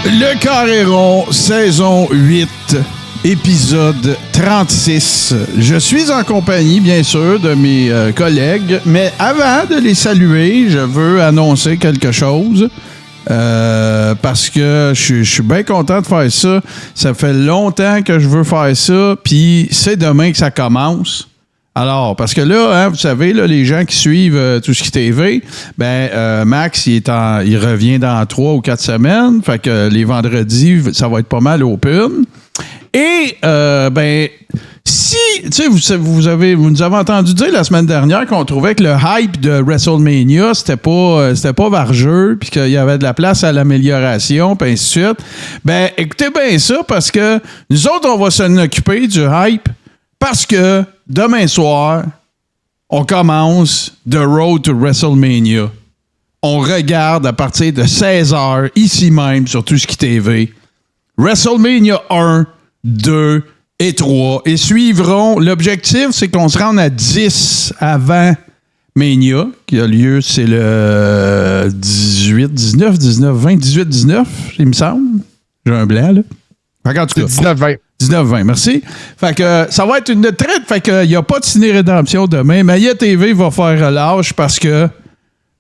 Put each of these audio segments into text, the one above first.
Le Carré rond, saison 8, épisode 36. Je suis en compagnie, bien sûr, de mes collègues, mais avant de les saluer, je veux annoncer quelque chose. Parce que je suis bien content de faire ça. Ça fait longtemps que je veux faire ça, puis c'est demain que ça commence. Alors, parce que là, hein, vous savez, là, les gens qui suivent Tout ce qui TV, Max, il revient dans 3 ou 4 semaines. Fait que les vendredis, ça va être pas mal open. Et, si, tu sais, vous nous avez entendu dire la semaine dernière qu'on trouvait que le hype de WrestleMania, c'était pas vargeux, puis qu'il y avait de la place à l'amélioration, puis ainsi de suite. Ben, écoutez bien ça, parce que nous autres, on va s'en occuper du hype, parce que demain soir, on commence The Road to WrestleMania. On regarde à partir de 16h, ici même, sur Tout ce qui TV, WrestleMania 1, 2 et 3. Et suivront. L'objectif, c'est qu'on se rende à 10 avant Mania, qui a lieu, c'est le 18, 19, 20, 18, 19, il me semble. J'ai un blanc, là. Fait en tout cas, 19-20. 19-20, merci. Fait que ça va être une traite. Fait que il n'y a pas de ciné-rédemption demain. Maya TV va faire relâche parce que,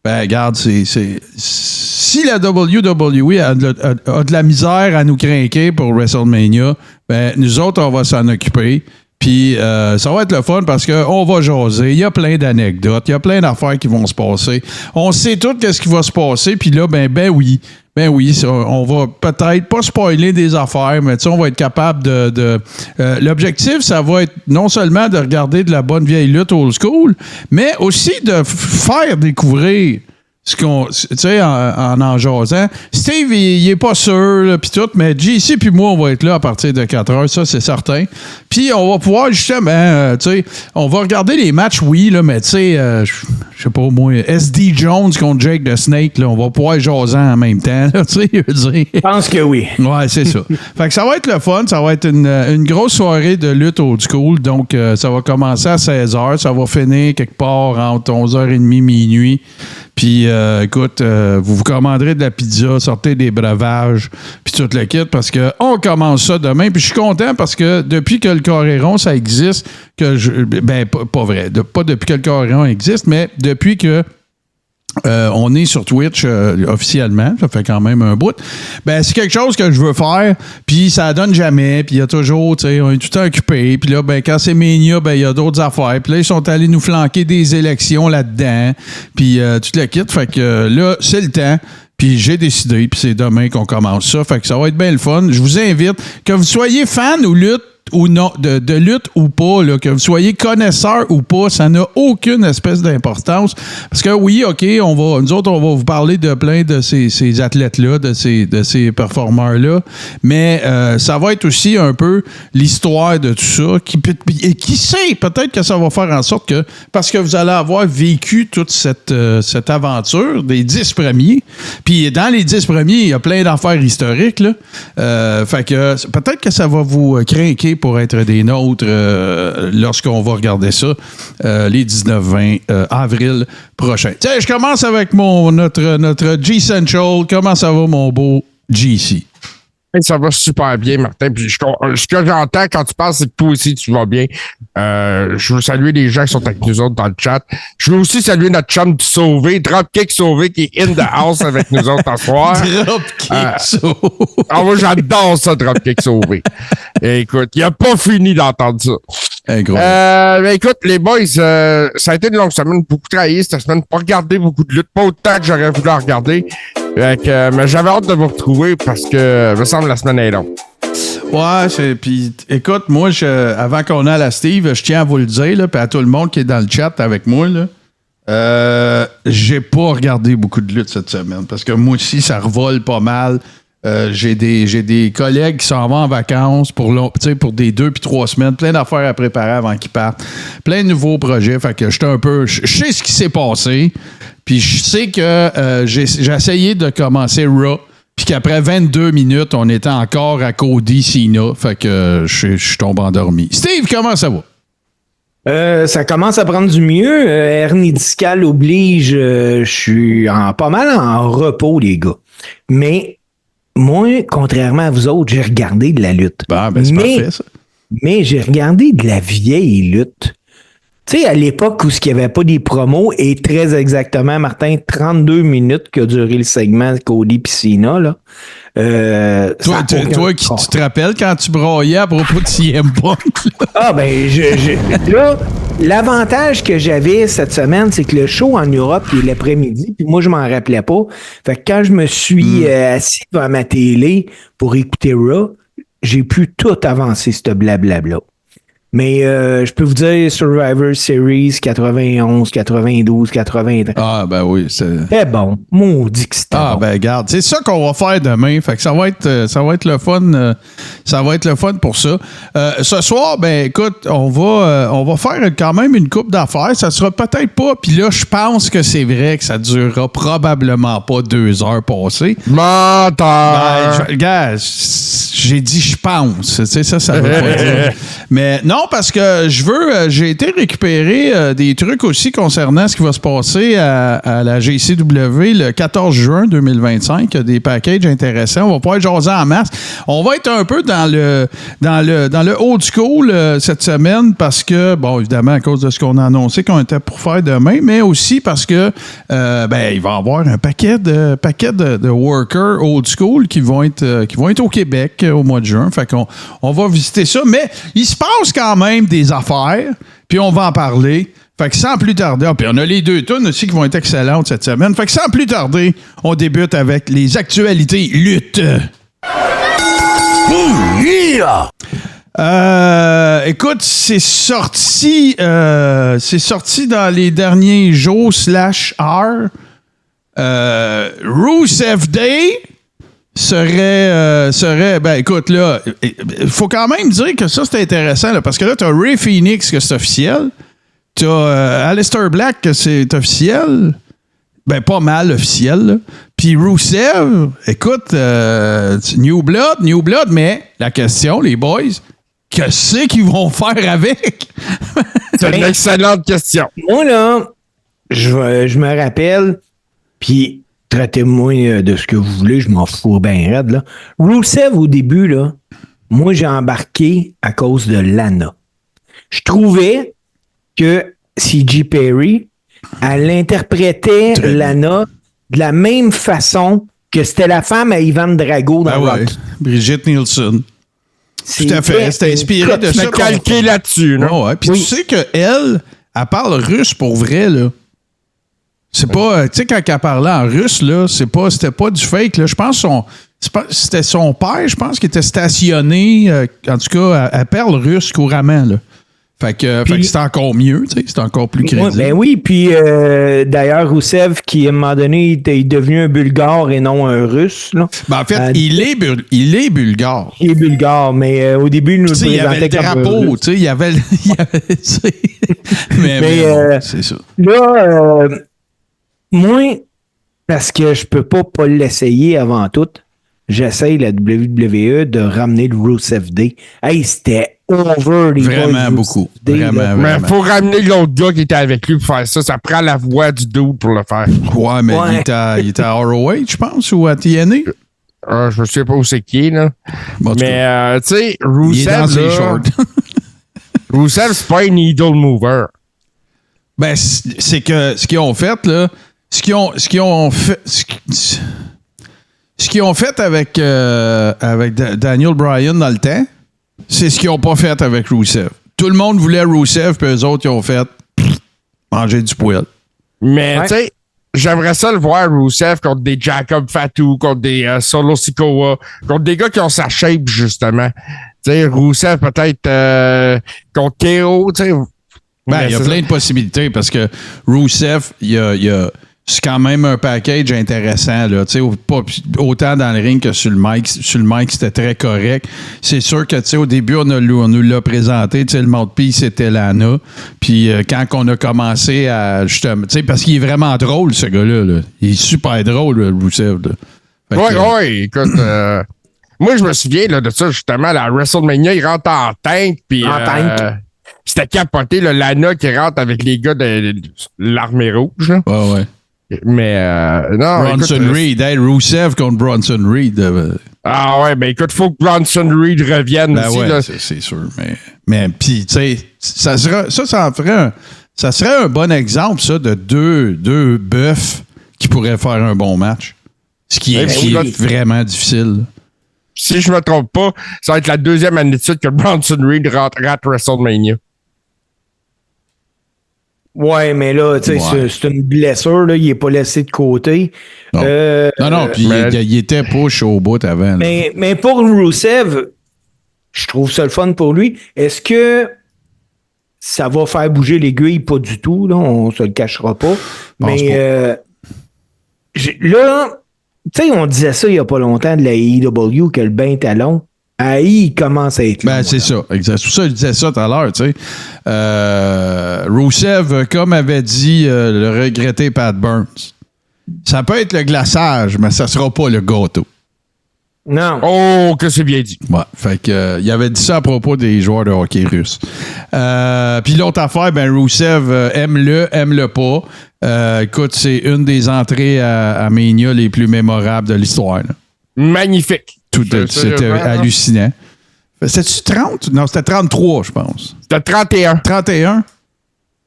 regarde, si la WWE a de la misère à nous craquer pour WrestleMania, nous autres, on va s'en occuper. Puis ça va être le fun parce qu'on va jaser. Il y a plein d'anecdotes. Il y a plein d'affaires qui vont se passer. On sait tout ce qui va se passer. Puis là, oui, on va peut-être pas spoiler des affaires, mais on va être capable de l'objectif, ça va être non seulement de regarder de la bonne vieille lutte old school, mais aussi de faire découvrir ce qu'on, tu sais, en jasant. Steve, il est pas sûr, puis tout, mais JC puis moi, on va être là à partir de 4 heures, ça, c'est certain. Puis on va pouvoir, justement, tu sais, on va regarder les matchs, oui, là, mais tu sais, je sais pas, moi, SD Jones contre Jake the Snake, là, on va pouvoir jaser en même temps, tu sais, je veux dire. Je pense que oui. Ouais, c'est ça. Fait que ça va être le fun, ça va être une grosse soirée de lutte old school, donc ça va commencer à 16h, ça va finir quelque part entre 11h30 minuit. Puis, écoute, vous commanderez de la pizza, sortez des breuvages, puis tout le kit, parce qu'on commence ça demain. Puis, je suis content parce que depuis que le Carré rond, ça existe, pas vrai, pas depuis que le Carré rond existe, mais depuis que on est sur Twitch officiellement, ça fait quand même un bout. C'est quelque chose que je veux faire, puis ça donne jamais, puis il y a toujours, tu sais, on est tout le temps occupé, puis là, quand c'est Mania, il y a d'autres affaires, puis là, ils sont allés nous flanquer des élections là-dedans, puis tout le kit, fait que là, c'est le temps. Puis j'ai décidé, puis c'est demain qu'on commence ça, fait que ça va être bien le fun. Je vous invite, que vous soyez fan ou lutte, ou non, de lutte ou pas, là, que vous soyez connaisseur ou pas, ça n'a aucune espèce d'importance. Parce que oui, OK, nous autres, on va vous parler de plein de ces athlètes-là, de ces performeurs-là, mais ça va être aussi un peu l'histoire de tout ça. Et qui sait, peut-être que ça va faire en sorte que, parce que vous allez avoir vécu toute cette aventure des 10 premiers, puis dans les 10 premiers, il y a plein d'affaires historiques, là. Fait que peut-être que ça va vous craquer pour être des nôtres lorsqu'on va regarder ça les 19-20 avril prochain. Tiens, je commence avec notre G-Central. Comment ça va, mon beau GC? Ça va super bien, Martin. Puis ce que j'entends quand tu parles, c'est que toi aussi, tu vas bien. Je veux saluer les gens qui sont avec nous autres dans le chat. Je veux aussi saluer notre chum Sauvé, Dropkick Sauvé, qui est in the house avec nous autres ce soir. Dropkick Sauvé. Moi, j'adore ça, Dropkick Sauvé. Écoute, il n'a pas fini d'entendre ça. Écoute, les boys, ça a été une longue semaine, beaucoup travaillé cette semaine, pas regardé beaucoup de lutte, pas autant que j'aurais voulu en regarder. Mais j'avais hâte de vous retrouver parce que, me semble, la semaine est longue. Ouais, puis écoute, moi, avant qu'on aille à Steve, je tiens à vous le dire, là, puis à tout le monde qui est dans le chat avec moi, là, j'ai pas regardé beaucoup de lutte cette semaine parce que moi aussi, ça revole pas mal. J'ai des collègues qui s'en vont en vacances pour des 2 puis 3 semaines, plein d'affaires à préparer avant qu'ils partent, plein de nouveaux projets. Fait que je sais ce qui s'est passé, puis je sais que j'ai essayé de commencer Raw, puis qu'après 22 minutes, on était encore à Cody Cena. Fait que je suis tombé endormi. Steve, comment ça va? Ça commence à prendre du mieux. Hernie discale oblige. Je suis pas mal en repos, les gars. Mais moi, contrairement à vous autres, j'ai regardé de la lutte. C'est parfait, ça. Mais j'ai regardé de la vieille lutte. Tu sais, à l'époque où il n'y avait pas des promos, et très exactement, Martin, 32 minutes qu'a duré le segment Cody pis Cena, là. Toi, tu te rappelles quand tu broyais à propos de CM Punk? Ah, ben, là, l'avantage que j'avais cette semaine, c'est que le show en Europe, il est l'après-midi, puis moi, je m'en rappelais pas. Fait que quand je me suis assis devant ma télé pour écouter Raw, j'ai pu tout avancer, ce blablabla. Mais je peux vous dire Survivor Series 91, 92, 93. Ah, ben oui. C'est bon. Maudit que c'était bon. Ben regarde, c'est ça qu'on va faire demain. Fait que ça va être le fun. Ça va être le fun pour ça. Ce soir, ben écoute, on va faire quand même une coupe d'affaires. Ça sera peut-être pas. Puis là, je pense que c'est vrai que ça durera probablement pas 2 heures passées. Menteur! Regarde, j'ai dit je pense. Tu sais, ça veut pas dire. Mais non, parce que j'ai été récupérer des trucs aussi concernant ce qui va se passer à la GCW le 14 juin 2025. Il y a des packages intéressants. On va pouvoir jaser en masse. On va être un peu dans le old school cette semaine parce que, bon, évidemment, à cause de ce qu'on a annoncé qu'on était pour faire demain, mais aussi parce que il va y avoir un paquet de workers old school qui vont être au Québec au mois de juin. Fait qu'on va visiter ça. Mais il se passe quand même des affaires, puis on va en parler. Fait que sans plus tarder, puis on a les 2 tunes aussi qui vont être excellentes cette semaine. Fait que sans plus tarder, on débute avec les actualités lutte. Écoute, c'est sorti dans les derniers jours /heures. Rusev Day serait ben écoute là, il faut quand même dire que ça c'est intéressant là, parce que là t'as Ray Phoenix que c'est officiel, t'as Aleister Black que c'est officiel, ben pas mal officiel, puis Rusev, écoute, New Blood, mais la question les boys, qu'est-ce qu'ils vont faire avec? C'est une excellente question. Moi là, je me rappelle, puis traitez-moi de ce que vous voulez, je m'en fous bien raide, là. Rusev, au début, là, moi, j'ai embarqué à cause de Lana. Je trouvais que C.J. Perry, elle interprétait Lana de la même façon que c'était la femme à Ivan Drago dans Rocky. Ouais. Brigitte Nielsen. Tout à fait. C'était inspiré de ça. Calqué là-dessus, non? Ouais. Puis tu sais qu'elle parle russe pour vrai, là. C'est pas, tu sais, quand elle parlait en russe, là, c'était pas du fake, là. Je pense c'était son père, je pense, qui était stationné, en tout cas, à Perle russe couramment, là. Fait que c'est encore mieux, tu sais, c'est encore plus crédible. Ben oui, puis d'ailleurs, Rusev, qui à un moment donné, est devenu un Bulgare et non un Russe, là. Ben en fait, il est Bulgare. Il est Bulgare, mais au début, il nous présentait comme... Il y avait le drapeau, tu sais, il y avait mais c'est ça. Là... moi, parce que je peux pas l'essayer avant tout, j'essaye la WWE de ramener le Rusev Day. Hey, c'était over les vraiment beaucoup. Vraiment. Mais il faut ramener l'autre gars qui était avec lui pour faire ça. Ça prend la voix du dude pour le faire. Ouais, mais il était à ROH, je pense, ou à TNA. Je sais pas où c'est qui, là. Bon, mais, tu sais, Rusev, il est dans ses shorts. Rusev, c'est pas un needle mover. Ben, c'est que ce qu'ils ont fait, là, ce qu'ils ont fait avec Daniel Bryan dans le temps, c'est ce qu'ils n'ont pas fait avec Rusev. Tout le monde voulait Rusev, puis eux autres, ils ont fait manger du poil. Mais, tu sais, j'aimerais ça le voir, Rusev, contre des Jacob Fatu, contre des Solo Sikoa, contre des gars qui ont sa shape, justement. Tu sais, Rusev, peut-être contre KO, tu sais. Ben, il y a plein de possibilités parce que Rusev, c'est quand même un package intéressant, là. Tu sais, pas autant dans le ring que sur le mic. Sur le mic, c'était très correct. C'est sûr que, tu sais, au début, on nous l'a présenté, tu sais, le mouthpiece, c'était Lana. Puis quand on a commencé à, justement, tu sais, parce qu'il est vraiment drôle, ce gars-là, là. Il est super drôle, Rusev, là. Oui, écoute, moi, je me souviens, là, de ça, justement, à la WrestleMania, il rentre en tank, puis... c'était capoté, là, Lana qui rentre avec les gars de l'armée rouge, là. Ouais. Mais non. Bronson Reed, Rusev contre Bronson Reed. Ah ouais, ben écoute, faut que Bronson Reed revienne aussi. Ouais, là. C'est sûr. Mais puis, tu sais, ça serait un bon exemple, ça, de deux bœufs qui pourraient faire un bon match. Ce qui est vraiment difficile. Si je me trompe pas, ça va être la deuxième année de suite que Bronson Reed rate WrestleMania. Ouais, mais là, tu sais, c'est une blessure, là. Il n'est pas laissé de côté. Non, non, puis il était push au bout avant. Mais pour Rusev, je trouve ça le fun pour lui. Est-ce que ça va faire bouger l'aiguille? Pas du tout, là. On se le cachera pas. Mais là, tu sais, on disait ça il n'y a pas longtemps de la AEW, que le bain talon. Il commence à être là. C'est ça, exact. C'est pour ça que je disais ça tout à l'heure, tu sais. Rusev, comme avait dit le regretté Pat Burns, ça peut être le glaçage, mais ça sera pas le gâteau. Non. Oh, que c'est bien dit. Ouais, fait que il avait dit ça à propos des joueurs de hockey russes. Puis l'autre affaire, Rusev, aime-le pas. Écoute, c'est une des entrées à Mania les plus mémorables de l'histoire. Là. Magnifique. C'était hallucinant. C'était-tu 30? Non, c'était 33, je pense. C'était 31. 31?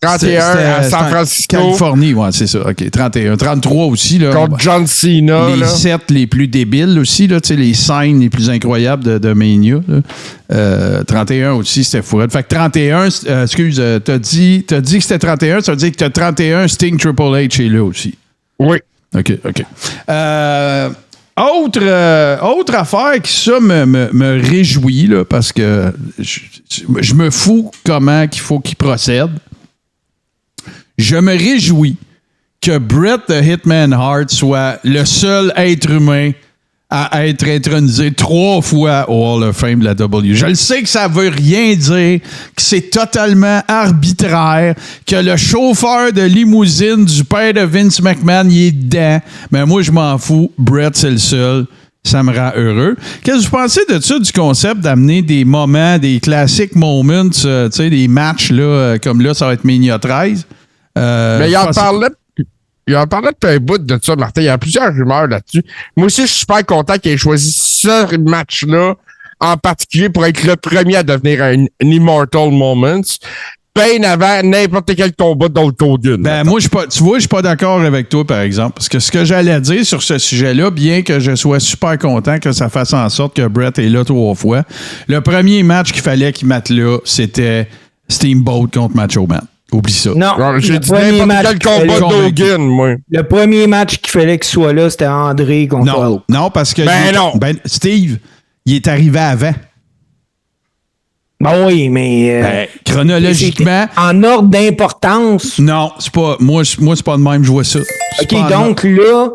31 à San Francisco. Californie, ouais, c'est ça. OK, 31. 33 aussi. Là, contre John Cena. Les 7 les plus débiles aussi, là, les scènes les plus incroyables de Mania. 31 aussi, c'était fou. Fait que 31, excuse, t'as dit que c'était 31, ça veut dire que t'as 31 Sting Triple H est là aussi. Oui. OK. Autre affaire qui, ça, me réjouit, là, parce que je me fous comment qu'il faut qu'il procède. Je me réjouis que Bret the Hitman Hart soit le seul être humain à être intronisé 3 fois au Hall of Fame de la W. Je le sais que ça veut rien dire, que c'est totalement arbitraire, que le chauffeur de limousine du père de Vince McMahon y est dedans, mais moi je m'en fous, Bret c'est le seul. Ça me rend heureux. Qu'est-ce que vous pensez de ça, du concept d'amener des moments, des classic moments, tu sais, des matchs là, comme là, ça va être Mania 13? Mais il en parlait depuis un bout de ça, Martin. Il y a plusieurs rumeurs là-dessus. Moi aussi, je suis super content qu'il ait choisi ce match-là en particulier pour être le premier à devenir un Immortal Moments. Bien avant n'importe quel combat d'Hulk Hogan. Moi, je suis pas d'accord avec toi, par exemple. Parce que ce que j'allais dire sur ce sujet-là, bien que je sois super content que ça fasse en sorte que Bret est là 3 fois, le premier match qu'il fallait qu'il mette là, c'était Steamboat contre Macho Man. Oublie ça. Non, j'ai dit n'importe quel combat d'Hogan, moi. Le premier match qu'il fallait qu'il soit là, c'était André contre Hulk. Non, parce que Steve, il est arrivé avant. Ben oui, mais... chronologiquement... En ordre d'importance. Non, c'est pas... Moi, c'est pas de même, je vois ça. OK, donc là,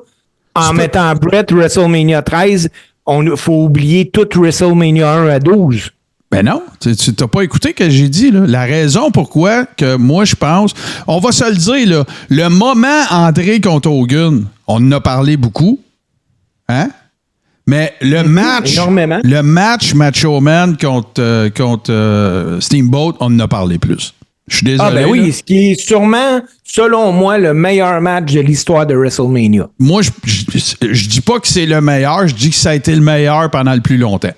en mettant Bret WrestleMania 13, il faut oublier tout WrestleMania 1 à 12. Ben non, tu t'as pas écouté ce que j'ai dit, là. La raison pourquoi que moi, je pense... On va se le dire, là. Le moment André contre Hogan, on en a parlé beaucoup. Hein? Mais le match Macho Man contre Steamboat, on en a parlé plus. Je suis désolé. Ah ben oui, ce qui est sûrement, selon moi, le meilleur match de l'histoire de WrestleMania. Moi, je dis pas que c'est le meilleur, je dis que ça a été le meilleur pendant le plus longtemps.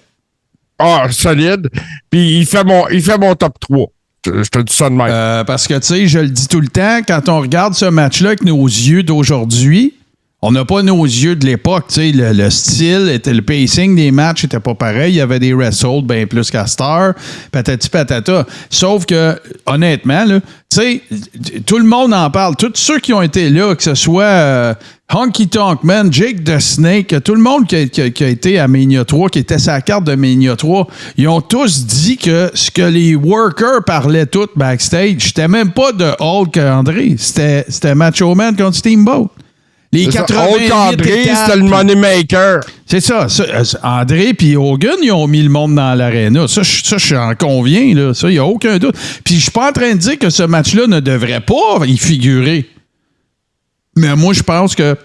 Ah, solide. Puis il fait mon top 3. Je te dis ça de même. Parce que, tu sais, je le dis tout le temps, quand on regarde ce match-là avec nos yeux d'aujourd'hui, on n'a pas nos yeux de l'époque. Tu sais, le style, le pacing des matchs n'était pas pareil. Il y avait des wrestles bien plus qu'à Star, patati patata. Sauf que, honnêtement, là, tu sais, tout le monde en parle. Tous ceux qui ont été là, que ce soit Honky Tonk Man, Jake the Snake, tout le monde qui a été à Mania 3, qui était sa carte de Mania 3, ils ont tous dit que ce que les workers parlaient tous backstage, c'était même pas de Hulk André, c'était Macho Man contre Steamboat. Les 88 André, c'était le moneymaker. C'est ça. André puis Hogan, ils ont mis le monde dans l'aréna. Ça, je en conviens. Là. Ça, il n'y a aucun doute. Puis, je suis pas en train de dire que ce match-là ne devrait pas y figurer. Mais moi, je pense que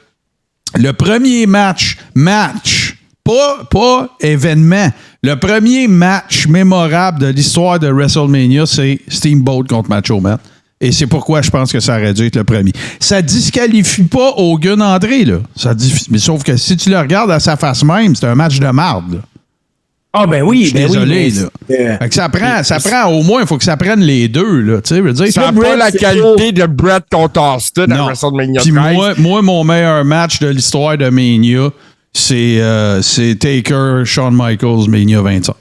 le premier match, pas événement, le premier match mémorable de l'histoire de WrestleMania, c'est Steamboat contre Macho Man. Et c'est pourquoi je pense que ça aurait dû être le premier. Ça disqualifie pas Hogan André, là. Mais sauf que si tu le regardes à sa face même, c'est un match de marde, là. Ah, ben oui, je suis désolé, là. Fait que ça prend au moins, il faut que ça prenne les deux, là. Tu sais, veux dire. Ça n'a pas la qualité de Bret contre Austin à WrestleMania 13. Puis moi, mon meilleur match de l'histoire de Mania, c'est Taker, Shawn Michaels, Mania 25.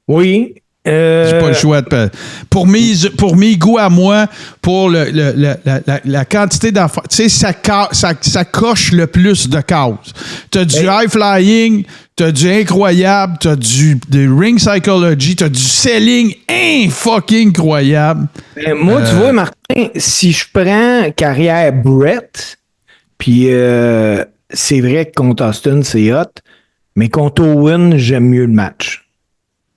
Oui. J'ai pas le choix de... Pour mes goûts à moi, pour la quantité d'affaires, tu sais, ça coche le plus de cases. T'as du high-flying, t'as du incroyable, t'as du ring psychology, t'as du selling fucking incroyable. Moi, tu vois, Martin, si je prends carrière Brett, puis c'est vrai que contre Austin, c'est hot, mais contre Owen, j'aime mieux le match.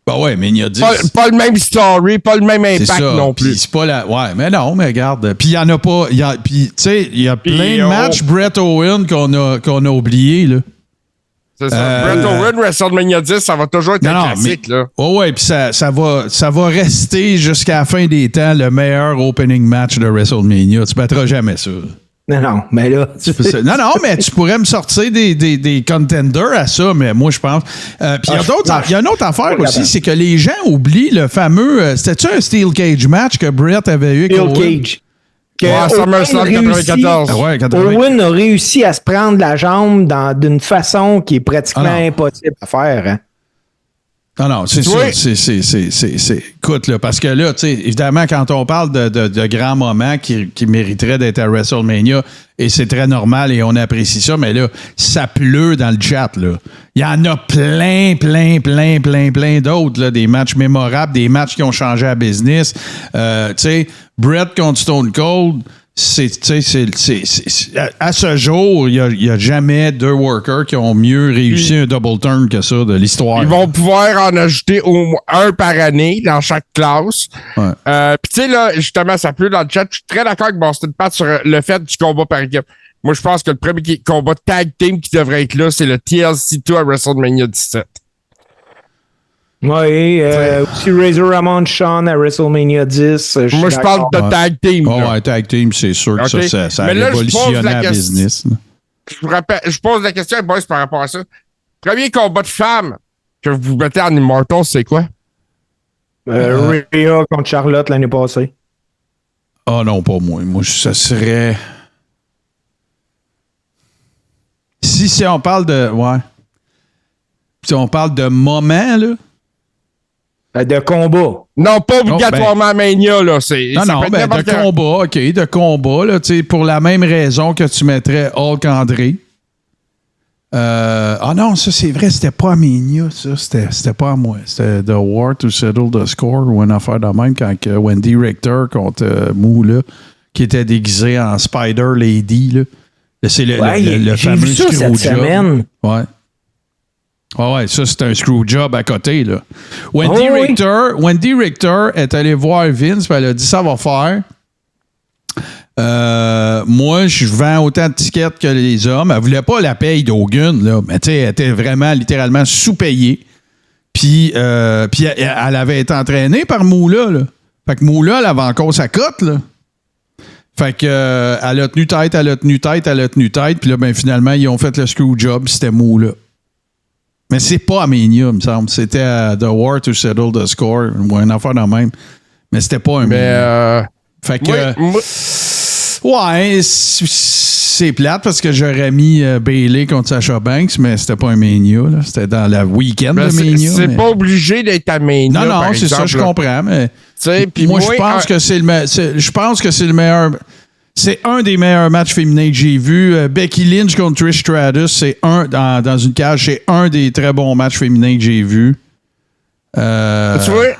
Ben ouais, mais il y a 10. Pas le même story, pas le même impact non plus. C'est pas la... Ouais, mais non, mais regarde. Puis il y en a pas... Puis, tu sais, il y a plein de matchs Bret Owen qu'on a oubliés, là. C'est ça. Bret Owen, WrestleMania 10, ça va toujours être un classique, là. Ouais, puis ça va rester jusqu'à la fin des temps le meilleur opening match de WrestleMania. Tu battras jamais ça. Non, mais là... Non, mais tu pourrais me sortir des contenders à ça, mais moi, je pense... Puis il y a une autre affaire aussi, c'est que les gens oublient le fameux... C'était-tu un Steel Cage match que Bret avait eu avec Steel Cage. SummerSlam 94. Ouais, 80. Owen a réussi à se prendre la jambe d'une façon qui est pratiquement impossible à faire. Hein? Non, c'est ça. Écoute, là, parce que là, tu sais, évidemment, quand on parle de grands moments qui mériteraient d'être à WrestleMania, et c'est très normal et on apprécie ça, mais là, ça pleut dans le chat, là. Il y en a plein d'autres, là, des matchs mémorables, des matchs qui ont changé la business. Tu sais, Bret contre Stone Cold, à ce jour, il n'y a jamais deux workers qui ont mieux réussi un double turn que ça de l'histoire. Ils vont pouvoir en ajouter au moins un par année dans chaque classe. Ouais. Puis tu sais, là, justement, ça pleut dans le chat. Je suis très d'accord avec Boston Pat sur le fait du combat par équipe. Moi, je pense que le premier combat tag team qui devrait être là, c'est le TLC2 à WrestleMania 17. Oui, aussi Razor Ramon Shawn à WrestleMania 10. Moi, je parle de tag team. Ouais, tag team, c'est sûr que ça a révolutionné la business. Je pose la question, boys, par rapport à ça. Premier combat de femmes que vous mettez en Immortals, c'est quoi? Rhea contre Charlotte l'année passée. Ah non, pas moi. Moi, ça serait... Si on parle de... Ouais. Si on parle de moment, là... De combat. Non, pas obligatoirement Mania, là. Non, de combat, OK, de combat, là, tu sais, pour la même raison que tu mettrais Hulk André. Non, ça, c'est vrai, c'était pas à Mania, ça. C'était pas à moi. C'était The War to Settle the Score ou une affaire de même quand Wendy Richter contre Mou, là, qui était déguisé en Spider Lady, là. C'est le fameux screw job. Cette semaine. Ouais. Ouais, ça, c'est un screw job à côté, là. Wendy Richter est allée voir Vince, puis elle a dit ça va faire. Moi, je vends autant de tickets que les hommes. Elle voulait pas la paye d'Hogan, là, mais tu sais, elle était vraiment littéralement sous-payée. Puis elle avait été entraînée par Moula, là. Fait que Moula, elle avait encore sa cote, là. Fait que elle a tenu tête. Puis là, ben finalement, ils ont fait le screw job, c'était Moula. Mais c'est pas à Mania, il me semble. C'était à The War to Settle the Score, ou une affaire de même. Mais c'était pas un Mania. Fait que... Ouais, c'est plate parce que j'aurais mis Bayley contre Sasha Banks, mais c'était pas un Mania, là. C'était dans la week-end de Mania. C'est pas obligé d'être à Mania. Non, c'est ça, je comprends. Mais moi, je pense que c'est le meilleur. C'est un des meilleurs matchs féminins que j'ai vu. Becky Lynch contre Trish Stratus, c'est dans une cage, c'est un des très bons matchs féminins que j'ai vu. Tu vois,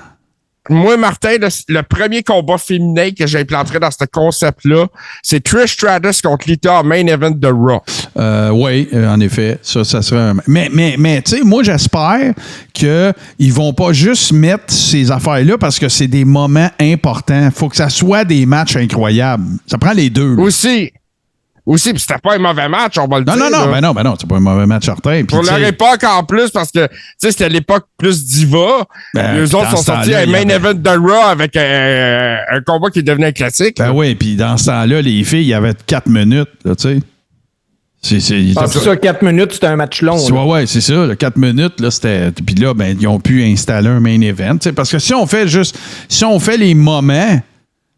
moi, Martin, le premier combat féminin que j'implanterais dans ce concept-là, c'est Trish Stratus contre Lita main event de Raw. Oui, en effet. Ça serait un... Mais tu sais, moi, j'espère qu'ils vont pas juste mettre ces affaires-là parce que c'est des moments importants. Il faut que ça soit des matchs incroyables. Ça prend les deux. Là. Aussi. Aussi, puis c'était pas un mauvais match, on va le dire. Non, c'est pas un mauvais match certain. Pour leur époque en plus, parce que, tu sais, c'était l'époque plus diva. Les autres sont sortis un main event de Raw avec un combat qui devenait un classique. Ben oui, puis dans ce temps-là, les filles, il y avait 4 minutes, là, tu sais. C'est ça, 4 minutes, c'était un match long. Ouais, c'est ça. Là, 4 minutes, là, c'était. Puis là, ben, ils ont pu installer un main event. Parce que si on fait les moments,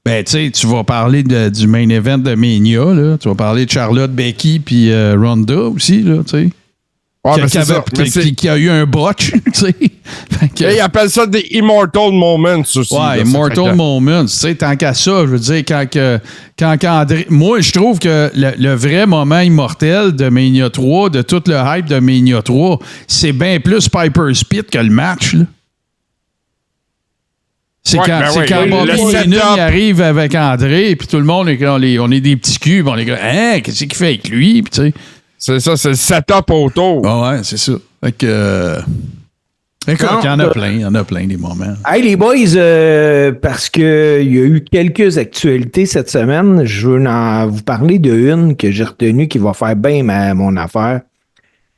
ben, tu sais, tu vas parler du main event de Mania, là. Tu vas parler de Charlotte, Becky, puis Ronda aussi, là, tu sais. Ouais, qui a eu un botch, tu sais. Ils appellent ça des Immortal Moments aussi. Ouais, là, Immortal Moments. Tu sais, tant qu'à ça, je veux dire, quand André. Moi, je trouve que le vrai moment immortel de Mania 3, de tout le hype de Mania 3, c'est bien plus Piper's Pit que le match, là. C'est quand Bobby Heenan arrive avec André, puis tout le monde, on est des petits culs, on est comme, hein, qu'est-ce qu'il fait avec lui? Puis tu sais. C'est ça, c'est le setup autour. Ah ouais, c'est ça. Fait que. Écoute, il y en a plein des moments. Hey les boys, parce que il y a eu quelques actualités cette semaine, je veux vous parler de une que j'ai retenue qui va faire bien mon affaire.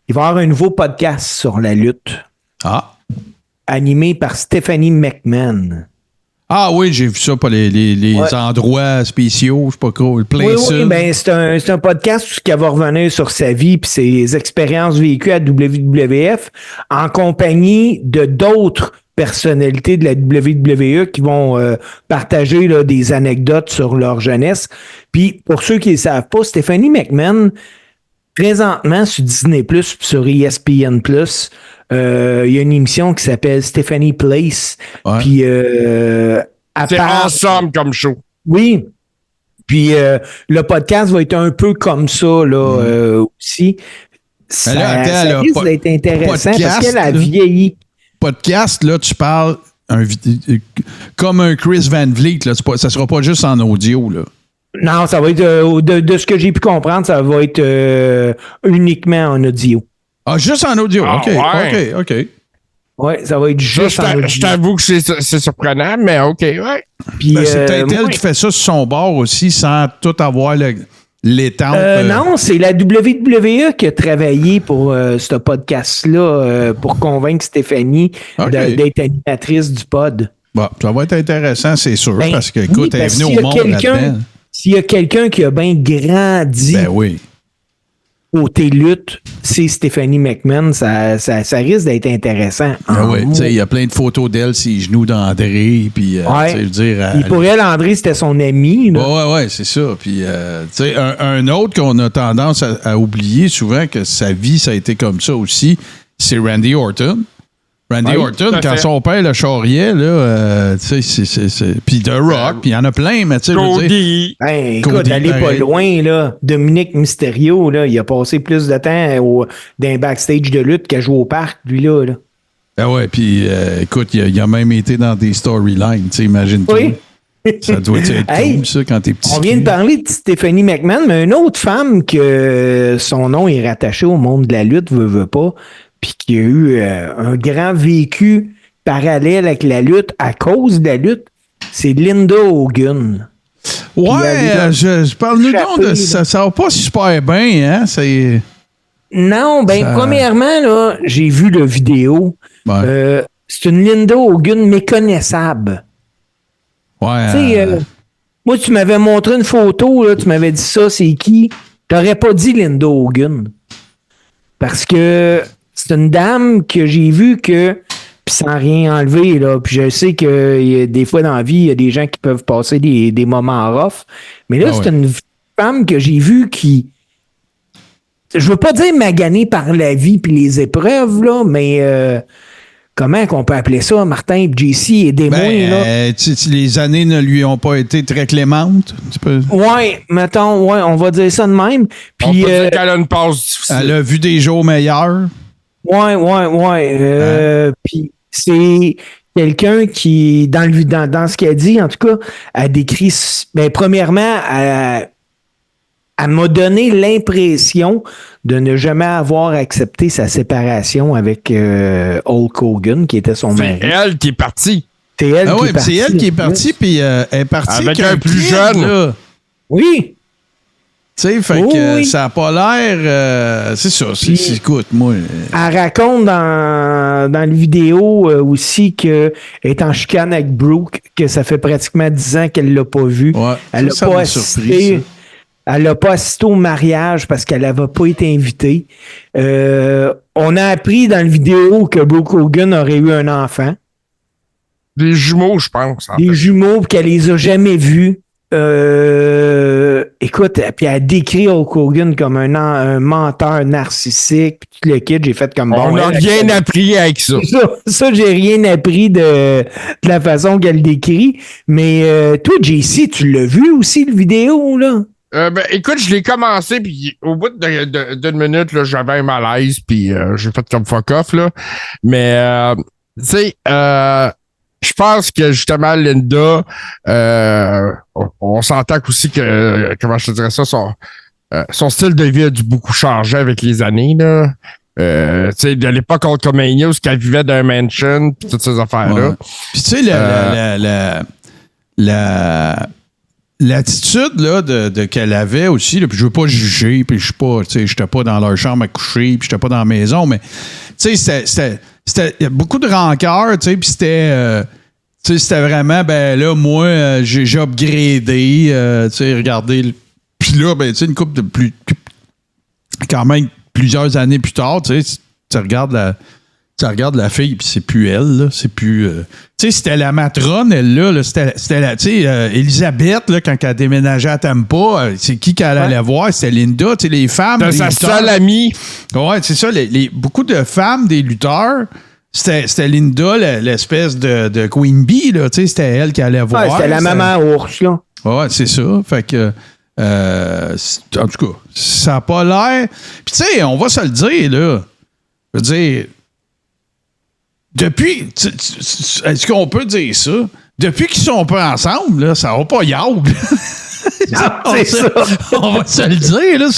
Il va y avoir un nouveau podcast sur la lutte. Ah. Animé par Stephanie McMahon. Ah oui, j'ai vu ça, pas les endroits spéciaux, je sais pas quoi, le plein sud. Oui, ben c'est un podcast qui va revenir sur sa vie puis ses expériences vécues à WWF en compagnie de d'autres personnalités de la WWE qui vont partager là, des anecdotes sur leur jeunesse. Puis pour ceux qui ne savent pas, Stephanie McMahon, présentement sur Disney+, sur ESPN+, il y a une émission qui s'appelle Stephanie Place. Ouais. Puis c'est ensemble comme show. Oui. Puis le podcast va être un peu comme ça là aussi. Ça risque d'être intéressant parce qu'elle a vieilli. Podcast, là, tu parles comme un Chris Van Vliet, là, ça sera pas juste en audio, là. Non, ça va être de ce que j'ai pu comprendre, ça va être uniquement en audio. Ah, juste en audio. Ah, OK. Oui, ça va être juste en audio. Je t'avoue que c'est surprenant, mais OK, ouais. Puis, c'est peut-être elle qui fait ça sur son bord aussi sans tout avoir l'étente. Non, c'est la WWE qui a travaillé pour ce podcast-là pour convaincre Stéphanie d'être animatrice du pod. Bon, ça va être intéressant, c'est sûr, parce que, écoute, elle est venue au monde là-dedans. S'il y a quelqu'un qui a bien grandi côté lutte, c'est Stephanie McMahon. Ça risque d'être intéressant. Il y a plein de photos d'elle, ses genoux d'André. Puis, pour elle, André, c'était son ami. Oui, c'est ça. Puis, un autre qu'on a tendance à oublier souvent que sa vie, ça a été comme ça aussi, c'est Randy Orton. Randy Orton, quand son père le charriait, là, tu sais, puis The Rock, puis il y en a plein, mais tu sais, Cody. Écoute, allez pas loin, là. Dominique Mysterio, là, il a passé plus de temps d'un backstage de lutte qu'à jouer au parc, lui, là. Ah ouais, puis écoute, il a même été dans des storylines, tu sais, imagine-toi. Oui. Ça doit être cool, ça, quand t'es petit. On vient de parler de Stephanie McMahon, mais une autre femme que son nom est rattaché au monde de la lutte, veut pas, puis qui a eu un grand vécu parallèle avec la lutte à cause de la lutte, c'est Linda Hogan. Ouais, je parle-nous donc de ça. Ça va pas super bien, hein? Non, premièrement, là, j'ai vu la vidéo. Ouais. C'est une Linda Hogan méconnaissable. Ouais. Moi, tu m'avais montré une photo, là, tu m'avais dit ça, c'est qui? T'aurais pas dit Linda Hogan. Parce que c'est une dame que j'ai vue puis sans rien enlever, là. Puis je sais que des fois dans la vie, il y a des gens qui peuvent passer des moments rough. Mais là, c'est une femme que j'ai vue qui. Je veux pas dire maganée par la vie puis les épreuves, là, mais comment qu'on peut appeler ça, Martin, JC et des moins, là? Les années ne lui ont pas été très clémentes. Mettons, on va dire ça de même. Puis, on peut dire qu'elle a une passe difficile. Elle a vu des jours meilleurs. Puis c'est quelqu'un qui, dans ce qu'elle dit, en tout cas, a décrit. Premièrement, elle m'a donné l'impression de ne jamais avoir accepté sa séparation avec Hulk Hogan, qui était son mari. C'est elle qui est partie. C'est elle qui est partie, puis elle est partie avec un plus jeune. Là. Oui. sais, fait que ça n'a pas l'air... c'est ça, écoute, moi... Elle raconte dans la vidéo aussi qu'elle est en chicane avec Brooke, que ça fait pratiquement 10 ans qu'elle l'a pas vu. Ouais, elle n'a pas assisté... Elle n'a pas assisté au mariage parce qu'elle n'avait pas été invitée. On a appris dans la vidéo que Brooke Hogan aurait eu un enfant. Des jumeaux, je pense. Des jumeaux, puis qu'elle les a jamais vus. Écoute, puis elle décrit Hulk Hogan comme un menteur narcissique, puis tout le kit, j'ai fait comme... On n'a rien appris avec ça. Ça, j'ai rien appris de la façon qu'elle décrit. Mais toi, JC, tu l'as vu aussi, le vidéo, là? Écoute, je l'ai commencé, puis au bout d'une minute, là, j'avais un malaise, puis j'ai fait comme fuck off, là. Mais, tu sais, je pense que justement, Linda, on s'entend aussi que, comment je te dirais ça, son style de vie a dû beaucoup changer avec les années, là. Tu sais, de l'époque contre Mania, où qu'elle vivait d'un mansion, puis toutes ces affaires-là. Ouais. Puis tu sais, l'attitude là, de qu'elle avait aussi, là, puis je veux pas juger, puis je suis pas, tu sais, j'étais pas dans leur chambre à coucher, puis j'étais pas dans la maison, mais tu sais, c'était beaucoup de rancœur, tu sais, puis c'était vraiment, ben là, moi, j'ai upgradé, tu sais, regardez, puis là, ben, tu sais, une couple de quand même plusieurs années plus tard, tu sais, tu regardes la fille, puis c'est plus elle, là, c'est plus... tu sais, c'était la matrone, elle, là, c'était la... Tu sais, Elisabeth, là, quand elle déménageait à Tampa, c'est qui qu'elle allait voir? C'était Linda, tu sais, les femmes... C'était sa seule amie. Ouais, c'est ça, beaucoup de femmes, des lutteurs, c'était Linda, l'espèce de Queen Bee, là, tu sais, c'était elle qui allait voir. C'était la maman ours, là. Ouais, c'est ça, fait que... en tout cas, ça n'a pas l'air... Puis tu sais, on va se le dire, là, je veux dire... Depuis, est-ce qu'on peut dire ça? Depuis qu'ils sont pas ensemble, là, ça va pas yable. C'est ça. On va se le dire, là,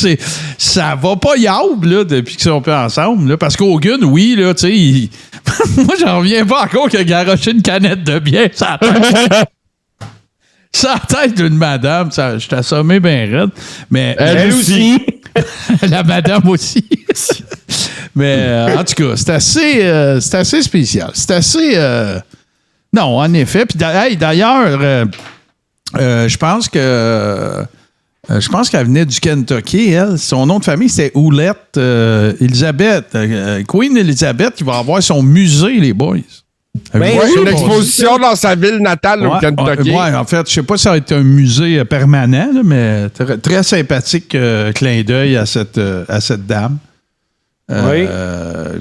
ça va pas yable, là, depuis qu'ils sont pas ensemble, là, parce qu'Hogan, oui, là, tu sais, moi, j'en reviens pas encore qu'il a garoché une canette de bière, ça la tête d'une madame, je t'ai assommé bien raide, mais... Elle aussi. La madame aussi. Mais en tout cas, c'est assez spécial. C'est assez... non, en effet. Puis d'ailleurs, je pense qu'elle venait du Kentucky, elle. Son nom de famille, c'est Oulette Elizabeth. Queen Elizabeth qui va avoir son musée, les boys. Ben, oui, une exposition dans sa ville natale au Kentucky. Oui, en fait, je sais pas si ça va être un musée permanent, là, mais très sympathique clin d'œil à cette dame. Oui.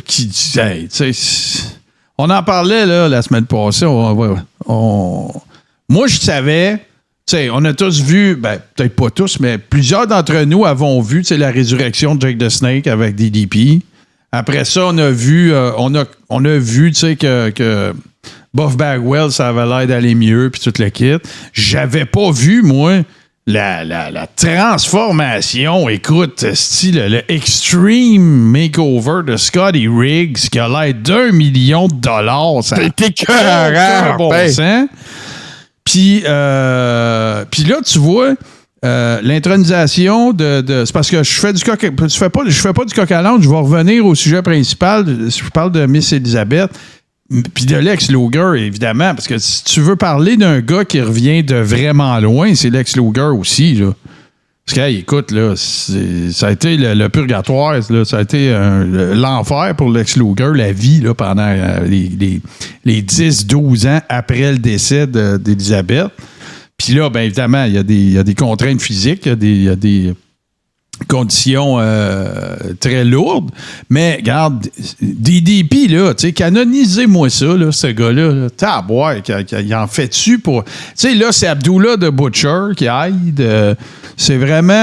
Qui dit, hey, tu sais, on en parlait là, la semaine passée. Moi, je savais, tu sais, on a tous vu, ben, peut-être pas tous, mais plusieurs d'entre nous avons vu, tu sais, la résurrection de Jake the Snake avec DDP. Après ça, on a vu, tu sais, que Buff Bagwell, ça avait l'air d'aller mieux, puis tout le kit. J'avais pas vu, moi, la transformation, écoute, style, le Extreme Makeover de Scotty Riggs, qui a l'air $1 million. Ça a été écœurant, bon sens. Puis là, tu vois... l'intronisation c'est parce que je fais pas du coq à l'âne, je vais revenir au sujet principal. Je parle de Miss Elizabeth, puis de Lex Luger, évidemment, parce que si tu veux parler d'un gars qui revient de vraiment loin, c'est Lex Luger aussi, là. Parce que, hey, écoute, là, ça a été le purgatoire, là, ça a été l'enfer pour Lex Luger, la vie, là, pendant les 10-12 ans après le décès d'Elizabeth. Puis là, bien évidemment, il y a des contraintes physiques, il y a des conditions très lourdes. Mais regarde, DDP, là, tu sais, canonisez-moi ça, là, ce gars-là. Taboire, il en fait dessus pour. Tu sais, là, c'est Abdullah de Butcher qui aide. C'est vraiment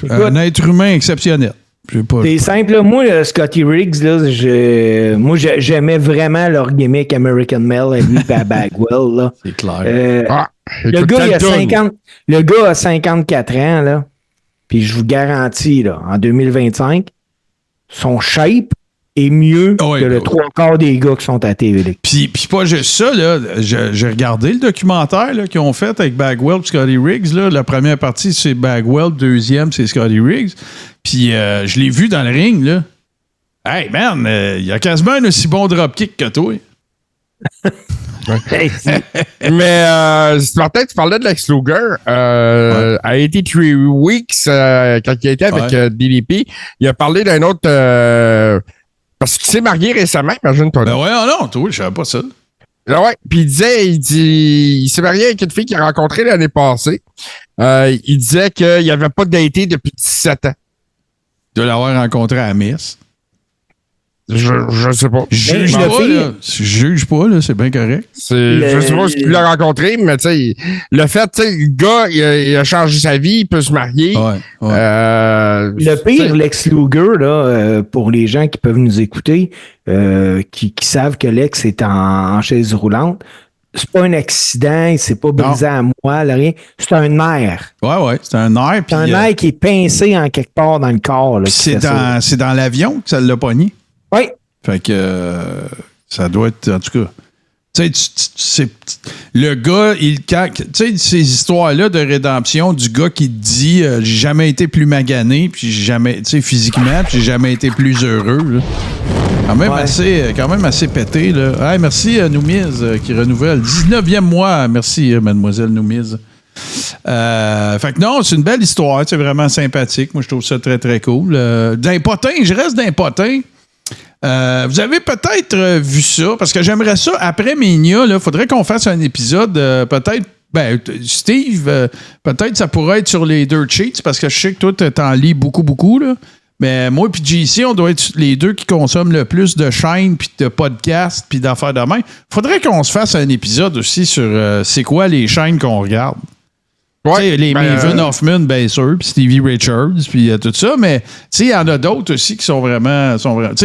un être humain exceptionnel. C'est simple, là. Moi, Scotty Riggs, là, moi, j'aimais vraiment leur gimmick American Male et lui, à Bagwell, là. C'est clair. Le gars a 54 ans, là. Puis je vous garantis, là, en 2025, son shape, est mieux que le 3/4 des gars qui sont à TV. Puis pas juste ça, là, j'ai regardé le documentaire là, qu'ils ont fait avec Bagwell et Scotty Riggs. Là. La première partie, c'est Bagwell, deuxième, c'est Scotty Riggs. Puis je l'ai vu dans le ring. Là. Hey, man, il y a quasiment un aussi bon dropkick que toi. Mais Martin, tu parlais de Lex Luger. A été 3 weeks quand il a été avec DDP. Il a parlé d'un autre... parce qu'il s'est marié récemment, imagine-toi. Ben ouais, non, toi, je savais pas ça. Ouais, puis il s'est marié avec une fille qu'il a rencontrée l'année passée. Il disait qu'il n'avait pas daté depuis 17 ans. De l'avoir rencontré à Miss. Je sais pas. Juge pas, là, c'est bien correct. Je sais pas si tu l'as rencontré, mais tu sais, le fait, tu sais, le gars, il a changé sa vie, il peut se marier. Le pire, Lex Luger, là, pour les gens qui peuvent nous écouter, qui savent que Lex est en chaise roulante, c'est pas un accident, il s'est pas brisé à moelle, rien. C'est un nerf. Ouais, c'est un nerf. C'est un nerf qui est pincé en quelque part dans le corps. Là, c'est dans l'avion que ça l'a pogné. Oui. Fait que ça doit être, en tout cas. Tu sais, le gars, tu sais, ces histoires-là de rédemption du gars qui te dit j'ai jamais été plus magané, puis j'ai jamais, tu sais, physiquement, puis j'ai jamais été plus heureux. Là. Quand même assez pété. Là. Hey, merci Noumiz qui renouvelle. 19e mois. Merci, mademoiselle Noumiz. Fait que non, c'est une belle histoire. C'est vraiment sympathique. Moi, je trouve ça très, très cool. D'un potin, je reste d'un potin. Vous avez peut-être vu ça, parce que j'aimerais ça, après Mania, il faudrait qu'on fasse un épisode, peut-être, Steve, peut-être ça pourrait être sur les Dirt Sheets, parce que je sais que toi, t'en lis beaucoup, là. Mais moi et JC, on doit être les deux qui consomment le plus de chaînes, puis de podcasts, puis d'affaires de main. Faudrait qu'on se fasse un épisode aussi sur c'est quoi les chaînes qu'on regarde. Ouais, les Maven Hoffman, bien sûr, puis Stevie Richards, puis tout ça, mais il y en a d'autres aussi qui sont vraiment.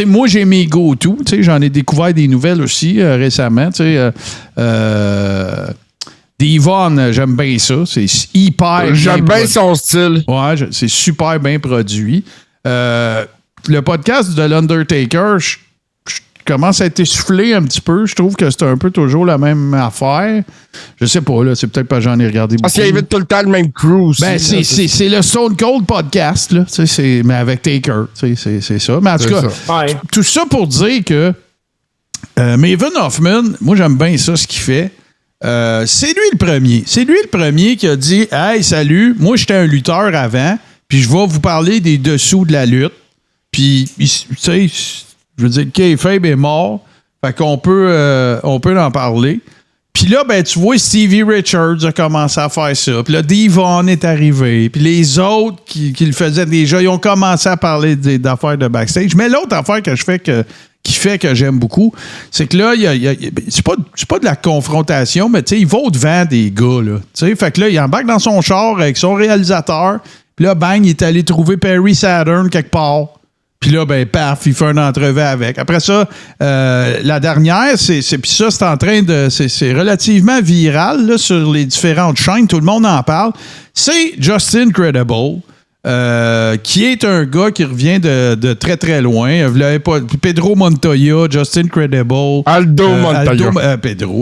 Moi, j'ai mes go-to, j'en ai découvert des nouvelles aussi récemment. Devon, j'aime bien ça. C'est hyper. J'aime bien son style. Ouais, c'est super bien produit. Le podcast de l'Undertaker, je commence à être essoufflé un petit peu. Je trouve que c'est un peu toujours la même affaire. Je sais pas, là. C'est peut-être pas j'en ai regardé beaucoup. Parce qu'il invite tout le temps le même crew aussi. Ben, c'est le Stone Cold podcast, là. Mais avec Taker. C'est ça. Mais en tout cas, tout ça pour dire que Maven Hoffman, moi, j'aime bien ça, ce qu'il fait. C'est lui le premier. C'est lui le premier qui a dit « Hey, salut, moi, j'étais un lutteur avant, puis je vais vous parler des dessous de la lutte. » Puis, tu sais... Je veux dire, Kayfabe est mort. Fait qu'on peut en parler. Puis là, ben, tu vois, Stevie Richards a commencé à faire ça. Puis là, Devon est arrivé. Puis les autres qui le faisaient déjà, ils ont commencé à parler d'affaires de backstage. Mais l'autre affaire qui fait que j'aime beaucoup, c'est que là, c'est pas de la confrontation, mais tu sais, il va au-devant des gars, là. Tu sais, fait que là, il embarque dans son char avec son réalisateur. Puis là, bang, il est allé trouver Perry Saturn quelque part. Puis là, ben, paf, il fait une entrevue avec. Après ça, la dernière, c'est en train de... C'est relativement viral là, sur les différentes chaînes. Tout le monde en parle. C'est Justin Credible, qui est un gars qui revient de très, très loin. Vous l'avez pas... Pedro Montoya, Justin Credible. Aldo Montoya.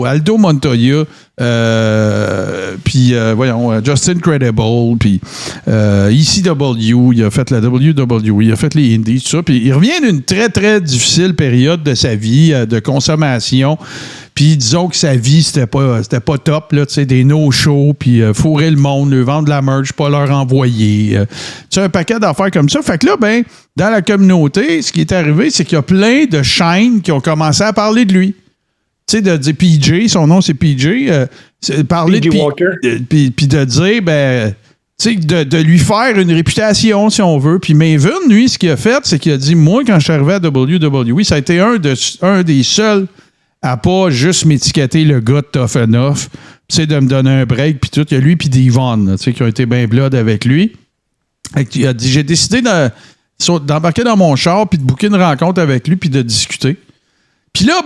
Aldo Montoya. Puis, voyons, Justin Credible. Puis, ECW, il a fait la WWE, il a fait les Indies, tout ça. Puis, il revient d'une très, très difficile période de sa vie, de consommation. Puis disons que sa vie, c'était pas top, là, tu sais, des no-shows, puis fourrer le monde, leur vendre de la merch, pas leur envoyer. Tu sais, un paquet d'affaires comme ça. Fait que là, ben, dans la communauté, ce qui est arrivé, c'est qu'il y a plein de chaînes qui ont commencé à parler de lui. Tu sais, de dire PJ, son nom c'est PJ, parler PJ Walker. Puis de dire, ben, tu sais, de lui faire une réputation, si on veut. Puis Maven, lui, ce qu'il a fait, c'est qu'il a dit, moi, quand je suis arrivé à WWE, ça a été un des seuls à pas juste m'étiqueter le gars de Tough Enough, tu sais, de me donner un break, puis tout. Il y a lui, puis Devon, tu sais, qui ont été bien blood avec lui. Il a dit, j'ai décidé d'embarquer dans mon char, puis de booker une rencontre avec lui, puis de discuter. Puis là,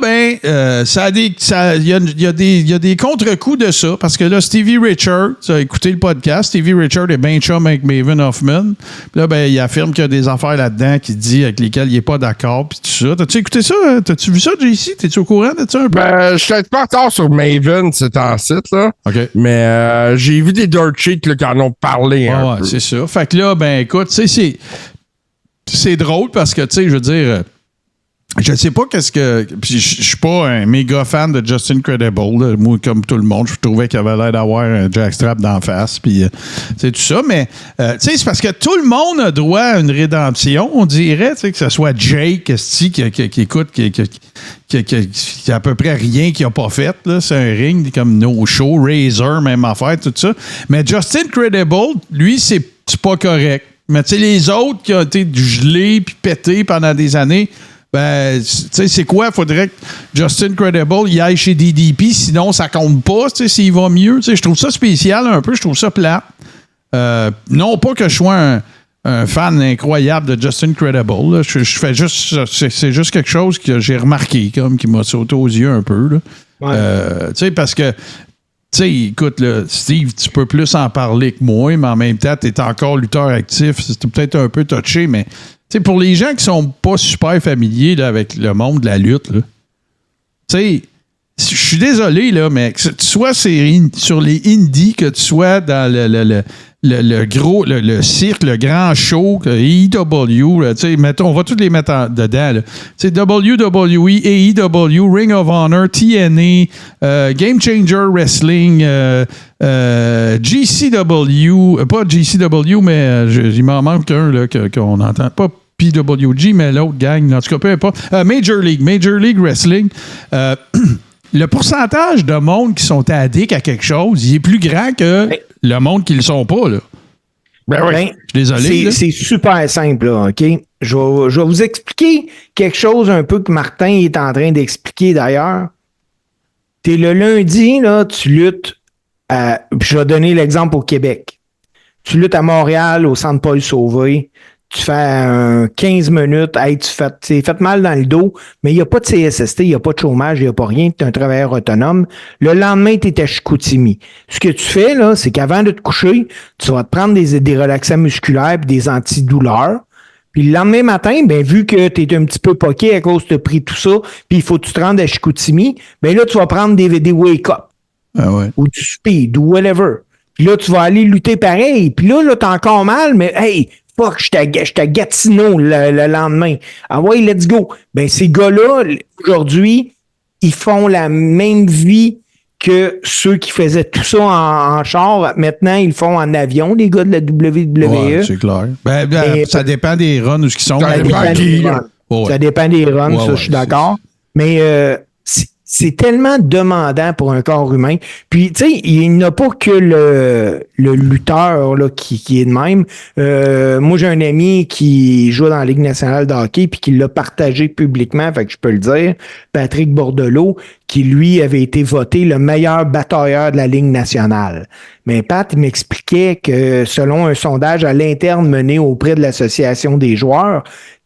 il y a des contre-coups de ça, parce que là, Stevie Richards a écouté le podcast. Stevie Richards est bien chum avec Maven Hoffman. Puis là, il affirme qu'il y a des affaires là-dedans qu'il dit avec lesquelles il n'est pas d'accord, puis tout ça. T'as-tu écouté ça? T'as-tu vu ça, JC? T'es-tu au courant de ça un peu? Je suis pas encore sur Maven, c'est en site, là. OK. Mais j'ai vu des dirt sheets qui en ont parlé un peu. C'est ça. Fait que là, écoute, tu sais, c'est drôle parce que, tu sais, je veux dire... Je ne sais pas qu'est-ce que... Puis je suis pas un méga fan de Justin Credible. Là. Moi, comme tout le monde, je trouvais qu'il avait l'air d'avoir un jackstrap d'en face. Puis, c'est tout ça. Mais, tu sais, c'est parce que tout le monde a droit à une rédemption. On dirait, tu sais, que ce soit Jake, qui écoute, qui a à peu près rien qu'il n'a pas fait. Là. C'est un ring comme No Show, Razor, même affaire, tout ça. Mais Justin Credible, lui, c'est pas correct. Mais, tu sais, les autres qui ont été gelés puis pétés pendant des années... tu sais, c'est quoi? Faudrait que Justin Credible y aille chez DDP, sinon ça compte pas, tu sais, s'il va mieux. Tu sais, je trouve ça spécial un peu, je trouve ça plate. Non pas que je sois un fan incroyable de Justin Credible. Là. Je fais juste... C'est juste quelque chose que j'ai remarqué, comme, qui m'a sauté aux yeux un peu. Là. Ouais. Tu sais, parce que... Tu sais, écoute, là, Steve, tu peux plus en parler que moi, mais en même temps, tu es encore lutteur actif. C'est peut-être un peu touché, mais... Tu sais, pour les gens qui sont pas super familiers là, avec le monde de la lutte, tu sais, je suis désolé, là, mais que tu sois sur les indies, que tu sois dans le gros, le cirque, le grand show, EW, tu sais, mettons, on va tous les mettre dedans, là. Tu sais, WWE, AEW, Ring of Honor, TNA, Game Changer Wrestling, GCW, pas GCW, mais il m'en manque un, là, qu'on entend. Pas PWG, mais l'autre gang, en tout cas, peu importe. Major League Wrestling. Le pourcentage de monde qui sont addicts à quelque chose, il est plus grand que le monde qui ne le sont pas, là. Ben oui. Je suis désolé. C'est super simple, là, OK? Je vais vous expliquer quelque chose un peu que Martin est en train d'expliquer d'ailleurs. T'es le lundi, là, tu luttes je vais donner l'exemple au Québec. Tu luttes à Montréal, au Centre Paul-Sauvé. Tu fais 15 minutes, hey, t'es fait mal dans le dos, mais il n'y a pas de CSST, il n'y a pas de chômage, il n'y a pas rien, tu es un travailleur autonome. Le lendemain, tu es à Chicoutimi. Ce que tu fais, là, c'est qu'avant de te coucher, tu vas te prendre des relaxants musculaires et des antidouleurs. Puis le lendemain matin, ben vu que tu es un petit peu poqué à cause de pris tout ça, puis il faut que tu te rendes à Chicoutimi, ben là, tu vas prendre des wake-up. Ah ouais. Ou du speed, ou whatever. Puis là, tu vas aller lutter pareil. Puis là, t'as encore mal, mais hey, fuck, j'étais à Gatineau le lendemain. Ah ouais, let's go. Ben, ces gars-là, aujourd'hui, ils font la même vie que ceux qui faisaient tout ça en char. Maintenant, ils le font en avion, les gars de la WWE. Ouais, c'est clair. Ça dépend des runs où ils sont. Ça dépend des runs, ça, je suis d'accord. Mais c'est tellement demandant pour un corps humain. Puis, tu sais, il n'y a pas que le lutteur là, qui est de même. Moi, j'ai un ami qui joue dans la Ligue nationale de hockey puis qui l'a partagé publiquement, fait que je peux le dire, Patrick Bordelot, qui, lui, avait été voté le meilleur batailleur de la Ligue nationale. Mais Pat, il m'expliquait que, selon un sondage à l'interne mené auprès de l'Association des joueurs,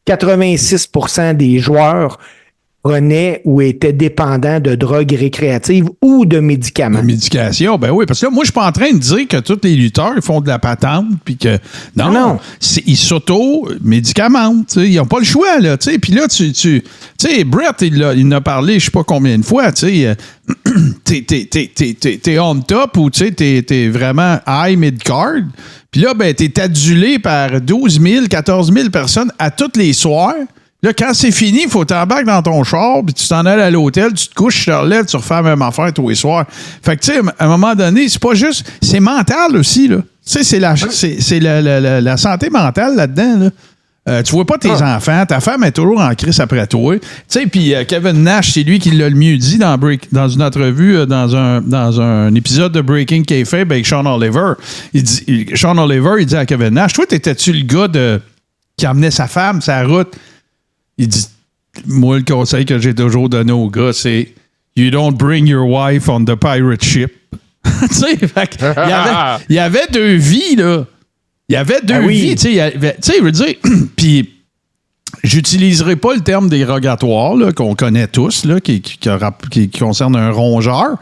86% des joueurs prenaient ou étaient dépendants de drogues récréatives ou de médicaments. De médication, ben oui. Parce que là, moi, je suis pas en train de dire que tous les lutteurs ils font de la patente, puis que... Non. Ils s'auto-médicamentent. Ils n'ont pas le choix, là. Puis là, tu sais, Brett, il en a parlé je sais pas combien de fois, tu sais... t'es on top ou t'es vraiment high mid-card. Puis là, ben, t'es adulé par 12 000, 14 000 personnes à tous les soirs. Là, quand c'est fini, il faut t'embarquer dans ton char, puis tu t'en alles à l'hôtel, tu te couches, tu te relèves, tu refais la même affaire tous les soirs. Fait que, tu sais, à un moment donné, c'est pas juste... C'est mental aussi, là. Tu sais, c'est la santé mentale là-dedans, là. Tu vois pas tes enfants, ta femme est toujours en crise après toi. Tu sais, puis Kevin Nash, c'est lui qui l'a le mieux dit dans une entrevue, dans un épisode de Breaking Kayfabe avec Sean Oliver. Sean Oliver, il dit à Kevin Nash, toi, t'étais-tu le gars qui emmenait sa femme sur la route? Il dit, moi, le conseil que j'ai toujours donné aux gars, c'est « You don't bring your wife on the pirate ship. » Tu sais, il y avait deux vies, là. Il y avait deux vies, tu sais, je veux dire. Puis, j'utiliserai pas le terme dérogatoire là, qu'on connaît tous, là, qui concerne un rongeur,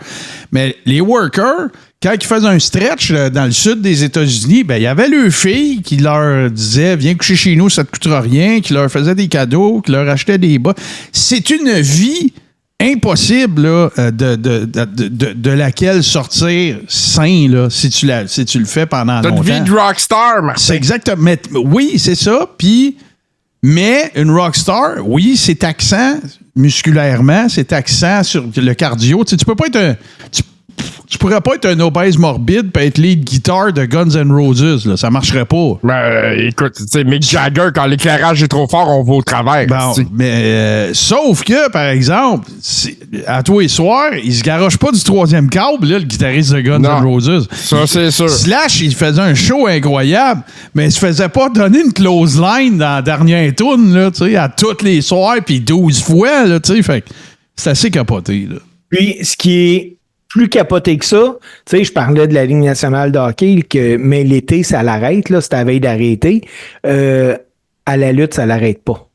mais les workers, quand ils faisaient un stretch dans le sud des États-Unis, ben il y avait leurs filles qui leur disaient « Viens coucher chez nous, ça te coûtera rien », qui leur faisaient des cadeaux, qui leur achetaient des bas. C'est une vie impossible là, de laquelle sortir sain là, si tu le fais pendant longtemps. T'as une vie de rockstar, Martin. C'est exactement. Oui, c'est ça. Mais une rockstar, oui, c'est taxant musculairement, c'est taxant sur le cardio. Tu peux pas être tu pourrais pas être un obèse morbide et être lead guitar de Guns N' Roses. Là. Ça marcherait pas. Écoute, tu sais, Mick Jagger, quand l'éclairage est trop fort, on va au travers. Bon, mais sauf que, par exemple, à tous les soirs, il se garoche pas du troisième câble, là, le guitariste de Guns N' Roses. Ça, c'est sûr. Slash, il faisait un show incroyable, mais il se faisait pas donner une close line dans la dernière tune, là, tu sais, à tous les soirs, puis 12 fois, là, tu sais. Fait que c'est assez capoté, là. Puis, ce qui est plus capoté que ça, tu sais, je parlais de la Ligue nationale de hockey, mais l'été, ça l'arrête, là, c'est à la veille d'arrêter. À la lutte, ça l'arrête pas.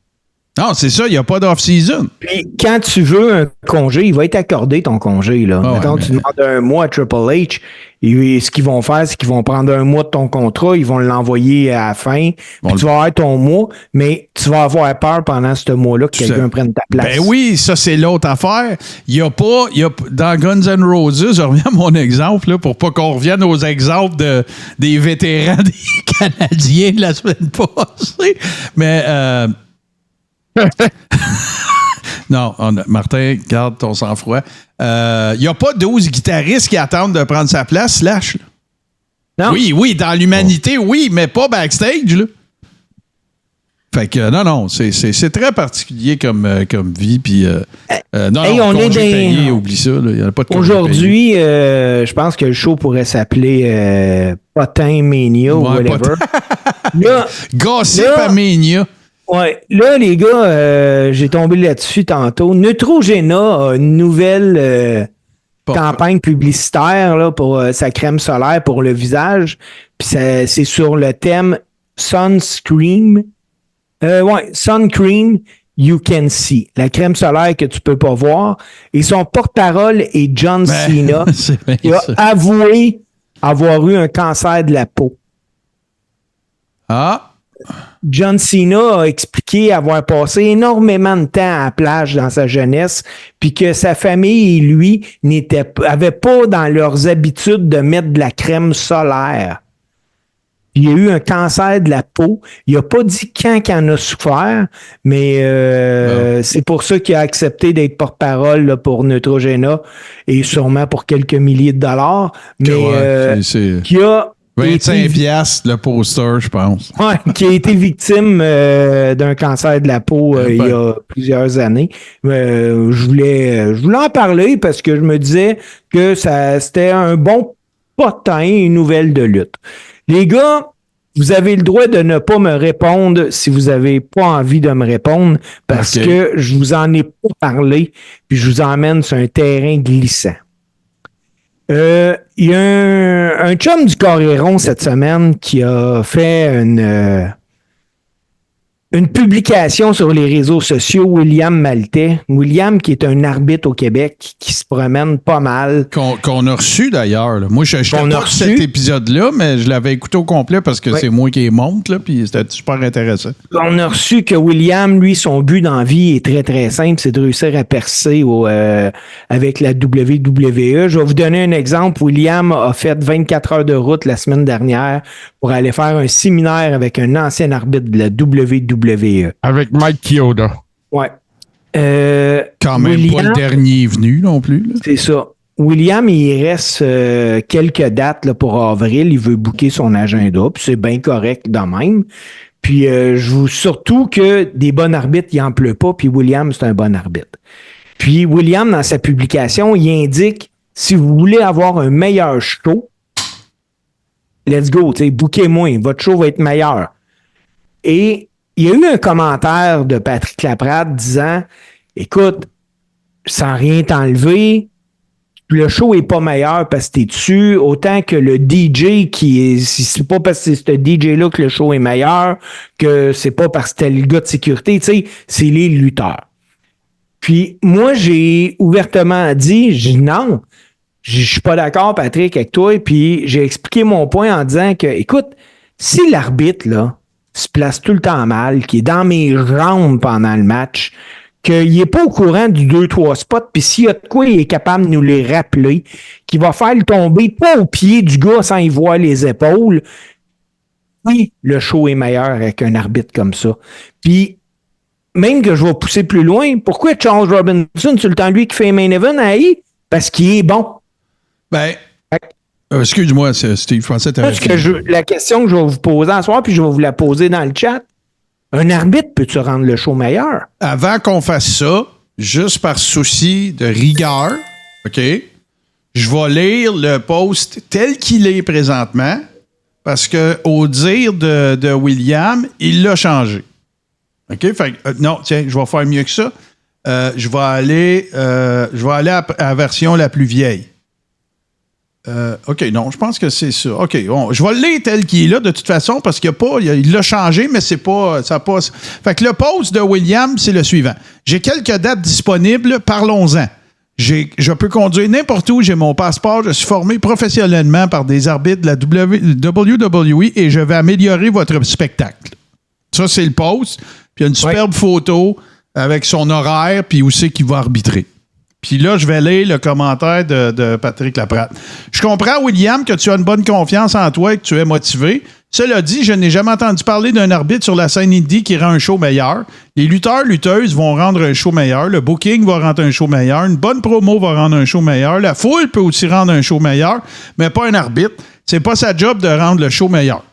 Non, c'est ça, il n'y a pas d'off-season. Puis, quand tu veux un congé, il va être accordé ton congé, là. Mettons, tu demandes un mois à Triple H, et ce qu'ils vont faire, c'est qu'ils vont prendre un mois de ton contrat, ils vont l'envoyer à la fin, puis tu vas avoir ton mois, mais tu vas avoir peur pendant ce mois-là que quelqu'un prenne ta place. Ben oui, ça, c'est l'autre affaire. Dans Guns N' Roses, je reviens à mon exemple, là, pour pas qu'on revienne aux exemples des vétérans des Canadiens de la semaine passée, mais... non, Martin, garde ton sang-froid. Il n'y a pas 12 guitaristes qui attendent de prendre sa place, Slash. Non. Oui, dans l'humanité, oui, mais pas backstage. Là. Fait que, non, c'est très particulier comme vie. Puis, on est payé, oublie ça. Il n'y a pas de aujourd'hui, je pense que le show pourrait s'appeler Potin Mania ou whatever. Gossip Mania. Ouais, là, les gars, j'ai tombé là-dessus tantôt. Neutrogena a une nouvelle campagne publicitaire là, pour sa crème solaire pour le visage. Puis c'est sur le thème Sunscreen. Suncream You Can See. La crème solaire que tu peux pas voir. Et son porte-parole est John Cena. Il a avoué avoir eu un cancer de la peau. Ah! John Cena a expliqué avoir passé énormément de temps à la plage dans sa jeunesse, puis que sa famille et lui n'avaient pas dans leurs habitudes de mettre de la crème solaire. Il y a eu un cancer de la peau. Il n'a pas dit quand il en a souffert, mais c'est pour ça qu'il a accepté d'être porte-parole là, pour Neutrogena et sûrement pour quelques milliers de dollars. Mais qui a 25 piastres le poster, je pense. Oui, qui a été victime d'un cancer de la peau il y a plusieurs années. Je voulais en parler parce que je me disais que c'était un bon potin, une nouvelle de lutte. Les gars, vous avez le droit de ne pas me répondre si vous n'avez pas envie de me répondre parce que je vous en ai pas parlé puis je vous emmène sur un terrain glissant. Il y a un chum du Coréron cette semaine qui a fait une publication sur les réseaux sociaux, William Maltais. William, qui est un arbitre au Québec, qui se promène pas mal. Qu'on a reçu d'ailleurs. Là. Moi, je n'ai pas reçu cet épisode-là, mais je l'avais écouté au complet parce que c'est moi qui les monte, là, puis c'était super intéressant. On a reçu que William, lui, son but dans la vie est très, très simple, c'est de réussir à percer avec la WWE. Je vais vous donner un exemple. William a fait 24 heures de route la semaine dernière pour aller faire un séminaire avec un ancien arbitre de la WWE. Avec Mike Chioda. Ouais. Quand même William, pas le dernier venu non plus. Là. C'est ça. William, il reste quelques dates là, pour avril. Il veut booker son agenda. Puis c'est bien correct de même. Puis je vous surtout que des bons arbitres, il n'en pleut pas. Puis William, c'est un bon arbitre. Puis William, dans sa publication, il indique si vous voulez avoir un meilleur show, let's go, bookez-moi. Votre show va être meilleur. Et il y a eu un commentaire de Patrick Laprade disant « Écoute, sans rien t'enlever, le show est pas meilleur parce que t'es dessus, autant que le DJ c'est pas parce que c'est ce DJ-là que le show est meilleur, que c'est pas parce que t'es le gars de sécurité, tu sais, c'est les lutteurs. Puis, moi, j'ai ouvertement dit, non, je suis pas d'accord, Patrick, avec toi, puis j'ai expliqué mon point en disant que, écoute, si l'arbitre, là, se place tout le temps mal, qui est dans mes jambes pendant le match, qu'il n'est pas au courant du 2-3 spots, puis s'il y a de quoi, il est capable de nous les rappeler, qu'il va faire le tomber pas au pied du gars sans y voir les épaules. Oui, le show est meilleur avec un arbitre comme ça. Puis, même que je vais pousser plus loin, pourquoi Charles Robinson, c'est le temps lui qui fait main event à I? Parce qu'il est bon. Ben, excuse-moi, Steve, je pensais que la question que je vais vous poser ce soir, puis je vais vous la poser dans le chat. Un arbitre, peux-tu rendre le show meilleur? Avant qu'on fasse ça, juste par souci de rigueur, OK, je vais lire le post tel qu'il est présentement, parce que au dire de William, il l'a changé. OK? Fait non, tiens, je vais faire mieux que ça. Je vais aller à la version la plus vieille. OK, non, je pense que c'est ça. OK, bon, je vais le lire tel qu'il est là, de toute façon, parce qu'il l'a changé, mais c'est pas, ça passe. Fait que le post de William, c'est le suivant. J'ai quelques dates disponibles, parlons-en. Je peux conduire n'importe où, j'ai mon passeport, je suis formé professionnellement par des arbitres de la WWE et je vais améliorer votre spectacle. Ça, c'est le post. Puis il y a une superbe photo avec son horaire, puis où c'est qu'il va arbitrer. Puis là, je vais lire le commentaire de Patrick Laprade. Je comprends, William, que tu as une bonne confiance en toi et que tu es motivé. Cela dit, je n'ai jamais entendu parler d'un arbitre sur la scène indie qui rend un show meilleur. Les lutteurs-lutteuses vont rendre un show meilleur. Le booking va rendre un show meilleur. Une bonne promo va rendre un show meilleur. La foule peut aussi rendre un show meilleur, mais pas un arbitre. C'est pas sa job de rendre le show meilleur.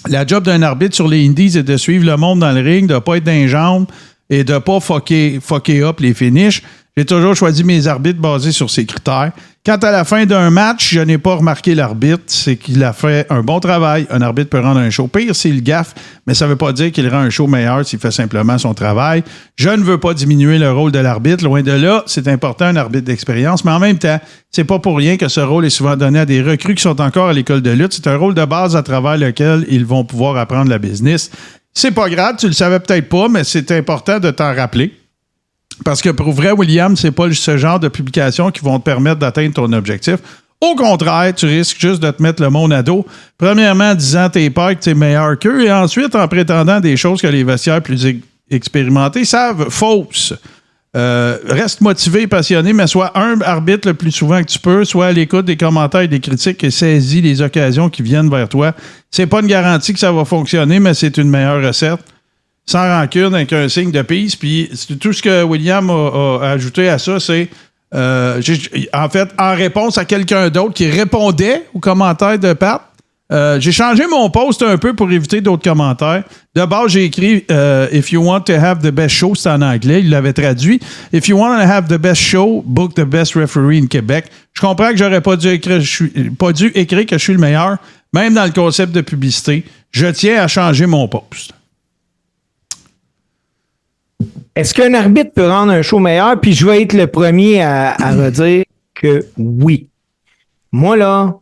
La job d'un arbitre sur les indies, c'est de suivre le monde dans le ring, de ne pas être dans les jambes et de ne pas fucker up les finishes. J'ai toujours choisi mes arbitres basés sur ces critères. Quant à la fin d'un match, je n'ai pas remarqué l'arbitre. C'est qu'il a fait un bon travail. Un arbitre peut rendre un show pire s'il gaffe, mais ça ne veut pas dire qu'il rend un show meilleur s'il fait simplement son travail. Je ne veux pas diminuer le rôle de l'arbitre. Loin de là, c'est important, un arbitre d'expérience, mais en même temps, c'est pas pour rien que ce rôle est souvent donné à des recrues qui sont encore à l'école de lutte. C'est un rôle de base à travers lequel ils vont pouvoir apprendre la business. C'est pas grave, tu le savais peut-être pas, mais c'est important de t'en rappeler. Parce que pour vrai, William, c'est pas ce genre de publications qui vont te permettre d'atteindre ton objectif. Au contraire, tu risques juste de te mettre le monde à dos. Premièrement, en disant tes pères que tu es meilleur qu'eux, et ensuite en prétendant des choses que les vestiaires plus expérimentés savent fausses. Reste motivé et passionné, mais sois un arbitre le plus souvent que tu peux, sois à l'écoute des commentaires et des critiques et saisis les occasions qui viennent vers toi. C'est pas une garantie que ça va fonctionner, mais c'est une meilleure recette. Sans rancune, avec un signe de peace. Puis tout ce que William a ajouté à ça, c'est en fait, en réponse à quelqu'un d'autre qui répondait aux commentaires de Pat, j'ai changé mon post un peu pour éviter d'autres commentaires. De base, j'ai écrit If you want to have the best show, c'est en anglais, il l'avait traduit. If you want to have the best show, book the best referee in Québec. Je comprends que j'aurais pas dû écrire que je suis le meilleur, même dans le concept de publicité. Je tiens à changer mon post. Est-ce qu'un arbitre peut rendre un show meilleur? Puis je vais être le premier à redire que oui. Moi, là,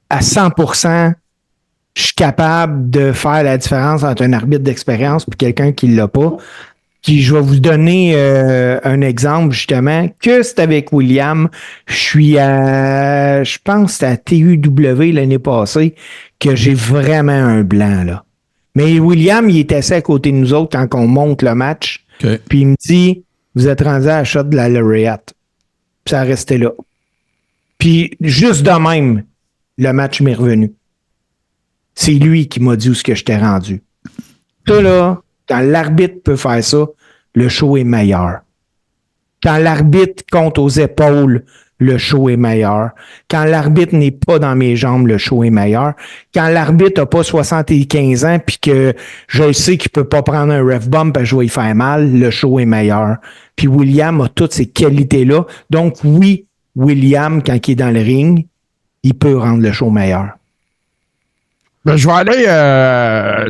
à 100%, je suis capable de faire la différence entre un arbitre d'expérience et quelqu'un qui ne l'a pas. Puis je vais vous donner un exemple, justement, que c'est avec William. Je pense que c'était à TUW l'année passée que j'ai vraiment un blanc, là. Mais William, il est assis à côté de nous autres quand on monte le match. Okay. Puis il me dit, vous êtes rendu à la shot de la lauréate. Puis ça a resté là. Puis juste de même, le match m'est revenu. C'est lui qui m'a dit où ce que je t'ai rendu. Ça là, quand l'arbitre peut faire ça, le show est meilleur. Quand l'arbitre compte aux épaules, le show est meilleur. Quand l'arbitre n'est pas dans mes jambes, le show est meilleur. Quand l'arbitre n'a pas 75 ans puis que je sais qu'il peut pas prendre un ref bump parce que je vais y faire mal, le show est meilleur. Puis William a toutes ces qualités-là. Donc oui, William, quand il est dans le ring, il peut rendre le show meilleur. Ben, je vais aller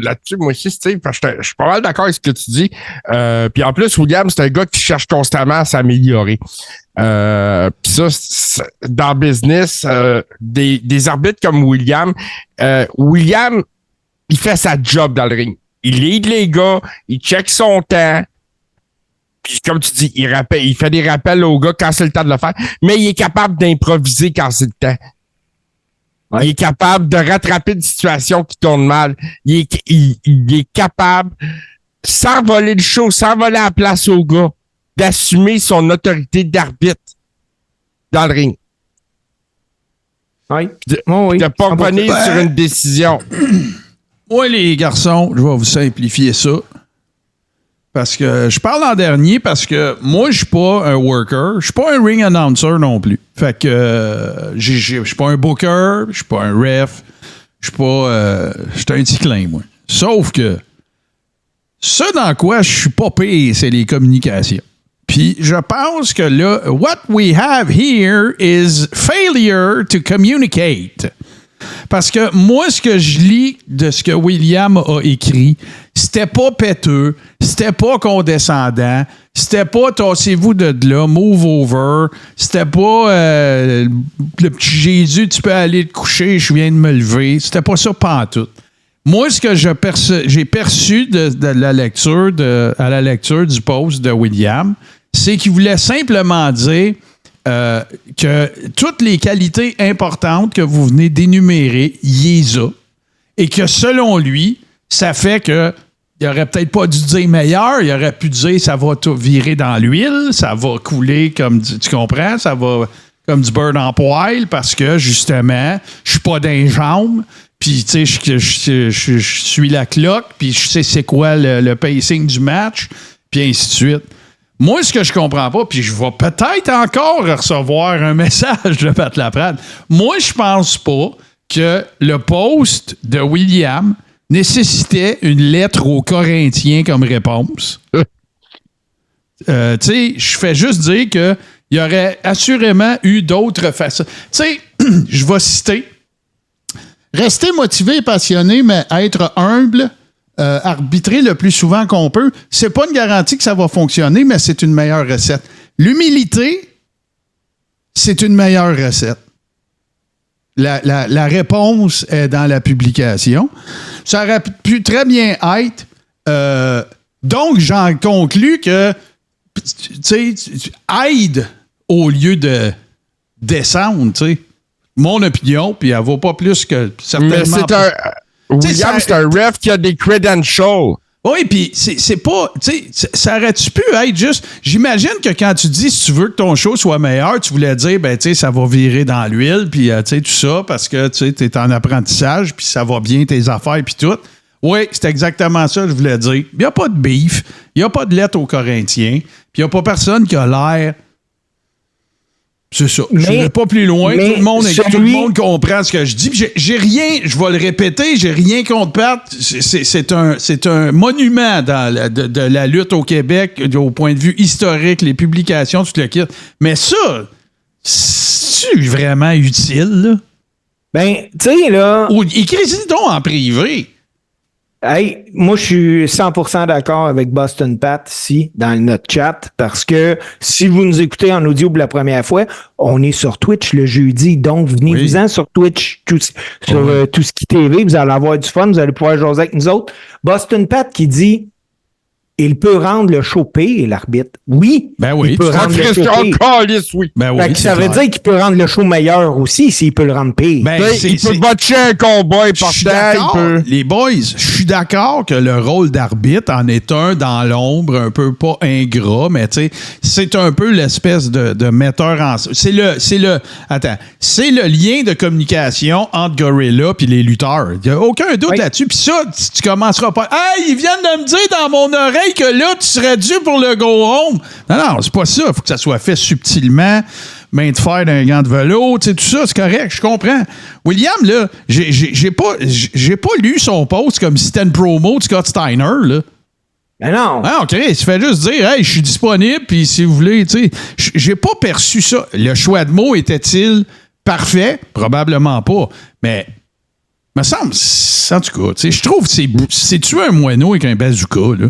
là-dessus, moi aussi, Steve, parce que je suis pas mal d'accord avec ce que tu dis. Puis en plus, William, c'est un gars qui cherche constamment à s'améliorer. Puis ça, dans le business, des arbitres comme William, il fait sa job dans le ring. Il lead les gars, il check son temps. Puis comme tu dis, il fait des rappels aux gars quand c'est le temps de le faire, mais il est capable d'improviser quand c'est le temps. Ouais. Il est capable de rattraper une situation qui tourne mal. Il est capable, sans voler le show, sans voler la place aux gars, d'assumer son autorité d'arbitre dans le ring. Oui. De pas revenir sur une décision. Oui, les garçons, je vais vous simplifier ça. Parce que je parle en dernier parce que moi, je suis pas un worker. Je suis pas un ring announcer non plus. Fait que je suis pas un booker, je suis pas un ref, je suis pas... je suis un petit clin, moi. Sauf que ce dans quoi je suis pas pire, c'est les communications. Puis je pense que là, what we have here is failure to communicate. Parce que moi, ce que je lis de ce que William a écrit, c'était pas péteux, c'était pas condescendant, c'était pas tassez-vous de là, move over, c'était pas le petit Jésus, tu peux aller te coucher, je viens de me lever, c'était pas ça pantoute. Moi, ce que j'ai perçu de la lecture, à la lecture du post de William, c'est qu'il voulait simplement dire que toutes les qualités importantes que vous venez d'énumérer, il les a. Et que selon lui, ça fait que il aurait peut-être pas dû dire meilleur, il aurait pu dire ça va tout virer dans l'huile, ça va couler comme tu comprends, ça va comme du beurre en poêle parce que justement, je suis pas d'un jambe, puis tu sais, je suis la cloque, puis je sais c'est quoi le pacing du match, puis ainsi de suite. Moi, ce que je comprends pas, puis je vais peut-être encore recevoir un message de Pat Laprade, moi, je pense pas que le post de William nécessitait une lettre aux Corinthiens comme réponse. Tu sais, je fais juste dire qu'il y aurait assurément eu d'autres façons. Tu sais, je vais citer « Rester motivé et passionné, mais être humble ». Arbitrer le plus souvent qu'on peut, c'est pas une garantie que ça va fonctionner, mais c'est une meilleure recette. L'humilité, c'est une meilleure recette. La réponse est dans la publication. Ça aurait pu très bien être. Donc, j'en conclus que tu aide au lieu de descendre, tu sais. Mon opinion, puis elle vaut pas plus que certainement. Mais c'est William, c'est un ref qui a des credentials. Oui, puis c'est pas... Tu sais, ça aurait-tu pu être juste... J'imagine que quand tu dis, si tu veux que ton show soit meilleur, tu voulais dire, ben, tu sais, ça va virer dans l'huile, puis, tu sais, tout ça, parce que, tu sais, t'es en apprentissage, puis ça va bien, tes affaires, puis tout. Oui, c'est exactement ça que je voulais dire. Il n'y a pas de beef, il n'y a pas de lettre aux Corinthiens, puis il n'y a pas personne qui a l'air... C'est ça. Je ne vais pas plus loin. Tout le monde comprend ce que je dis. J'ai rien, je vais le répéter, j'ai rien contre Pat. C'est un monument de la lutte au Québec au point de vue historique, les publications, tout le kit. Mais ça, c'est vraiment utile, là? Ben, tu sais, là... Ou écris-y donc en privé. Hey, moi, je suis 100% d'accord avec Boston Pat ici, dans notre chat, parce que si vous nous écoutez en audio pour la première fois, on est sur Twitch le jeudi, donc venez-vous-en sur Twitch, sur Tout ce qui TV, vous allez avoir du fun, vous allez pouvoir jaser avec nous autres. Boston Pat qui dit, il peut rendre le show pire, l'arbitre. Oui. Ben oui. Il peut rendre le show pire. Oui. Ben oui, ça veut dire qu'il peut rendre le show meilleur aussi s'il peut le rendre pire. Ben, il peut botcher un combat important. Les boys, je suis d'accord que le rôle d'arbitre en est un dans l'ombre, un peu pas ingrat, mais tu sais, c'est un peu l'espèce de metteur en... C'est le lien de communication entre Gorilla et les lutteurs. Il n'y a aucun doute là-dessus. Puis ça, tu commenceras pas... Hey, ils viennent de me dire dans mon oreille que là, tu serais dû pour le go home. Non, c'est pas ça. Il faut que ça soit fait subtilement, main de fer d'un gant de vélo, tu sais, tout ça, c'est correct, je comprends. William, là, j'ai pas lu son post comme si c'était une promo de Scott Steiner, là. Ben non. Ah, OK, il se fait juste dire, hey, je suis disponible, puis si vous voulez, tu sais, j'ai pas perçu ça. Le choix de mots était-il parfait? Probablement pas. Mais, me semble, en tout cas, tu sais, je trouve que c'est tuer un moineau avec un bazooka, là.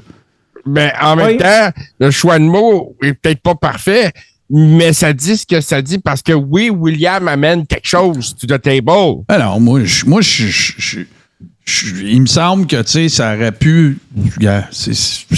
Mais en même temps, le choix de mots est peut-être pas parfait, mais ça dit ce que ça dit parce que oui, William amène quelque chose to the table. Alors, moi, il me semble que, tu sais, ça aurait pu...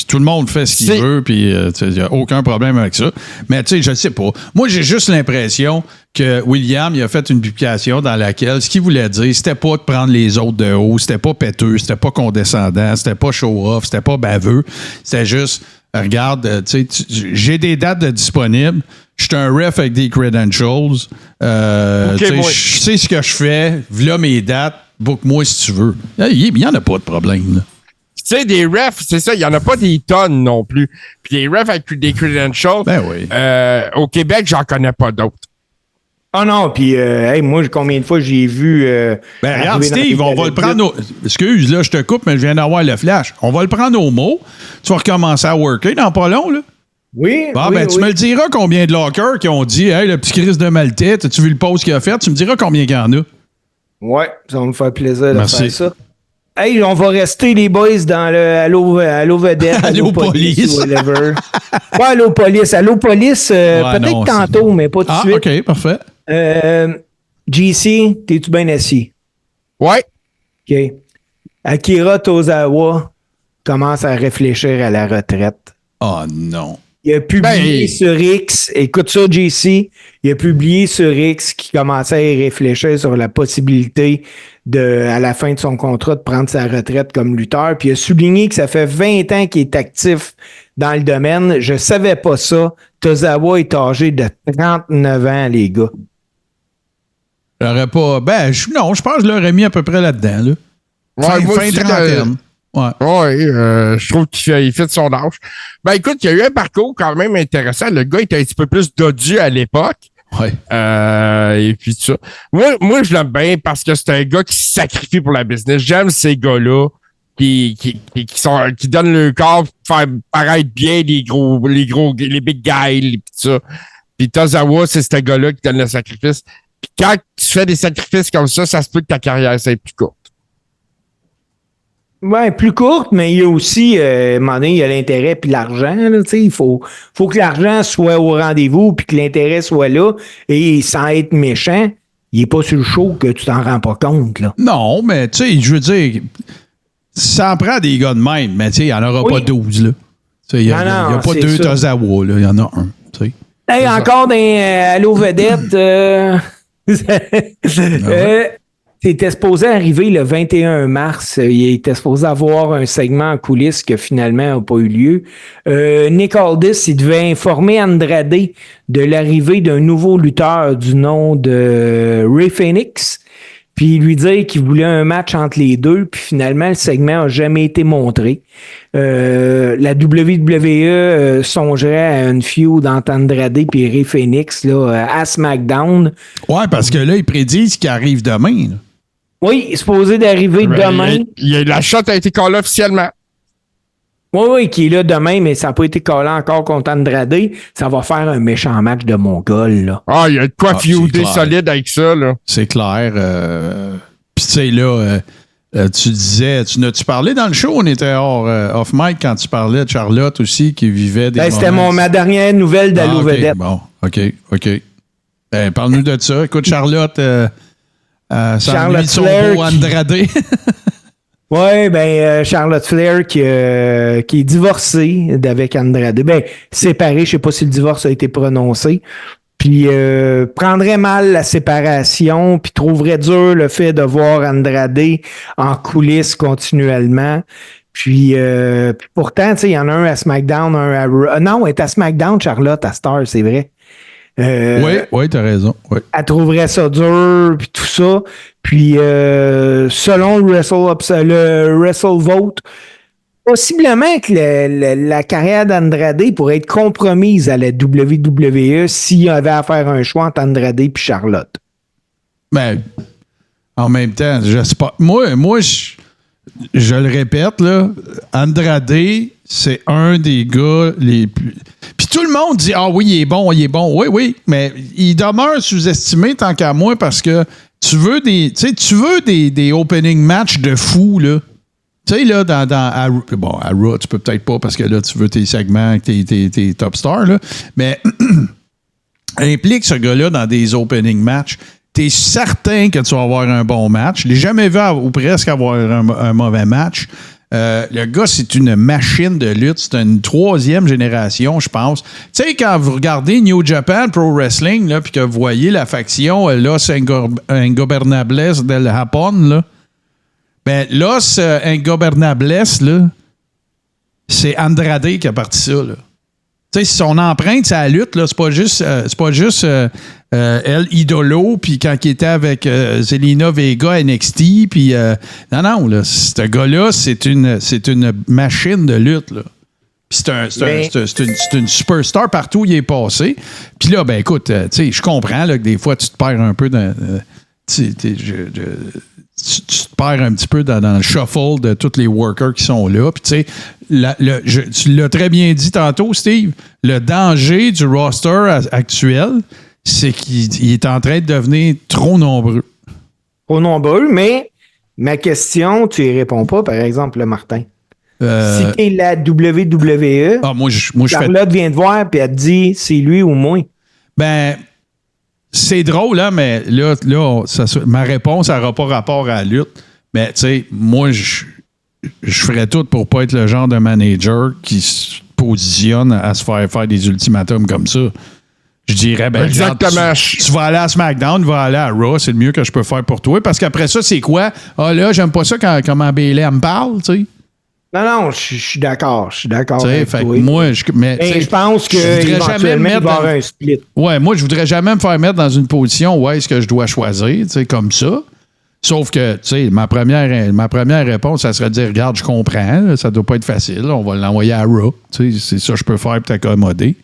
tout le monde fait ce qu'il veut, puis il n'y a aucun problème avec ça. Mais, tu sais, je ne sais pas. Moi, j'ai juste l'impression que William, il a fait une publication dans laquelle ce qu'il voulait dire, c'était pas de prendre les autres de haut, c'était pas péteux, c'était pas condescendant, c'était pas show-off, c'était pas baveux. C'était juste, regarde, tu sais, j'ai des dates de disponibles. Je suis un ref avec des credentials. Je sais ce que je fais. Voilà mes dates. Book-moi si tu veux. Il n'y en a pas de problème. Là. Tu sais, des refs, c'est ça, il n'y en a pas des tonnes non plus. Puis des refs avec des credentials, oui. Au Québec, j'en connais pas d'autres. Ah non, puis moi, combien de fois j'ai vu... regarde, Steve, on va le prendre Excuse, là, je te coupe, mais je viens d'avoir le flash. On va le prendre au mot. Tu vas recommencer à worker dans pas long, là. Oui, tu me le diras combien de lockers qui ont dit « Hey, le petit Chris de Maltais, as-tu vu le post qu'il a fait? » Tu me diras combien il y en a. Ouais, ça va me faire plaisir de faire ça. Hey, on va rester, les boys, dans le Allo Vedette, Allo Police. Whatever. Pas Allo Police. Allo Police, peut-être tantôt, mais pas tout de suite. OK, parfait. GC, t'es-tu bien assis? Ouais. OK. Akira Tozawa commence à réfléchir à la retraite. Oh non. Il a publié sur X, écoute ça, JC, il a publié sur X qu'il commençait à y réfléchir sur la possibilité à la fin de son contrat, de prendre sa retraite comme lutteur. Puis il a souligné que ça fait 20 ans qu'il est actif dans le domaine. Je savais pas ça. Tozawa est âgé de 39 ans, les gars. J'aurais pas... je pense que je l'aurais mis à peu près là-dedans, là. Fin trentaine. Je trouve qu'il fait de son âge. Ben écoute, il y a eu un parcours quand même intéressant. Le gars était un petit peu plus dodu à l'époque. Ouais. Et puis tout ça. Moi, je l'aime bien parce que c'est un gars qui se sacrifie pour la business. J'aime ces gars-là qui donnent le corps pour faire paraître bien les big guys, tout ça. Puis Tozawa, c'est ce gars-là qui donne le sacrifice. Puis quand tu fais des sacrifices comme ça se peut que ta carrière soit plus courte. Ouais, plus courte, mais il y a aussi, à un moment donné, il y a l'intérêt puis l'argent. Là, il faut que l'argent soit au rendez-vous puis que l'intérêt soit là. Et sans être méchant, il n'est pas sur le show que tu t'en rends pas compte. Là. Non, mais tu sais, je veux dire, ça en prend des gars de même, mais tu sais, il n'y en aura pas 12. Là. Il n'y a pas 2 Tozawa, il y en a un. T'sais. Hey, encore dans Allo Vedette. C'était supposé arriver le 21 mars. Il était supposé avoir un segment en coulisses qui finalement n'a pas eu lieu. Nick Aldis, il devait informer Andrade de l'arrivée d'un nouveau lutteur du nom de Rey Fenix, puis lui dire qu'il voulait un match entre les deux, puis finalement, le segment n'a jamais été montré. La WWE songerait à une feud entre Andrade et Rey Fenix là, à SmackDown. Ouais, parce que là, ils prédisent qu'il arrive demain. Là. Oui, il est supposé d'arriver demain. La shot a été callée officiellement. Oui, qui est là demain, mais ça n'a pas été collé encore contre Andrade. Ça va faire un méchant match de Mongol, là. Ah, il y a de quoi feuder solide avec ça, là. C'est clair. Puis tu sais, là, tu disais, tu parlé dans le show? On était off mic quand tu parlais de Charlotte aussi, qui vivait des C'était ma dernière nouvelle d'Allo Vedette. Bon, OK. Parle-nous de ça. Écoute, Charlotte... Charlotte son Flair beau Andrade. Oui, Charlotte Flair qui est divorcée avec Andrade. Séparée, je sais pas si le divorce a été prononcé. Puis prendrait mal la séparation, puis trouverait dur le fait de voir Andrade en coulisses continuellement. Puis pourtant, tu sais, il y en a un à SmackDown, un à Raw. Non, elle est à SmackDown, Charlotte, à Star, c'est vrai. Oui, t'as raison. Oui. Elle trouverait ça dur, puis tout ça. Puis, selon le WrestleVote, possiblement que la carrière d'Andrade pourrait être compromise à la WWE s'il y avait à faire un choix entre Andrade et Charlotte. Ben, en même temps, je sais pas. Moi, je le répète, là, Andrade, c'est un des gars les plus... Puis tout le monde dit « Ah oui, il est bon. » Oui, mais il demeure sous-estimé tant qu'à moi parce que tu veux des opening matchs de fou, là. Tu sais, là, à Raw, tu peux peut-être pas parce que là, tu veux tes segments, tes top stars, là. Mais implique ce gars-là dans des opening matchs, t'es certain que tu vas avoir un bon match. Je l'ai jamais vu ou presque avoir un mauvais match. Le gars, c'est une machine de lutte. C'est une 3e génération, je pense. Tu sais, quand vous regardez New Japan Pro Wrestling, puis que vous voyez la faction Los Ingobernables del Japón, là, ben, Los Ingobernables, là, c'est Andrade qui a parti ça, là. Tu sais, son empreinte, c'est la lutte, là. C'est pas juste El Idolo, puis quand il était avec Zelina Vega à NXT, puis non, là, ce gars-là, c'est une machine de lutte, là. Puis c'est une superstar partout où il est passé. Puis là, ben écoute, tu sais, je comprends là, que des fois, tu te perds un peu dans... tu te perds un petit peu dans le shuffle de tous les workers qui sont là. Puis, tu sais, tu l'as très bien dit tantôt, Steve, le danger du roster actuel, c'est qu'il est en train de devenir trop nombreux. Trop nombreux, mais ma question, tu y réponds pas, par exemple, Martin. Si t'es la WWE, Charlotte vient te voir et elle te dit c'est lui ou moi. Ben... C'est drôle, hein, mais là ma réponse n'aura pas rapport à la lutte. Mais, tu sais, moi, je ferais tout pour pas être le genre de manager qui se positionne à se faire des ultimatums comme ça. Je dirais, ben, exactement. Tu vas aller à SmackDown, tu vas aller à Raw, c'est le mieux que je peux faire pour toi. Parce qu'après ça, c'est quoi? Ah, là, j'aime pas ça comment Bayley me parle, tu sais. Non, je suis d'accord. Je suis d'accord avec toi. Moi, je pense qu'éventuellement, il va y avoir un split. Ouais, moi, je voudrais jamais me faire mettre dans une position où est-ce que je dois choisir, tu sais, comme ça. Sauf que, tu sais, ma première réponse, ça serait de dire, regarde, je comprends, là, ça doit pas être facile, on va l'envoyer à Raw. Tu sais, c'est ça que je peux faire pour t'accommoder.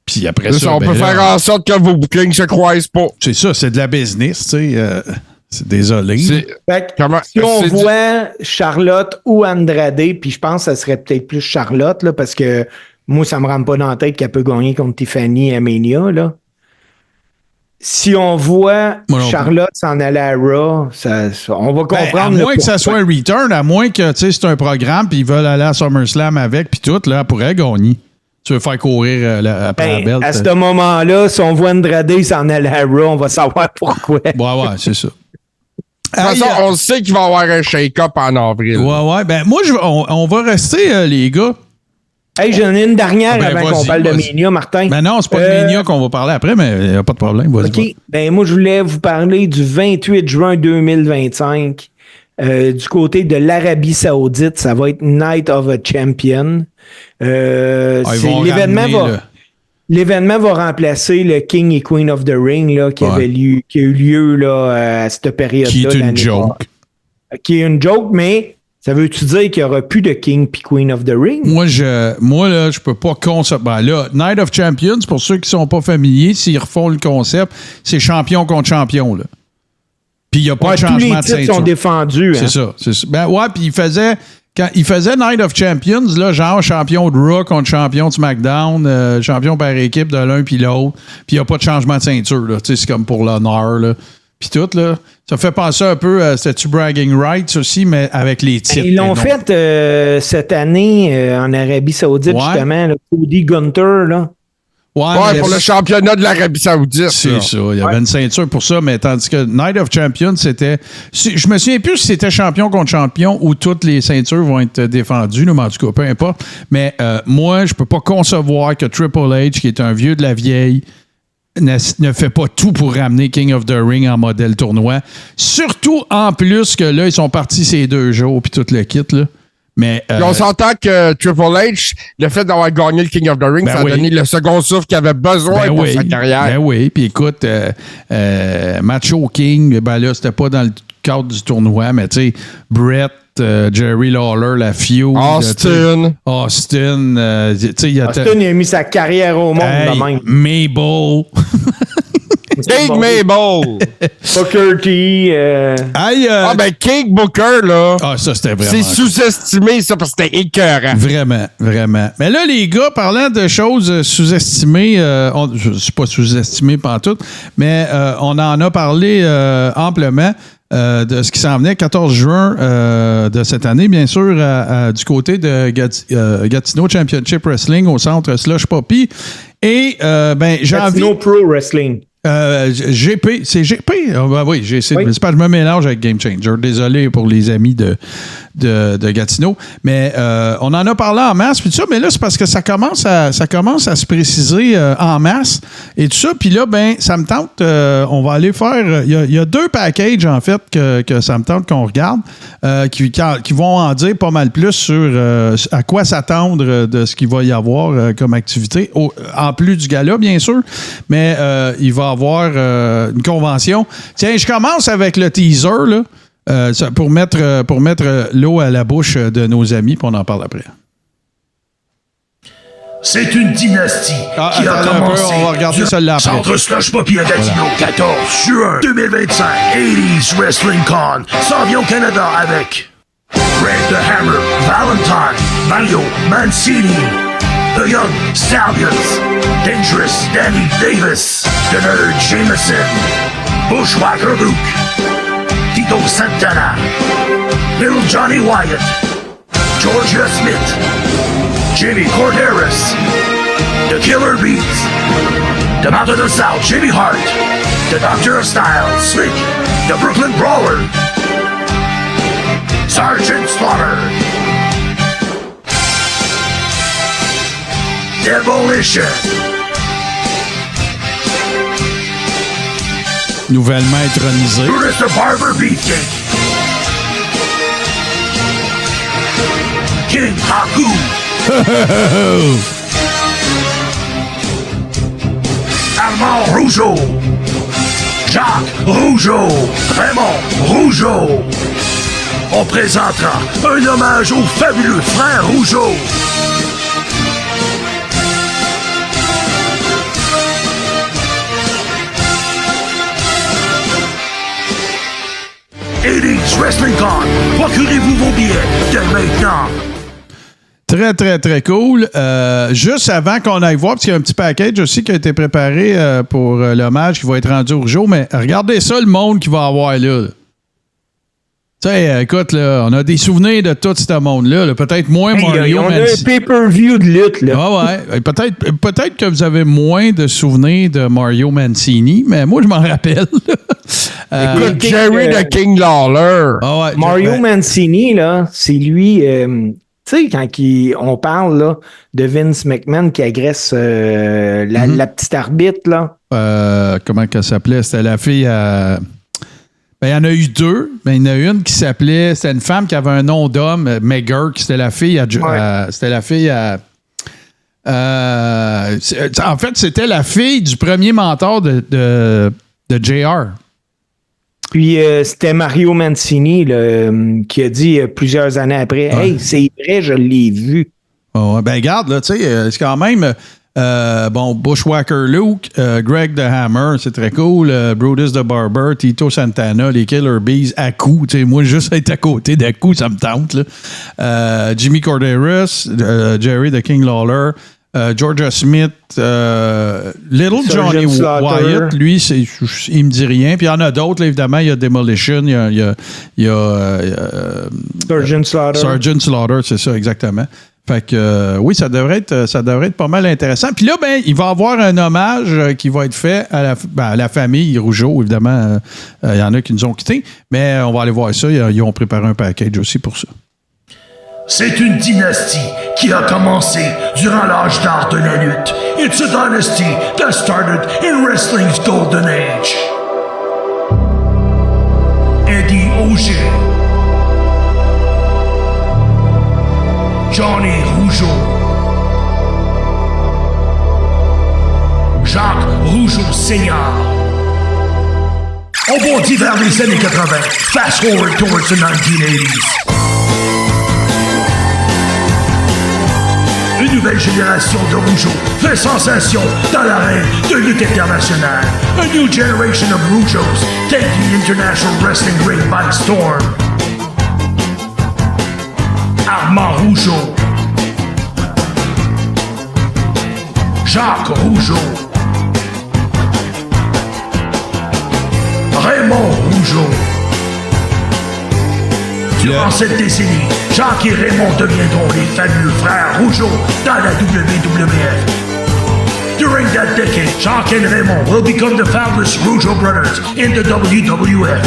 Puis après ça, on peut faire en sorte que vos bookings se croisent pas. C'est ça, c'est de la business, tu sais. C'est désolé. Si on voit Charlotte ou Andrade, puis je pense que ça serait peut-être plus Charlotte, là, parce que moi, ça me rentre pas dans la tête qu'elle peut gagner contre Tiffany à Mania. Là. Si on voit Charlotte s'en aller à Raw, on va comprendre. À moins que ça soit un return, à moins que c'est un programme, puis ils veulent aller à SummerSlam avec, puis tout, là, elle pourrait gagner. Tu veux faire courir après la belt. À ce moment-là, si on voit Andrade s'en aller à Raw, on va savoir pourquoi. Ouais, c'est ça. De toute façon, on sait qu'il va y avoir un shake-up en avril. Ouais. Ben, moi, on va rester, les gars. Hey, j'en ai une dernière avant qu'on parle de Mania, Martin. Ben non, c'est pas de Mania qu'on va parler après, mais il n'y a pas de problème. Vas-y. OK. Ben, moi, je voulais vous parler du 28 juin 2025. Du côté de l'Arabie Saoudite, ça va être Night of a Champion. L'événement va remplacer le King et Queen of the Ring là, qui a eu lieu là, à cette période-là. Qui est une joke. Qui est une joke, mais ça veut-tu dire qu'il n'y aura plus de King et Queen of the Ring? Moi, là, je peux pas concevoir. Ben là, Night of Champions, pour ceux qui ne sont pas familiers, s'ils refont le concept, c'est champion contre champion. Là. Puis il n'y a pas de changement de ceinture. Tous les titres sont défendus. C'est ça. Ben ouais, puis quand il faisait Night of Champions, là, genre champion de Raw contre champion de SmackDown, champion par équipe de l'un puis l'autre, puis il n'y a pas de changement de ceinture. Là. C'est comme pour l'honneur. Là. Puis tout, là. Ça fait penser un peu à c'était-tu Bragging Rights aussi, mais avec les titres. Ils l'ont fait cette année en Arabie Saoudite, justement. Là, Cody Gunter, là. Ouais, pour le championnat de l'Arabie Saoudite. C'est ça. Il y avait une ceinture pour ça, mais tandis que Night of Champions, c'était... Je me souviens plus si c'était champion contre champion ou toutes les ceintures vont être défendues, mais en tout cas, peu importe. Mais moi, je peux pas concevoir que Triple H, qui est un vieux de la vieille, ne fait pas tout pour ramener King of the Ring en modèle tournoi. Surtout en plus que là, ils sont partis ces 2 jours puis tout le kit, là. Mais, on s'entend que Triple H, le fait d'avoir gagné le King of the Ring, ça a donné le second souffle qu'il avait besoin pour sa carrière. Ben oui, puis écoute, Macho King, ben là, c'était pas dans le cadre du tournoi, mais tu sais, Brett, Jerry Lawler, la feud. Austin, il a mis sa carrière au monde de même. Mabel. King Mabel. Booker T. King Booker, là. Ah, ça, c'était vraiment... C'est sous-estimé, ça, parce que c'était écœurant. Vraiment. Mais là, les gars, parlant de choses sous-estimées, je ne suis pas sous-estimé pantoute, mais on en a parlé amplement. De ce qui s'en venait 14 juin de cette année, bien sûr, du côté de Gatineau Championship Wrestling au centre Slush Poppy. Et, j'ai envie... No Pro Wrestling. GP, c'est GP? Oui, c'est pas je me mélange avec Game Changer. Désolé pour les amis de Gatineau. Mais on en a parlé en masse, puis tout ça, mais là, c'est parce que ça commence à se préciser en masse et tout ça. Puis là, ça me tente, on va aller faire... Il y a 2 packages, en fait, que ça me tente qu'on regarde, qui vont en dire pas mal plus sur à quoi s'attendre de ce qu'il va y avoir comme activité, en plus du gala, bien sûr, mais il va avoir une convention. Tiens, je commence avec le teaser, là. Pour mettre l'eau à la bouche de nos amis, puis on en parle après. C'est une dynastie qui a commencé. On va regarder celle-là après. Centre Slush Poppy à Gatineau, 14 juin 2025. 80s Wrestling Con s'en vient au Canada avec Greg the Hammer, Valentine, Mario Mancini, The Young Stallions, Dangerous Danny Davis, The Nerd Jameson, Bushwhacker Luke, Tito Santana, Little Johnny Wyatt, Georgia Smith, Jimmy Corderas, The Killer Beats, The Mountain of South, Jimmy Hart, The Doctor of Style, Slick, The Brooklyn Brawler, Sergeant Slaughter, Demolition. Nouvellement intronisé. Mr. Barber Beefcake. King Haku. Armand Rougeau. Jacques Rougeau. Raymond Rougeau. On présentera un hommage aux fabuleux frères Rougeau. Wrestling Con. Procurez-vous vos billets dès maintenant. Très, très, très cool. Juste avant qu'on aille voir, parce qu'il y a un petit package aussi qui a été préparé pour l'hommage qui va être rendu au Rougeau, mais regardez ça, le monde qu'il va avoir là. Tu sais, écoute, là, on a des souvenirs de tout ce monde-là. Là. Peut-être moins Mario Mancini. On a un pay-per-view de lutte, là. Ah ouais. Peut-être que vous avez moins de souvenirs de Mario Mancini, mais moi, je m'en rappelle. Écoute, Jerry the King Lawler. Ah ouais, Mario Mancini, là, c'est lui... tu sais, quand on parle là, de Vince McMahon qui agresse la petite arbitre, là. Comment qu'elle s'appelait? C'était la fille à... il y en a eu 2. Il y en a une qui s'appelait... C'était une femme qui avait un nom d'homme, McGurk. C'était la fille à... c'était la fille à... en fait, c'était la fille du premier mentor de JR. Puis c'était Mario Mancini là, qui a dit plusieurs années après, « Hey, c'est vrai, je l'ai vu. » Regarde, là, tu sais, c'est quand même... Bushwhacker Luke, Greg the Hammer, c'est très cool. Brutus the Barber, Tito Santana, les Killer Bees, Aku. Moi, juste être à côté d'Aku, ça me tente. Là. Jimmy Corderas, Jerry the King Lawler, Georgia Smith, Little Johnny Wyatt, lui, il me dit rien. Puis il y en a d'autres, là, évidemment. Il y a Demolition, il y a Sergeant Slaughter. Sergeant Slaughter, c'est ça, exactement. Fait que oui, ça devrait être pas mal intéressant. Puis là, il va y avoir un hommage qui va être fait à la famille Rougeau, évidemment. Il y en a qui nous ont quittés, mais on va aller voir ça. Ils ont préparé un package aussi pour ça. C'est une dynastie qui a commencé durant l'âge d'or de la lutte. It's a dynasty that started in wrestling's golden age. Eddie Auger, Johnny Rougeau, Jacques Rougeau Senior. On bondit vers les années 80. Fast forward towards the 1980s. Une nouvelle génération de Rougeau fait sensation dans l'arène de lutte internationale. A new generation of Rougeaus take the international wrestling ring by storm. Armand Rougeau, Jacques Rougeau, Raymond Rougeau. Durant cette décennie, Jacques et Raymond deviendront les fameux frères Rougeau dans la WWF. The During that decade, Jacques and Raymond will become the founders Rougeau Brothers in the WWF.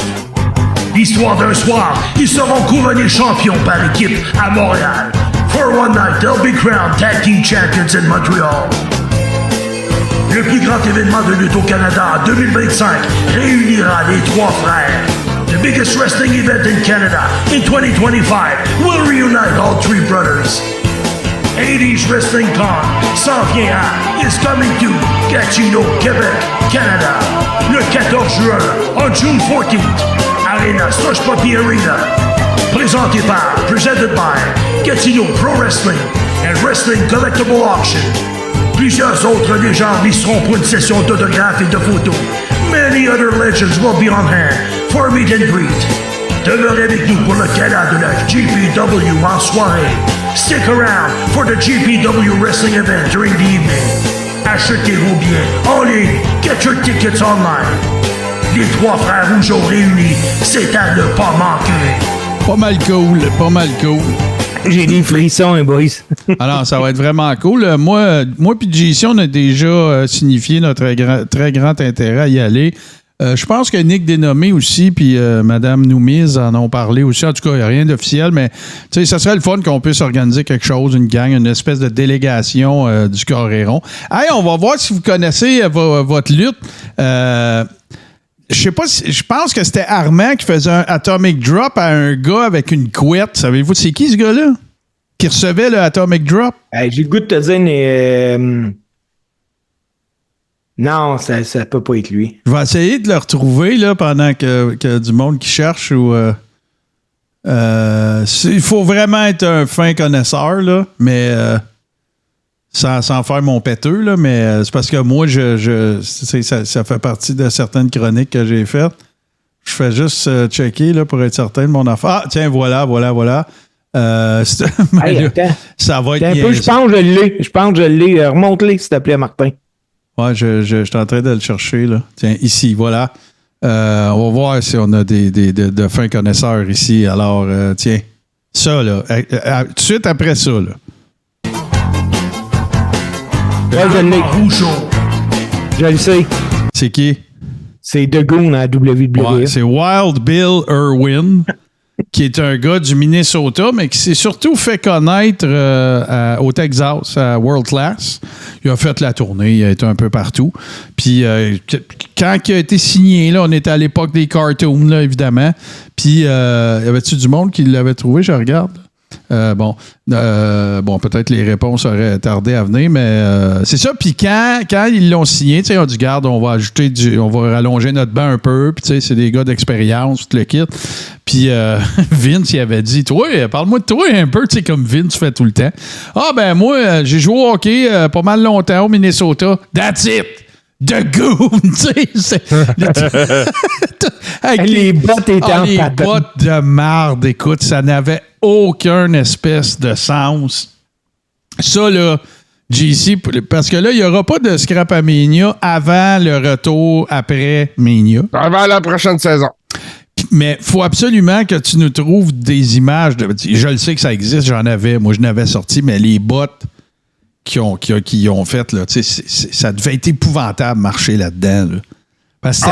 L'histoire d'un soir, ils seront couronnés champions par équipe à Montréal. For one night, they'll be crowned Tag Team Champions in Montreal. Le plus grand événement de lutte au Canada en 2025 réunira les trois frères. The biggest wrestling event in Canada in 2025 will reunite all three brothers. 80s Wrestling Con s'en vient à is coming to Gatineau, Québec, Canada. Le 14 juin, on June 14th, Arena Slush Puppy Arena. Presented by Gatineau Pro Wrestling and Wrestling Collectible Auction. Plusieurs autres légendes y seront pour une session d'autographes et de photos. Many other legends will be on hand for a meet and greet. Demeurez avec nous pour le gala de la GPW en soirée. Stick around for the GPW Wrestling event during the evening. Achetez vos billets en ligne. Get your tickets online. Les trois frères Rougeau réunis, c'est à ne pas manquer. Pas mal cool. J'ai des frissons, hein, boys. Alors, ça va être vraiment cool. Moi puis JC, on a déjà signifié notre très grand intérêt à y aller. Je pense que Nick Dénommé aussi, puis Mme Noumise en ont parlé aussi. En tout cas, il n'y a rien d'officiel, mais ça serait le fun qu'on puisse organiser quelque chose, une gang, une espèce de délégation du Coréron. Hey, on va voir si vous connaissez votre lutte. Je sais pas si. Je pense que c'était Armand qui faisait un Atomic Drop à un gars avec une couette. Savez-vous c'est qui ce gars-là? Qui recevait le Atomic Drop? Hey, j'ai le goût de te dire, mais. Non, ça peut pas être lui. Je vais essayer de le retrouver là, pendant que du monde qui cherche ou. Il faut vraiment être un fin connaisseur, là, mais. Sans faire mon péteux, là, mais c'est parce que moi, ça fait partie de certaines chroniques que j'ai faites. Je fais juste checker là, pour être certain de mon affaire. Ah, tiens, voilà. Hey, attends. Ça va être un peu, je pense que je l'ai. Remonte-les, s'il te plaît, Martin. Ouais, je suis en train de le chercher. Là. Tiens, ici, voilà. On va voir si on a de fins connaisseurs ici. Alors, tiens, ça, là. Tout de suite après ça, là. Ouais, je le sais. C'est qui? C'est The Goon à WWE. Ouais, c'est Wild Bill Irwin, qui est un gars du Minnesota, mais qui s'est surtout fait connaître au Texas, à World Class. Il a fait la tournée, il a été un peu partout. Puis quand il a été signé, là, on était à l'époque des cartoons, là, évidemment. Puis, y avait-tu du monde qui l'avait trouvé? Je regarde. Bon, peut-être les réponses auraient tardé à venir, mais c'est ça. Puis quand ils l'ont signé, on dit, garde, on va rallonger notre banc un peu. Puis c'est des gars d'expérience, tout le kit. Puis Vince, il avait dit, toi, parle-moi de toi un peu, comme Vince fait tout le temps. Ah, ben moi, j'ai joué au hockey pas mal longtemps au Minnesota. That's it! The Goon, tu sais. Les bottes étaient en les bottes de marde, écoute, ça n'avait aucun espèce de sens. Ça, là, JC, parce que là, il n'y aura pas de Scrap à Mania avant le retour après Mania. Avant la prochaine saison. Mais il faut absolument que tu nous trouves des images. Je le sais que ça existe, j'en avais. Moi, je n'avais sorti, mais les bottes qui ont fait, là, ça devait être épouvantable marcher là-dedans. Là. Parce que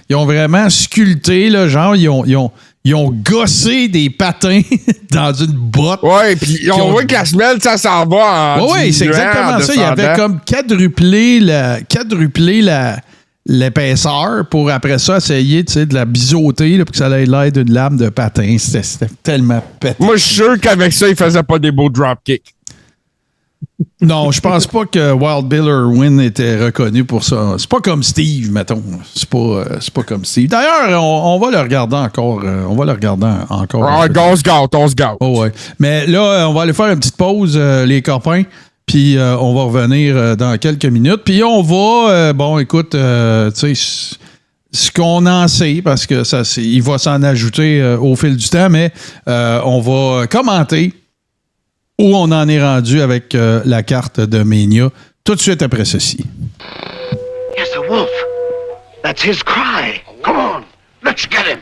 ils ont vraiment sculpté, là, genre, ils ont gossé des patins dans une botte. Oui, puis on voit que la semelle, ça s'en va en oui, c'est exactement ça. Il avait comme quadruplé l'épaisseur pour après ça essayer de la biseauter là, pour que ça ait l'air d'une lame de patin. C'était tellement pété. Moi, je suis sûr qu'avec ça, il faisait pas des beaux dropkicks. Non, je pense pas que Wild Bill Irwin était reconnu pour ça. C'est pas comme Steve, mettons. C'est pas comme Steve. D'ailleurs, on va le regarder encore. On se gâte. Oh, ouais. Mais là, on va aller faire une petite pause, les copains. Puis on va revenir dans quelques minutes. Puis on va, écoute, tu sais, ce qu'on en sait, parce que il va s'en ajouter au fil du temps, mais on va commenter où on en est rendu avec la carte de Mania tout de suite après ceci. Yes, a wolf. That's his cry. Come on, let's get him.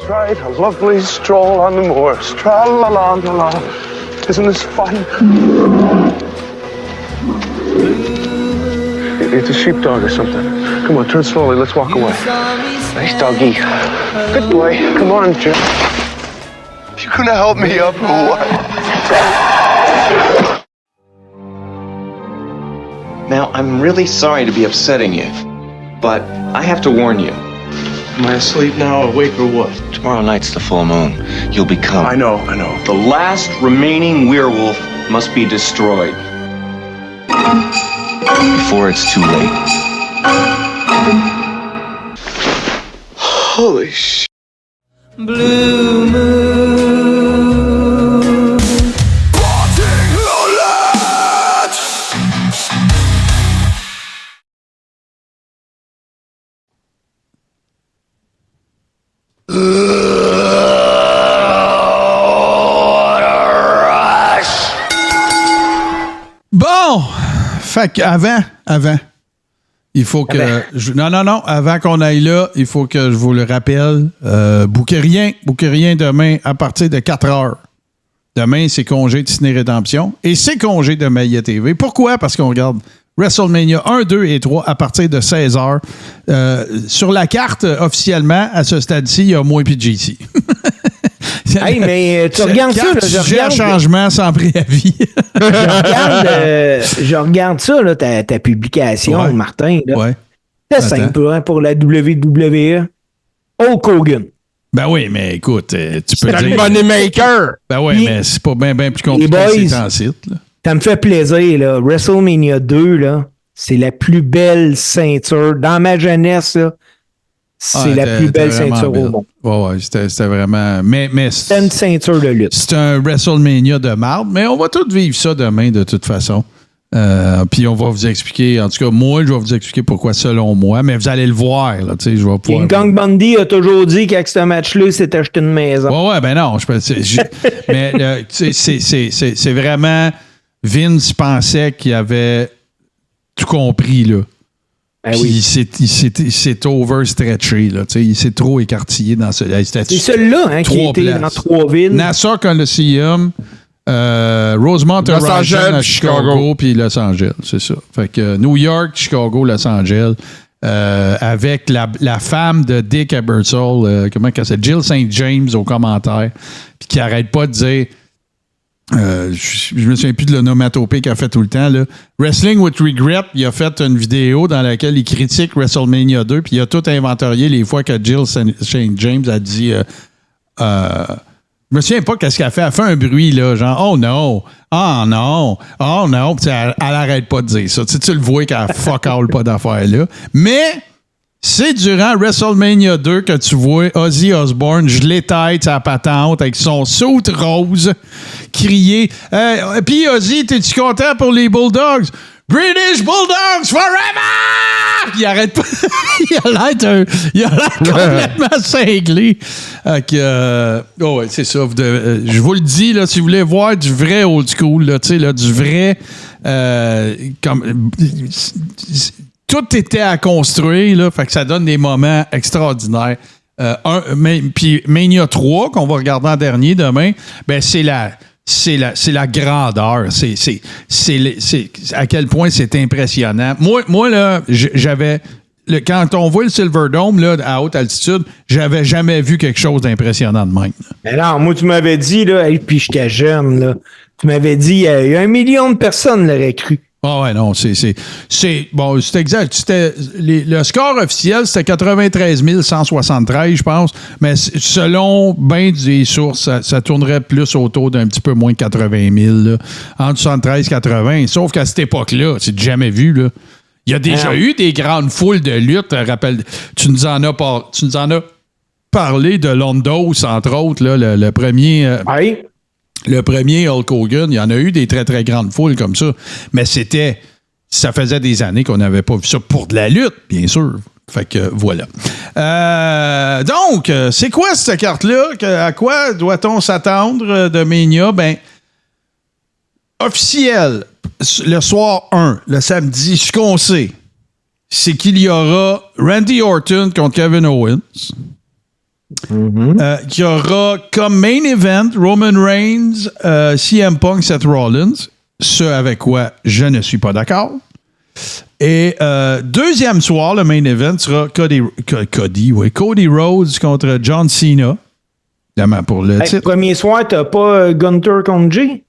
right. A lovely stroll on the moors. Tra-la-la-la-la. Isn't this fun? It's a sheepdog or something. Come on, turn slowly. Let's walk away. Nice doggy. Good boy. Come on, Jim. You gonna help me up or what? Now, I'm really sorry to be upsetting you, but I have to warn you. Am I asleep now, awake, or what? Tomorrow night's the full moon. You'll become... I know. The last remaining werewolf must be destroyed. Before it's too late. Holy shit. Blue moon. Bon! Fait qu'avant, il faut que... Non, avant qu'on aille là, il faut que je vous le rappelle. Bouquez rien demain à partir de 4 heures. Demain, c'est congé de Ciné Rédemption et c'est congé de Maillet TV. Pourquoi? Parce qu'on regarde WrestleMania 1, 2 et 3 à partir de 16 heures. Sur la carte, officiellement, à ce stade-ci, il y a moi et JC. Hey, mais tu regardes ça, là, je regarde... changement sans préavis. je regarde ça, là, ta publication, ouais. Martin. Là. Ouais. C'est simple, hein, pour la WWE. Hulk Hogan. Ben oui, mais écoute, tu peux dire... C'est un money maker! Ben oui, mais c'est pas bien plus compliqué que c'est en site. Là. Ça me fait plaisir, là. WrestleMania 2, là, c'est la plus belle ceinture. Dans ma jeunesse, là, c'est la plus belle ceinture au monde. Ouais, c'était vraiment... Mais c'est une ceinture de lutte. C'est un WrestleMania de marde, mais on va tous vivre ça demain de toute façon. Puis on va vous expliquer, en tout cas, moi, je vais vous expliquer pourquoi selon moi, mais vous allez le voir. Là, je vais pouvoir... King Kong Bundy a toujours dit qu'avec ce match-là, il s'est acheté une maison. Ouais, ben non. Mais c'est vraiment... Vince pensait qu'il avait tout compris, là. Ben puis oui. il s'est overstretché, là. Il s'est trop écartillé dans ce... C'est celui-là qui était dans 3 villes. Nassau Coliseum, Rosemont Horizon à Chicago, puis Los Angeles, c'est ça. Fait que New York, Chicago, Los Angeles, avec la femme de Dick Ebersol, comment qu'elle s'appelle? Jill St. James au commentaire, puis qui arrête pas de dire... je me souviens plus de l'onomatopée qu'il a fait tout le temps. Là. Wrestling with Regret, il a fait une vidéo dans laquelle il critique WrestleMania 2, puis il a tout inventorié les fois que Jill St. James a dit... je me souviens pas qu'est-ce qu'elle a fait. Elle a fait un bruit, là, genre « Oh non! Oh non! Oh non! » Puis elle arrête pas de dire ça. Tu le vois qu'elle fuck all pas d'affaires là. Mais... c'est durant WrestleMania 2 que tu vois Ozzy Osbourne geler tête à la patente avec son suit rose crier « Puis Ozzy, t'es-tu content pour les Bulldogs? British Bulldogs forever! » Il arrête pas. Il a l'air complètement cinglé. Oh ouais, c'est ça. Je vous le dis, là, si vous voulez voir du vrai old school, là, du vrai... tout était à construire, là, fait que ça donne des moments extraordinaires. Puis Mania 3, qu'on va regarder en dernier demain, ben c'est la grandeur. C'est à quel point c'est impressionnant. Moi là, j'avais... quand on voit le Silverdome là, à haute altitude, j'avais jamais vu quelque chose d'impressionnant de même. Mais non, moi, tu m'avais dit, là, et puis j'étais jeune, là, tu m'avais dit, il y a 1 million de personnes l'auraient cru. Ah ouais, non, bon, c'est exact. Le score officiel, c'était 93 173, je pense, mais selon bien des sources, ça tournerait plus autour d'un petit peu moins de 80 000, là, entre 73 et 80. Sauf qu'à cette époque-là, c'est jamais vu, là. Il y a déjà eu des grandes foules de lutte, rappelle. Tu nous en as parlé de Londos, entre autres, là, le premier... Oui. Le premier Hulk Hogan, il y en a eu des très, très grandes foules comme ça. Mais ça faisait des années qu'on n'avait pas vu ça pour de la lutte, bien sûr. Fait que voilà. Donc, c'est quoi cette carte-là? À quoi doit-on s'attendre de Mania? Ben, officiel, le soir 1, le samedi, ce qu'on sait, c'est qu'il y aura Randy Orton contre Kevin Owens. Qui aura comme main event Roman Reigns, CM Punk, Seth Rollins. Ce avec quoi je ne suis pas d'accord. Et deuxième soir, le main event sera Cody Rhodes contre John Cena. Évidemment, pour le titre. Premier soir, t'as pas Gunter contre Jay?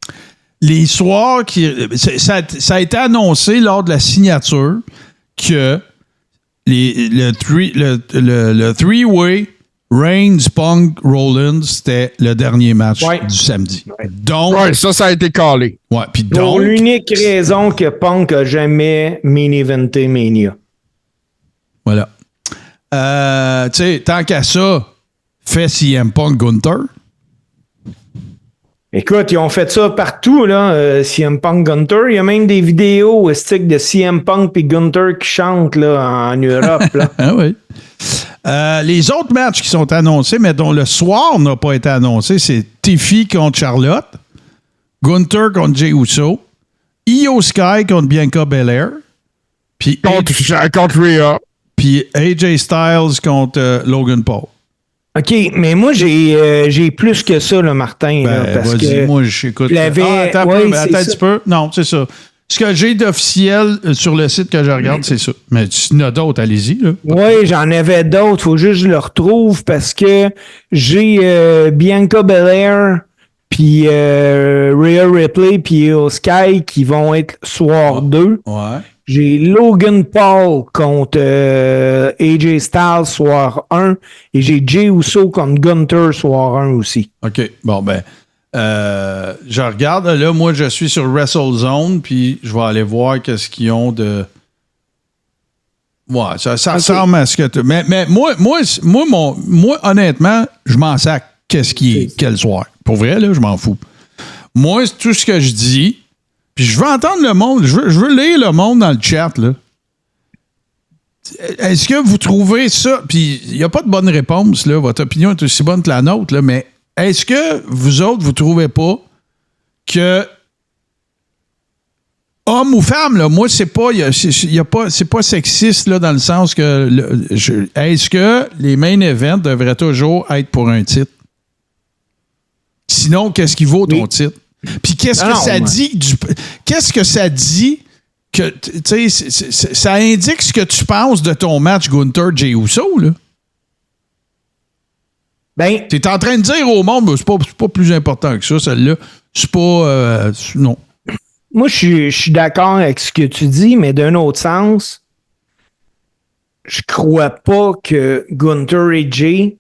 Les soirs ça a été annoncé lors de la signature que le three-way Reigns, Punk, Rollins, c'était le dernier match du samedi. Donc, ça a été calé. Ouais, puis pour l'unique raison que Punk a jamais main eventé Mania. Voilà. Tu sais, tant qu'à ça, fait CM Punk Gunter. Écoute, ils ont fait ça partout, là, CM Punk Gunter. Il y a même des vidéos stick de CM Punk et Gunter qui chantent là, en Europe. Là. Ah oui. Les autres matchs qui sont annoncés, mais dont le soir n'a pas été annoncé, c'est Tiffy contre Charlotte, Gunter contre Jey Uso, Io Sky contre Bianca Belair, puis contre Rhea, puis AJ Styles contre Logan Paul. OK, mais moi, j'ai plus que ça, là, Martin. Ben, là, parce que moi, j'écoute. attends un petit peu. Non, c'est ça. Ce que j'ai d'officiel sur le site que je regarde, c'est ça. Mais s'il y en a d'autres, allez-y. Oui, j'en avais d'autres. Faut juste que je le retrouve parce que j'ai Bianca Belair, puis Rhea Ripley, puis Io Sky qui vont être soir 2. Ouais. J'ai Logan Paul contre AJ Styles soir 1 et j'ai Jey Uso contre Gunter soir 1 aussi. OK. Bon, ben, je regarde. Là, moi, je suis sur WrestleZone, puis je vais aller voir qu'est-ce qu'ils ont de... Ouais, ça ressemble à ce que tu... Mais moi, honnêtement, je m'en sac qu'est-ce qui est quel soir. Pour vrai, là, je m'en fous. Moi, c'est tout ce que je dis... Puis je veux entendre le monde, je veux lire le monde dans le chat, là. Est-ce que vous trouvez ça, puis il n'y a pas de bonne réponse, là, votre opinion est aussi bonne que la nôtre, là, mais est-ce que vous autres, vous trouvez pas que homme ou femme, là, moi, c'est pas, c'est pas sexiste, là, dans le sens que, est-ce que les main events devraient toujours être pour un titre? Sinon, qu'est-ce qui vaut ton titre? Puis qu'est-ce que ça dit que tu sais ça indique ce que tu penses de ton match Gunter Jey Uso là. Ben t'es en train de dire au monde c'est pas plus important que ça celle-là. C'est pas non. Moi je suis d'accord avec ce que tu dis mais d'un autre sens je crois pas que Gunter et Jey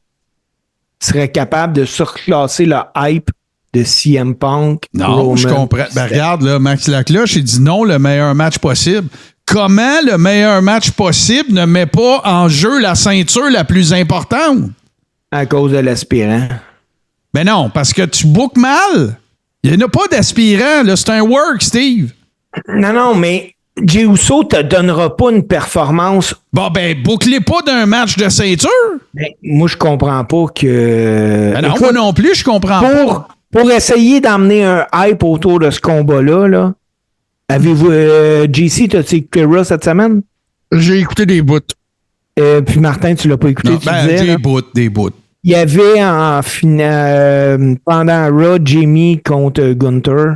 seraient capables de surclasser le hype de CM Punk. Non, Roman, je comprends. Ben regarde, là, Max Lacloche, il dit non, le meilleur match possible. Comment le meilleur match possible ne met pas en jeu la ceinture la plus importante? À cause de l'aspirant. Ben non, parce que tu bookes mal. Il n'y en a pas d'aspirant, là. C'est un work, Steve. Non, mais Jey Uso te donnera pas une performance. Bon, ben, boucle-les pas d'un match de ceinture. Ben, moi, je comprends pas que... Ben non, écoute, moi non plus, je comprends pas. Pour essayer d'emmener un hype autour de ce combat-là, là, avez-vous... JC, t'as-tu écouté Raw cette semaine? J'ai écouté des bouts. Puis Martin, tu l'as pas écouté, non, tu disais, des bouts. Il y avait en pendant Raw, Jamie contre Gunter.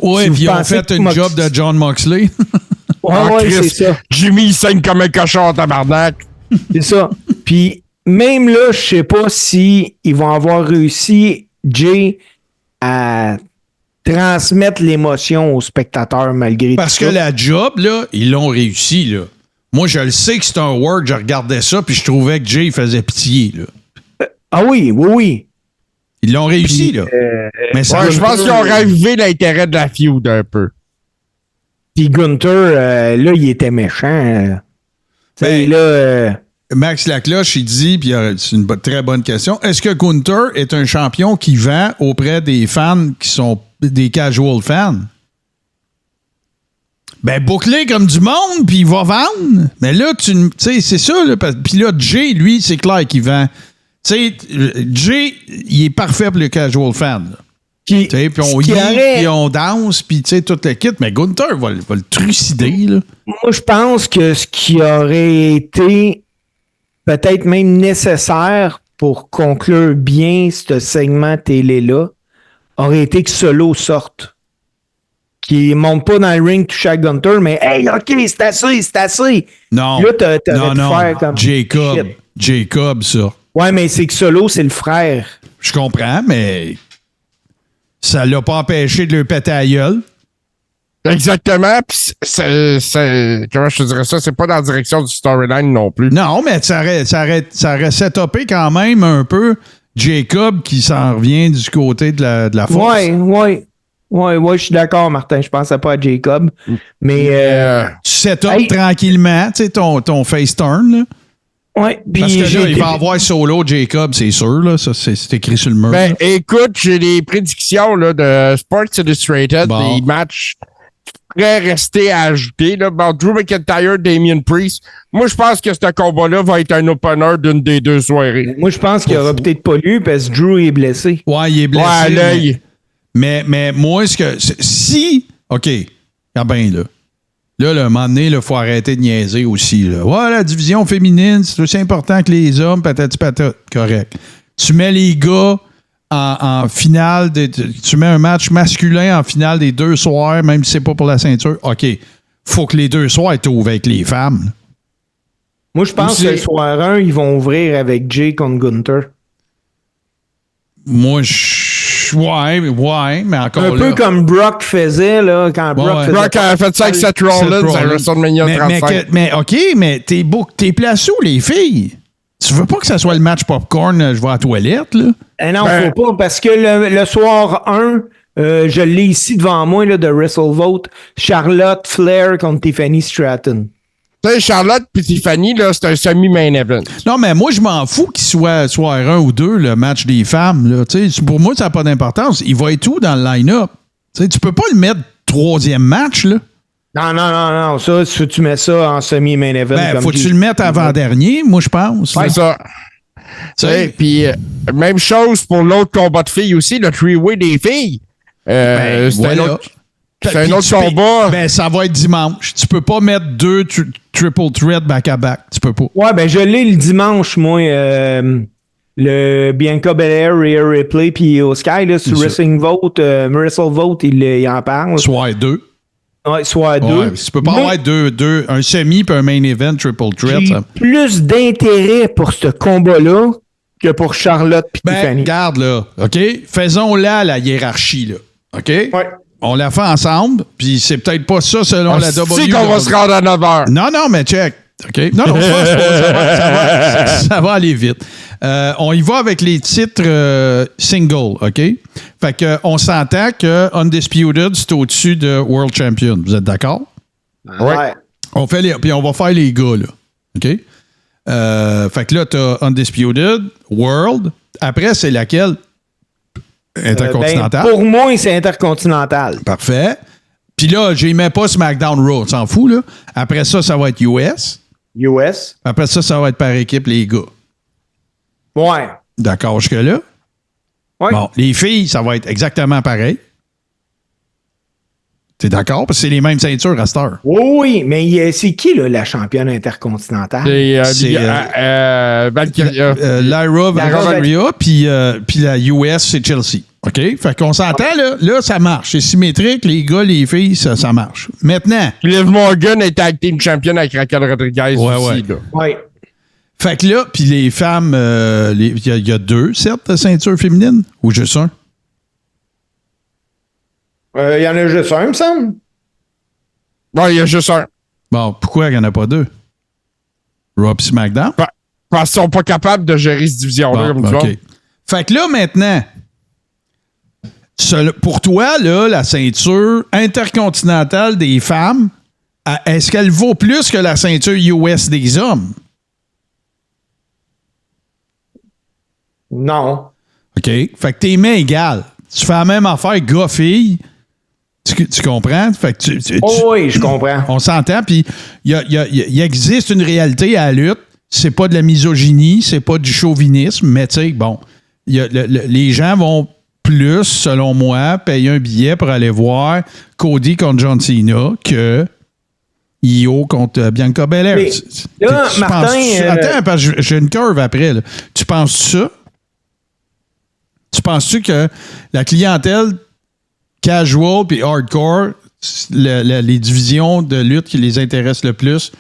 Oui, puis ils ont fait une job de John Moxley. Ouais, c'est ça. Jimmy, il saigne comme un cochon en tabarnak. C'est ça. Puis même là, je sais pas si ils vont avoir réussi, Jay, à transmettre l'émotion aux spectateurs malgré tout. Parce que la job, là, ils l'ont réussi, là. Moi, je le sais que c'est un work, je regardais ça, puis je trouvais que Jay faisait pitié, là. Ah oui. Ils l'ont réussi, là. Mais ça, je pense qu'ils ont ravivé l'intérêt de la feud un peu. Puis Gunter, là, il était méchant. Ben, là... Max Lacloche, il dit, puis c'est une très bonne question, est-ce que Gunter est un champion qui vend auprès des fans qui sont des casual fans? Ben, bouclé comme du monde, puis il va vendre. Mais là, tu sais, c'est ça, là. Puis là, Jay, lui, c'est clair qu'il vend. Tu sais, Jay, il est parfait pour le casual fan. Puis on y est, puis on danse, puis tu sais, tout le kit. Mais Gunter va le trucider, là. Moi, je pense que ce qui aurait été peut-être même nécessaire pour conclure bien ce segment télé-là aurait été que Solo sorte. Qui monte pas dans le ring, touche à Gunter, mais hey, OK, c'est assez. Non. Là, t'aurais pu faire comme. Jacob, ça. Ouais, mais c'est que Solo, c'est le frère. Je comprends, mais ça l'a pas empêché de le péter à la gueule. Exactement. Puis comment je te dirais ça? C'est pas dans la direction du storyline non plus. Non, mais ça aurait setupé quand même un peu Jacob qui s'en revient du côté de la force. Ouais, je suis d'accord, Martin. Je pensais pas à Jacob. Mais. Tu setup tranquillement, tu sais, ton face turn, là. Ouais, parce que là, il va avoir solo Jacob, c'est sûr, là. Ça, c'est écrit sur le mur. Ben, écoute, j'ai des prédictions là, de Sports Illustrated, des matchs qui pourraient rester à ajouter. Là. Bon, Drew McIntyre, Damien Priest. Moi, je pense que ce combat-là va être un opener d'une des deux soirées. Moi, je pense qu'il aura peut-être pas lieu parce que Drew est blessé. Ouais, il est blessé. Ouais, à l'œil. Mais moi, si. OK, ah ben là. Là, à un moment donné, il faut arrêter de niaiser aussi. Là. Ouais, la division féminine, c'est aussi important que les hommes, patati patata. Correct. Tu mets les gars en finale, tu mets un match masculin en finale des 2 soirs, même si c'est pas pour la ceinture. OK. Faut que les 2 soirs soient ouverts avec les femmes. Là. Moi, je pense que le soir 1, ils vont ouvrir avec Jay contre Gunter. Moi, ouais, mais encore un peu comme Brock faisait, là, quand Brock a fait ça avec Seth Rollins à WrestleMania 35. Mais OK, mais t'es placé où, les filles? Tu veux pas que ça soit le match popcorn, je vais à la toilette, là? Non, faut pas, parce que le soir 1, je l'ai ici devant moi, là, de WrestleVote, Charlotte Flair contre Tiffany Stratton. Tu sais, Charlotte puis Tiffany, là, c'est un semi-main event. Non, mais moi, je m'en fous qu'il soit soir 1 ou 2, le match des femmes. Là. Pour moi, ça n'a pas d'importance. Il va être où dans le line-up? Tu peux pas le mettre 3e match, là? Non. Ça, tu mets ça en semi-main event. Ben, faut que tu le mettes avant-dernier, moi, je pense. C'est ça. Puis, même chose pour l'autre combat de filles aussi, le three-way des filles. C'est un autre combat. Ben, ça va être dimanche. Tu peux pas mettre 2 triple threat back-à-back. Tu peux pas. Ouais, ben, je l'ai le dimanche, moi. Le Bianca Belair, Rhea Ripley, puis au Sky, là, sur Wrestling Vote, WrestleVote, il en parle. Soir 2. Ouais, soir 2. Ouais, tu peux pas avoir un semi puis un main event triple threat. J'ai plus d'intérêt pour ce combat-là que pour Charlotte puis Tiffany. Regarde, là. OK? Faisons-la la hiérarchie, là. OK? Ouais. On la fait ensemble, puis c'est peut-être pas ça selon la WWE. C'est qu'on va se rendre à 9h. Non, mais check. OK? Non, ça va aller vite. On y va avec les titres single, OK? Fait que on s'entend que Undisputed, c'est au-dessus de World Champion. Vous êtes d'accord? Ouais. Puis on va faire les gars, là. OK? Fait que là, t'as Undisputed, World. Après, c'est laquelle? Intercontinental. Pour moi, c'est Intercontinental. Parfait. Puis là, je mets pas SmackDown Raw, tu s'en fous, là. Après ça, ça va être US. Après ça, ça va être par équipe, les gars. Ouais. D'accord jusque-là? Ouais. Bon, les filles, ça va être exactement pareil. T'es d'accord? Parce que c'est les mêmes ceintures à cette heure. Oui, mais c'est qui, là, la championne intercontinentale? C'est Valkyria. Lyra Valkyria, puis la US, c'est Chelsea. OK? Fait qu'on s'entend, là, ça marche. C'est symétrique, les gars, les filles, ça marche. Maintenant. Liv Morgan est tag team champion avec Raquel Rodriguez aussi. Oui. Fait que là, puis les femmes, il y a 2 sets de ceintures féminines ou juste un? Il y en a juste un, il me semble. Ouais, il y a juste un. Bon, pourquoi il n'y en a pas 2? Raw et SmackDown? Parce qu'ils sont pas capables de gérer cette division-là comme ça. Fait que là, maintenant, pour toi, là, la ceinture intercontinentale des femmes, est-ce qu'elle vaut plus que la ceinture US des hommes? Non. OK? Fait que t'es mains égales. Tu fais la même affaire gars-fille. Tu comprends? Fait que oui, je comprends. On s'entend, puis il existe une réalité à la lutte. C'est pas de la misogynie, c'est pas du chauvinisme, mais tu sais, bon, les gens vont plus, selon moi, payer un billet pour aller voir Cody contre John Cena que Io contre Bianca Belair. Mais, là, Martin... Attends, parce que j'ai une curve après. Là. Tu penses ça? Tu penses-tu que la clientèle casual puis hardcore, les divisions de lutte qui les intéressent le plus,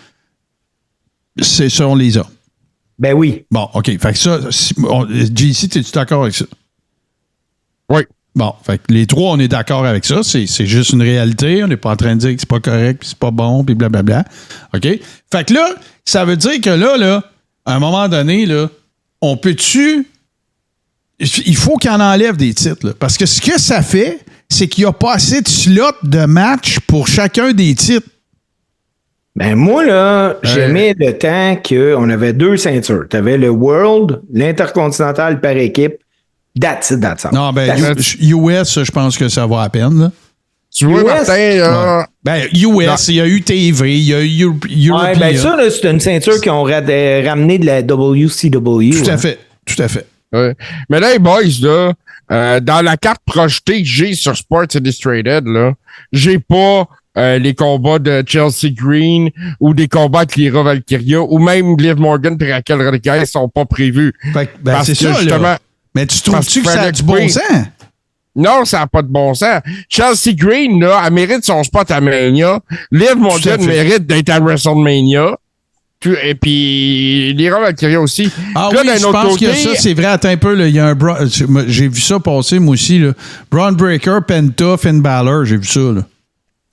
ce sont les hommes? Ben oui. Bon, OK. Fait que ça, JC, es-tu d'accord avec ça? Oui. Bon, fait que les trois, on est d'accord avec ça. C'est juste une réalité. On n'est pas en train de dire que c'est pas correct, puis c'est pas bon, puis blablabla. OK? Fait que là, ça veut dire que là, à un moment donné, là, on peut-tu... Il faut qu'il en enlève des titres, là. Parce que ce que ça fait, c'est qu'il n'y a pas assez de slots de match pour chacun des titres. Ben moi, là, j'aimais le temps qu'on avait 2 ceintures. Tu avais le World, l'Intercontinental par équipe. That's it. Non, ben, US, je pense que ça va à peine, là. Tu vois, Martin... Ben, US, il y a eu TV, il y a eu European. Ouais, ben ça, là, c'est une ceinture qu'ils ont ramené de la WCW. Tout à fait, tout à fait. Ouais. Mais là, les boys, là, dans la carte projetée que j'ai sur Sports Illustrated, là, j'ai pas les combats de Chelsea Green ou des combats avec Lyra Valkyria ou même Liv Morgan et Raquel Rodriguez sont pas prévus. Fait que, ben, parce c'est que ça, justement, là. Mais tu trouves-tu que ça a du bon sens? Non, ça n'a pas de bon sens. Chelsea Green, là, elle mérite son spot à Mania. Liv Morgan mérite d'être à WrestleMania. Et puis, Lyra Valkyria aussi. Ah là, oui, je pense que ça, c'est vrai. Attends un peu, là, il y a un... J'ai vu ça passer, moi aussi, là. Braun Breaker, Penta, Finn Balor, j'ai vu ça, là.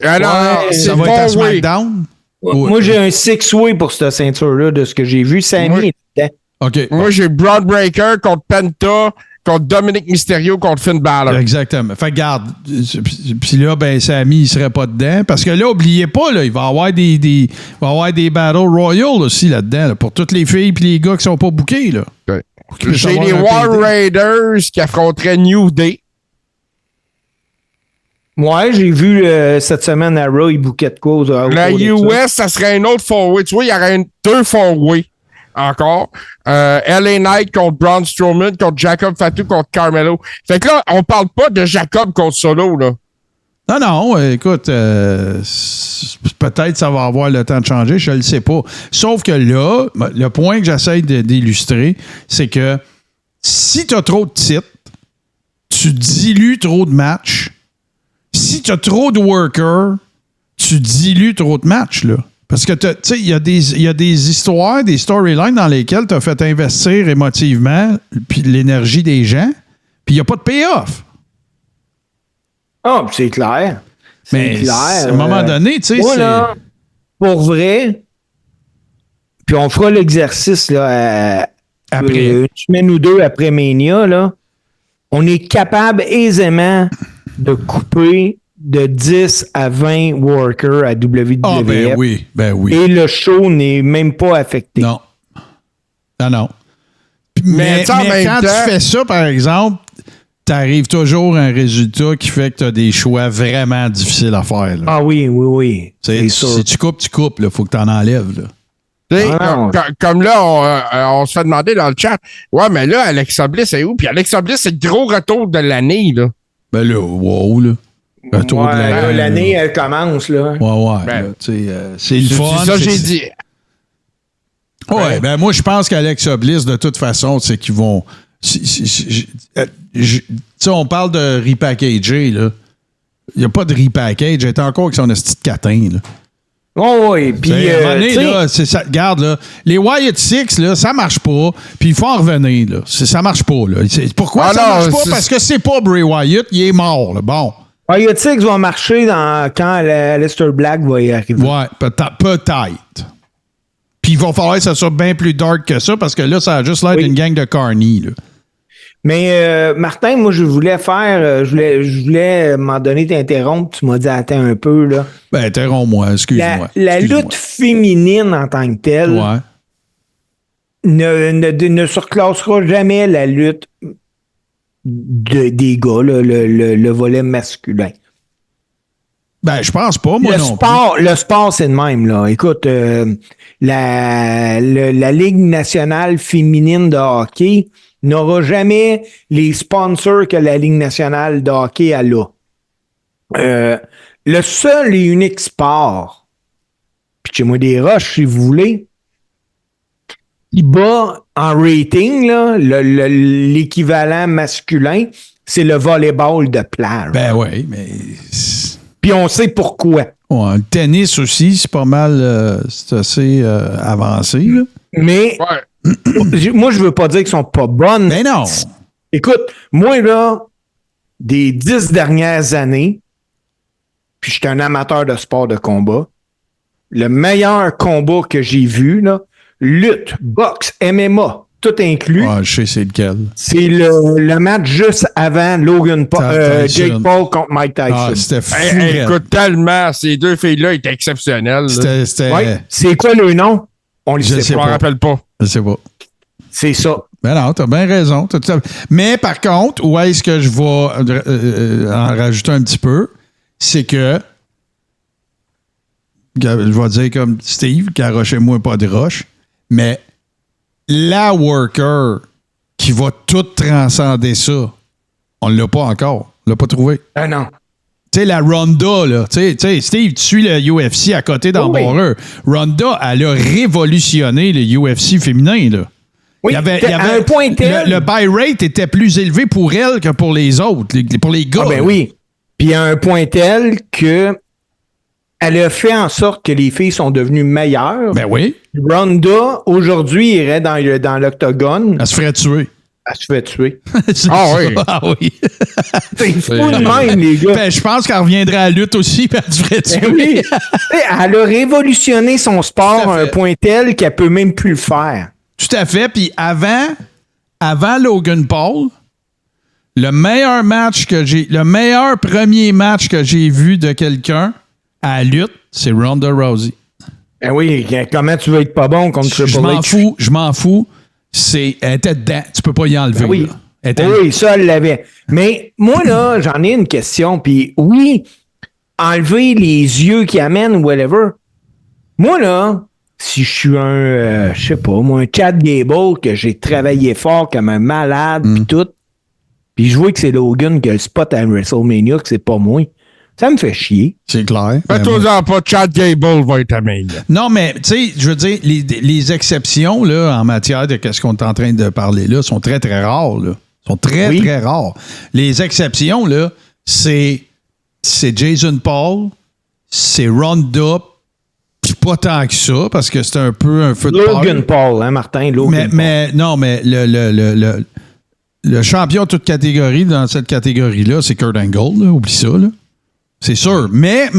Alors, ça va être à SmackDown? Moi, j'ai un 6-way pour cette ceinture-là, de ce que j'ai vu. Sammy est dedans. OK. Moi, j'ai Braun Breaker contre Penta, contre Dominic Mysterio, contre Finn Balor. Exactement. Fait que garde. Puis là, ben, Sammy, il serait pas dedans. Parce que là, oubliez pas, là, il va y avoir des Battle Royale aussi là-dedans, là, pour toutes les filles et les gars qui sont pas bookés, là. Ouais. J'ai les War Raiders qui affronteraient New Day. Ouais, j'ai vu cette semaine à Raw, il bouquait de cause. La US, ça serait un autre four-way. Tu vois, il y aurait 2 four-way encore. LA Knight contre Braun Strowman, contre Jacob Fatu, contre Carmelo. Fait que là, on parle pas de Jacob contre Solo, là. Non, écoute, peut-être ça va avoir le temps de changer, je ne le sais pas. Sauf que là, le point que j'essaie d'illustrer, c'est que si tu as trop de titres, tu dilues trop de matchs. Si tu as trop de workers, tu dilues trop de matchs, là. Parce que, tu sais, il y a des histoires, des storylines dans lesquelles tu as fait investir émotivement puis l'énergie des gens, puis il n'y a pas de payoff. Ah, c'est clair. Mais clair. À un moment donné, tu sais, c'est... Là, pour vrai, puis on fera l'exercice là, après une semaine ou 2 après Mania, là, on est capable aisément de couper de 10 à 20 workers à WWF. Ah, ben oui. Et le show n'est même pas affecté. Non. Non. Mais quand tu fais ça, par exemple, tu arrives toujours à un résultat qui fait que tu as des choix vraiment difficiles à faire. Là. Ah oui. Si tu coupes, il faut que tu en enlèves. Là. Comme là, on se fait demander dans le chat, ouais, mais là, Alexa Bliss est où? Puis Alexa Bliss, c'est le gros retour de l'année, là. Ben là, wow, là. Retour de l'année, elle commence, là. Ouais. Ben, c'est le fun. C'est ça que j'ai dit. Ouais, ben moi, je pense qu'Alexa Bliss, de toute façon, c'est qu'ils vont... on parle de repackager, là. Il n'y a pas de repackage. Elle est encore avec son esti de catin, là. Oh oui, puis regarde, là, les Wyatt Six, là, ça marche pas, puis il faut en revenir, là. Ça marche pas, là. Pourquoi ça marche pas? Parce que c'est pas Bray Wyatt, il est mort, là. Bon. Wyatt Six va marcher quand Aleister Black va y arriver. Ouais, peut-être. Puis il va falloir que ça soit bien plus dark que ça, parce que là, ça a juste l'air d'une gang de carnies, là. Mais Martin, moi, je voulais m'en donner t'interrompre. Tu m'as dit attends un peu, là. Ben, interromps-moi, excuse-moi. La lutte féminine en tant que telle ne surclassera jamais la lutte des gars, là, le volet masculin. Ben, je pense pas, moi non plus. Le sport, c'est le même, là. Écoute, la Ligue nationale féminine de hockey n'aura jamais les sponsors que la Ligue nationale de hockey a là. Le seul et unique sport, pitchez-moi des roches si vous voulez. Il bat en rating, là, l'équivalent masculin, c'est le volleyball de plage. Ben oui, mais... Puis on sait pourquoi. Ouais, le tennis aussi, c'est pas mal... c'est assez avancé, là. Mais moi, je veux pas dire qu'ils sont pas bonnes. Mais non! Écoute, moi, là, des 10 dernières années, puis je suis un amateur de sport de combat, le meilleur combat que j'ai vu, là, lutte, boxe, MMA, tout inclus. Ah, je sais c'est lequel. C'est le match juste avant Jake Paul contre Mike Tyson. Ah, c'était fou. Écoute, tellement, ces deux filles-là étaient exceptionnelles. C'était... Ouais. C'est quoi le nom? On le sait pas. Je m'en rappelle pas. Je sais pas. C'est ça. Ben non, t'as bien raison. Mais par contre, où est-ce que je vais en rajouter un petit peu, c'est que je vais dire comme Steve, garochez-moi pas de roche, mais la worker qui va tout transcender ça, on l'a pas encore. On l'a pas trouvé. Ah non. Tu sais, la Ronda, là, tu sais, Steve, tu suis le UFC à côté dans Border. Ronda, elle a révolutionné le UFC féminin, là. Oui, il y avait un point tel. Le buy rate était plus élevé pour elle que pour les autres, pour les gars. Ah ben oui. Puis à un point tel que elle a fait en sorte que les filles sont devenues meilleures. Ben oui. Ronda, aujourd'hui, irait dans l'octogone. Elle se ferait tuer. Elle se fait tuer. Oui. Ah oui. C'est fou de même, les gars. Ben, je pense qu'elle reviendrait à la lutte aussi, puis elle se ferait tuer. Ben oui. Elle a révolutionné son sport à un point tel qu'elle peut même plus le faire. Tout à fait. Puis avant Logan Paul, le meilleur premier match que j'ai vu de quelqu'un à la lutte, c'est Ronda Rousey. Ben oui, comment tu veux être pas bon contre Triple H? Je m'en fous. Elle était dedans. Tu peux pas y enlever. Ben oui. Oui, ça, elle l'avait. Mais moi, là, j'en ai une question. Puis oui, enlever les yeux qui amènent, whatever. Moi, là, si je suis un, je sais pas, moi, un Chad Gable, que j'ai travaillé fort comme un malade, puis tout, puis je vois que c'est Logan qui a le spot à WrestleMania, que c'est pas moi, ça me fait chier. C'est clair. Fais-toi-en pas, Chad Gable va être amène. Non, mais, tu sais, je veux dire, les exceptions, là, en matière de ce qu'on est en train de parler là, sont très, très rares, là. Sont très, très rares. Les exceptions, là, c'est Jason Paul, c'est Ronda, puis pas tant que ça, parce que c'est un peu un feu de Logan Paul, hein, Martin? Logan Paul. Mais non, mais le champion de toute catégorie dans cette catégorie-là, c'est Kurt Angle, là, oublie ça, là. C'est sûr. Mais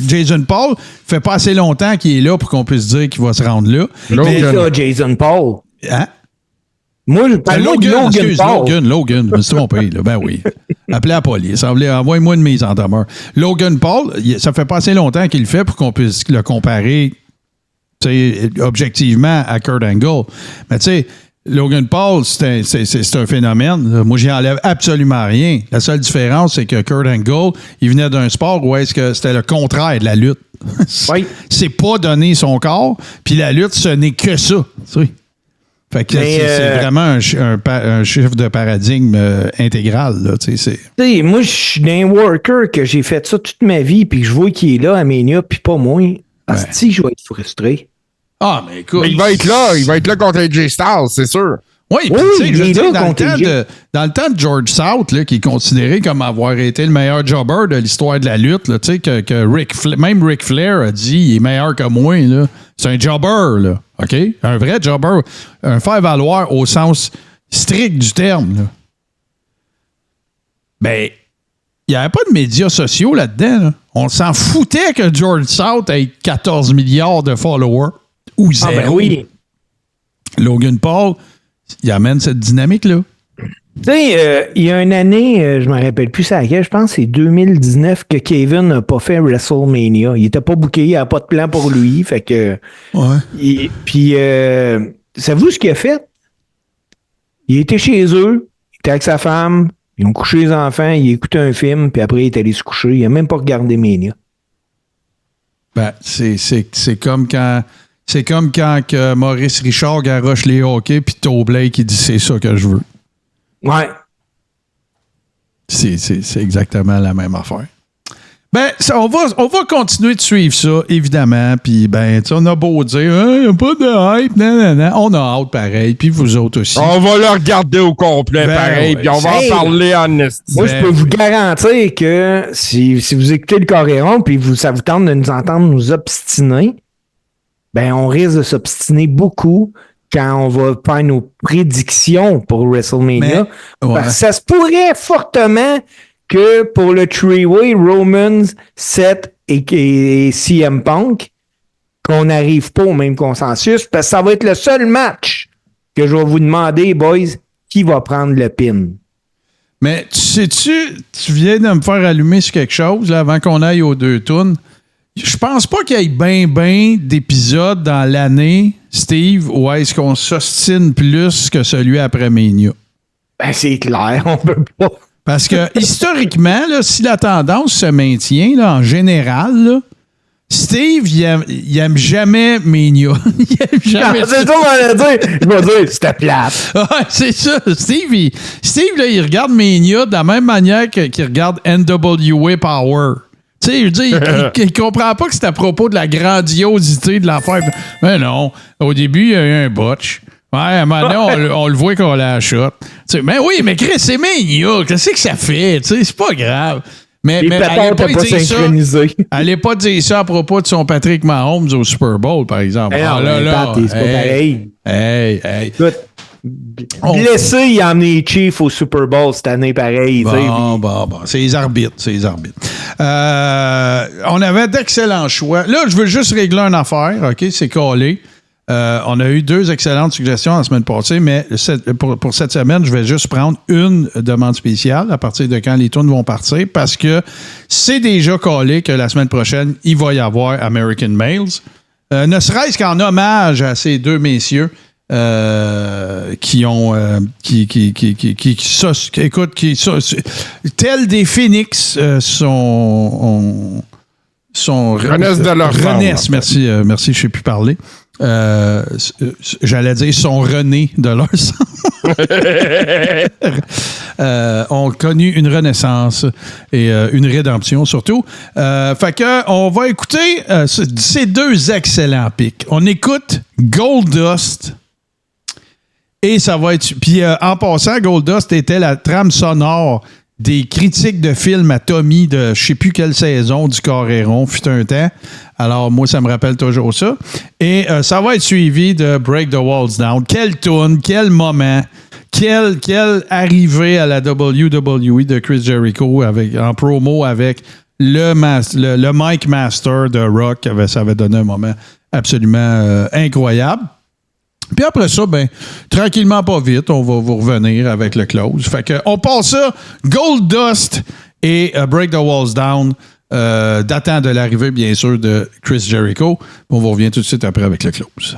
Jason Paul fait pas assez longtemps qu'il est là pour qu'on puisse dire qu'il va se rendre là. C'est ça, Jason Paul. Hein? Moi, je parle de Logan Paul. Logan, je me suis trompé, là. Ben oui. Appelez la police. Envoyez-moi une mise en demeure. Logan Paul, ça fait pas assez longtemps qu'il le fait pour qu'on puisse le comparer objectivement à Kurt Angle. Mais tu sais, Logan Paul, c'est un phénomène. Moi, j'y enlève absolument rien. La seule différence, c'est que Kurt Angle, il venait d'un sport où est-ce que c'était le contraire de la lutte. Oui. C'est pas donner son corps, puis la lutte, ce n'est que ça. Tu sais. Fait que c'est vraiment un chiffre de paradigme intégral. Là, moi, je suis un worker que j'ai fait ça toute ma vie, puis je vois qu'il est là à Mania, puis pas moi. Si je vais être frustré. Ah, mais écoute. Mais il va être là contre AJ Styles, c'est sûr. Oui, puis tu sais, je veux dire, dans le temps de George South, là, qui est considéré comme avoir été le meilleur jobber de l'histoire de la lutte, tu sais, que même Ric Flair a dit, il est meilleur que moi, là. C'est un jobber, là, OK? Un vrai jobber, un faire-valoir au sens strict du terme, là. Ben, il n'y avait pas de médias sociaux là-dedans, là. On s'en foutait que George South ait 14 milliards de followers. Ou zéro. Ah ben oui. Logan Paul, il amène cette dynamique-là. Tu sais, il y a une année, je ne me rappelle plus ça laquelle, je pense que c'est 2019 que Kevin n'a pas fait WrestleMania. Il n'était pas booké, il n'y avait pas de plan pour lui. Fait que. Ouais. Puis, savez-vous ce qu'il a fait? Il était chez eux, il était avec sa femme, ils ont couché les enfants, il a écouté un film, puis après, il est allé se coucher. Il n'a même pas regardé Mania. Ben, c'est comme quand. C'est comme quand que Maurice Richard garoche les hockey puis Toe Blake qui dit c'est ça que je veux. Ouais. C'est exactement la même affaire. Ben, on va continuer de suivre ça, évidemment. Puis, ben, on a beau dire, il n'y a pas de hype, non. On a hâte pareil. Puis vous autres aussi. On va le regarder au complet, pareil. Puis on va en parler en esti. Moi, je peux vous garantir que si vous écoutez le Coréon puis ça vous tente de nous entendre nous obstiner, ben, on risque de s'obstiner beaucoup quand on va faire nos prédictions pour WrestleMania. Parce que ça se pourrait fortement que pour le three-way Romans, Seth et CM Punk, qu'on n'arrive pas au même consensus, parce que ça va être le seul match que je vais vous demander, boys, qui va prendre le pin. Mais tu viens de me faire allumer sur quelque chose là, avant qu'on aille aux 2 tunes. Je pense pas qu'il y ait bien d'épisodes dans l'année, Steve, où est-ce qu'on s'ostine plus que celui après Mania. Ben, c'est clair, on peut pas. Parce que, historiquement, là, si la tendance se maintient, là, en général, là, Steve, il aime jamais Mania. Il aime jamais c'est ça, on va dire. Je vais dire, c'était plate. Ouais, c'est ça. Steve, là, il regarde Mania de la même manière qu'il regarde NWA Power. Tu sais, je veux dire, il comprend pas que c'est à propos de la grandiosité de l'affaire. Mais non, au début, il y a eu un botch. Ouais, maintenant, on le voit qu'on la shot. Mais oui, mais Chris, c'est Mania. Qu'est-ce que ça fait? T'sais, c'est pas grave. Mais elle n'allait pas dire ça à propos de son Patrick Mahomes au Super Bowl, par exemple. C'est pas pareil. Hey. Écoute, blessé, il a amené les Chiefs au Super Bowl cette année, pareil. Bon. C'est les arbitres. On avait d'excellents choix. Là, je veux juste régler une affaire, OK? C'est collé. On a eu 2 excellentes suggestions la semaine passée, mais pour cette semaine, je vais juste prendre une demande spéciale à partir de quand les tunes vont partir, parce que c'est déjà collé que la semaine prochaine, il va y avoir American Males. Ne serait-ce qu'en hommage à ces 2 messieurs qui ont tels des phoenix renaissent de leur renaissent, merci, je sais plus parler. J'allais dire sont renés de leur sang. Ont connu une renaissance et une rédemption surtout. Fait que on va écouter ces 2 excellents pics. On écoute Goldust. Et ça va être... Puis en passant, Goldust était la trame sonore des critiques de films à Tommy de je sais plus quelle saison du Coréon, fut un temps. Alors, moi, ça me rappelle toujours ça. Et ça va être suivi de Break the Walls Down. Quelle tune, quel moment, quelle arrivée à la WWE de Chris Jericho en promo avec le Mic Master de Rock. Ça avait donné un moment absolument incroyable. Puis après ça, ben, tranquillement, pas vite, on va vous revenir avec le close. Fait que, on passe ça, Goldust et Break the Walls Down, datant de l'arrivée, bien sûr, de Chris Jericho. On vous revient tout de suite après avec le close.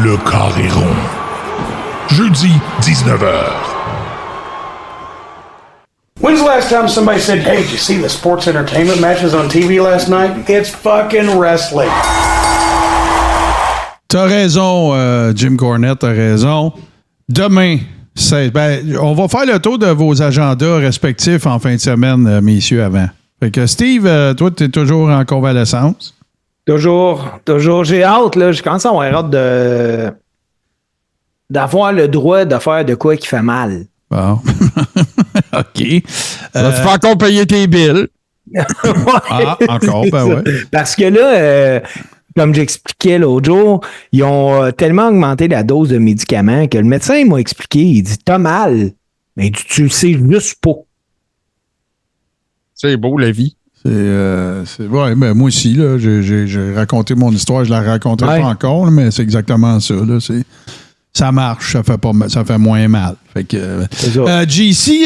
Le Carré Rond. Jeudi, 19h. When's the last time somebody said, hey, did you see the sports entertainment matches on TV last night? It's fucking wrestling. T'as raison, Jim Cornette, t'as raison. Demain, on va faire le tour de vos agendas respectifs en fin de semaine, messieurs, avant. Fait que Steve, toi, t'es toujours en convalescence. Toujours. J'ai hâte, là. Je commence à avoir hâte d'avoir le droit de faire de quoi qui fait mal. Bon. OK. Tu peux encore payer tes billes. Ah, encore, ben ouais. Parce que là, comme j'expliquais l'autre jour, ils ont tellement augmenté la dose de médicaments que le médecin m'a expliqué, il dit « T'as mal, mais tu le sais juste pas. » C'est beau, la vie. Ouais, mais moi aussi, là, j'ai raconté mon histoire, je la raconterai pas encore, là, mais c'est exactement ça. Là, ça marche, ça fait moins mal. Fait que, JC,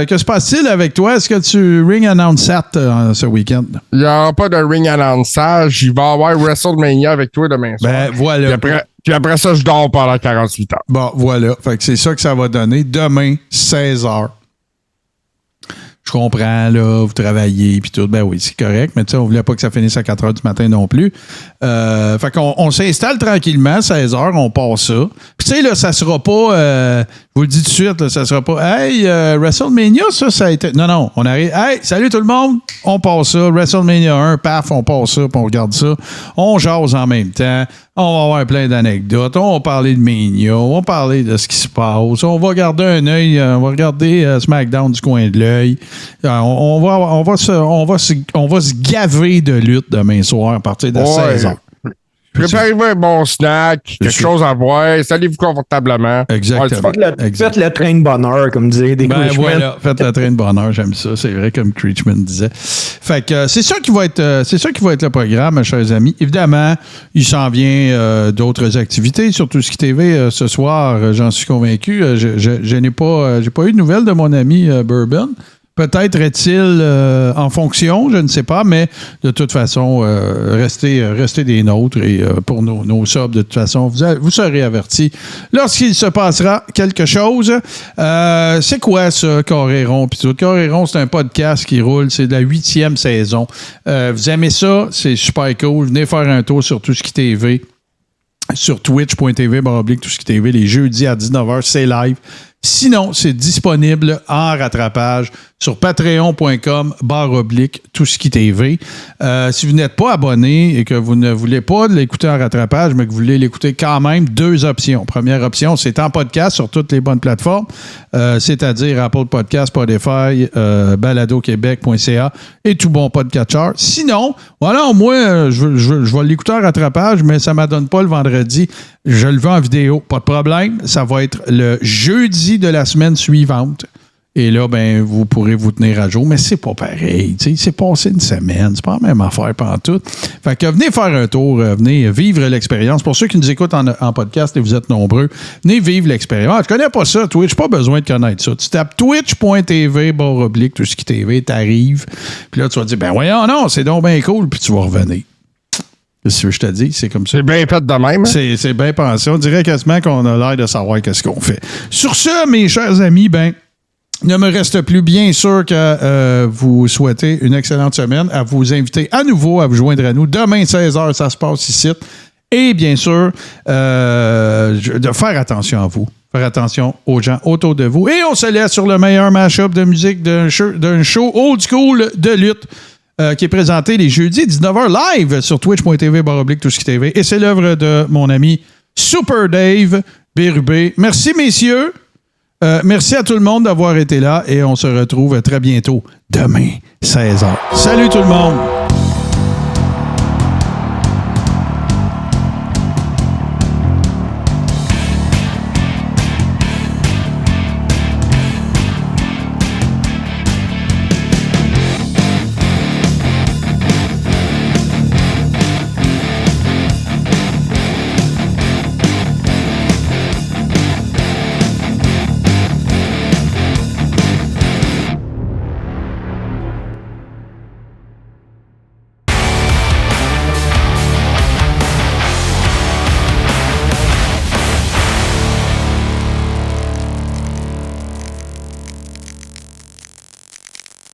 que se passe-t-il avec toi? Est-ce que tu ring announce ce week-end? Il n'y aura pas de ring annonçage. Il va y avoir WrestleMania avec toi demain soir. Ben, voilà. Puis après ça, je dors pendant 48 heures. Bon, voilà. Fait que c'est ça que ça va donner. Demain, 16h. Je comprends, là, vous travaillez, puis tout. Ben oui, c'est correct, mais tu sais, on voulait pas que ça finisse à 4 h du matin non plus. Fait qu'on s'installe tranquillement, 16 h, on passe ça. Puis tu sais, là, ça sera pas, je vous le dis tout de suite, là, ça sera pas, hey, WrestleMania, ça a été. Non, on arrive, hey, salut tout le monde, on passe ça. WrestleMania 1, paf, on passe ça, puis on regarde ça. On jase en même temps. On va avoir plein d'anecdotes. On va parler de Mania. On va parler de ce qui se passe. On va garder un œil. On va regarder SmackDown du coin de l'œil. On va se gaver de lutte demain soir à partir de 16h. Préparez-vous un bon snack, quelque chose à boire, installez-vous confortablement. Exactement. Faites le train de bonheur, comme disaient des Creechman. Voilà, faites le train de bonheur, j'aime ça. C'est vrai, comme Creechman disait. Fait que c'est ça qui va être le programme, mes chers amis. Évidemment, il s'en vient d'autres activités, surtout Ski TV ce soir, j'en suis convaincu. J'ai pas eu de nouvelles de mon ami Bourbon. Peut-être est-il en fonction, je ne sais pas, mais de toute façon, restez des nôtres et pour nos subs, de toute façon, vous serez avertis lorsqu'il se passera quelque chose. C'est quoi ça, Carré Rond? Puis tout, Carré Rond, c'est un podcast qui roule, c'est de la 8e saison. Vous aimez ça? C'est super cool. Venez faire un tour sur Tout Ce Qui TV. Sur twitch.tv/Tout Ce Qui TV, les jeudis à 19h, c'est live. Sinon, c'est disponible en rattrapage sur patreon.com/Tout Ce Qui TV. Si vous n'êtes pas abonné et que vous ne voulez pas l'écouter en rattrapage, mais que vous voulez l'écouter quand même, 2 options. Première option, c'est en podcast sur toutes les bonnes plateformes, c'est-à-dire Apple Podcast, Spotify, baladoquebec.ca et tout bon podcatcher. Sinon, voilà, moi, je vais l'écouter en rattrapage, mais ça ne m'adonne pas le vendredi. Je le veux en vidéo, pas de problème. Ça va être le jeudi de la semaine suivante. Et là, ben, vous pourrez vous tenir à jour. Mais c'est pas pareil. C'est passé une semaine. C'est pas la même affaire pantoute. Fait que venez faire un tour. Venez vivre l'expérience. Pour ceux qui nous écoutent en podcast et vous êtes nombreux, venez vivre l'expérience. Je connais pas ça, Twitch. Pas besoin de connaître ça. Tu tapes twitch.tv/Tout Ce Qui TV. T'arrives. Puis là, tu vas te dire, ben voyons, non, c'est donc bien cool. Puis tu vas revenir. Qu'est-ce que je te dis? C'est comme ça. C'est bien fait de même. Hein? C'est bien pensé. On dirait quasiment qu'on a l'air de savoir qu'est-ce qu'on fait. Sur ce, mes chers amis, ben, il ne me reste plus, bien sûr, qu'à vous souhaiter une excellente semaine, à vous inviter à nouveau à vous joindre à nous. Demain, 16h, ça se passe ici. Et bien sûr, de faire attention à vous. Faire attention aux gens autour de vous. Et on se laisse sur le meilleur mash-up de musique d'un show old school de lutte. Qui est présenté les jeudis 19h live sur twitch.tv/Tout Ce Qui TV. Et c'est l'œuvre de mon ami Super Dave Bérubé. Merci, messieurs. Merci à tout le monde d'avoir été là et on se retrouve très bientôt demain, 16h. Salut tout le monde!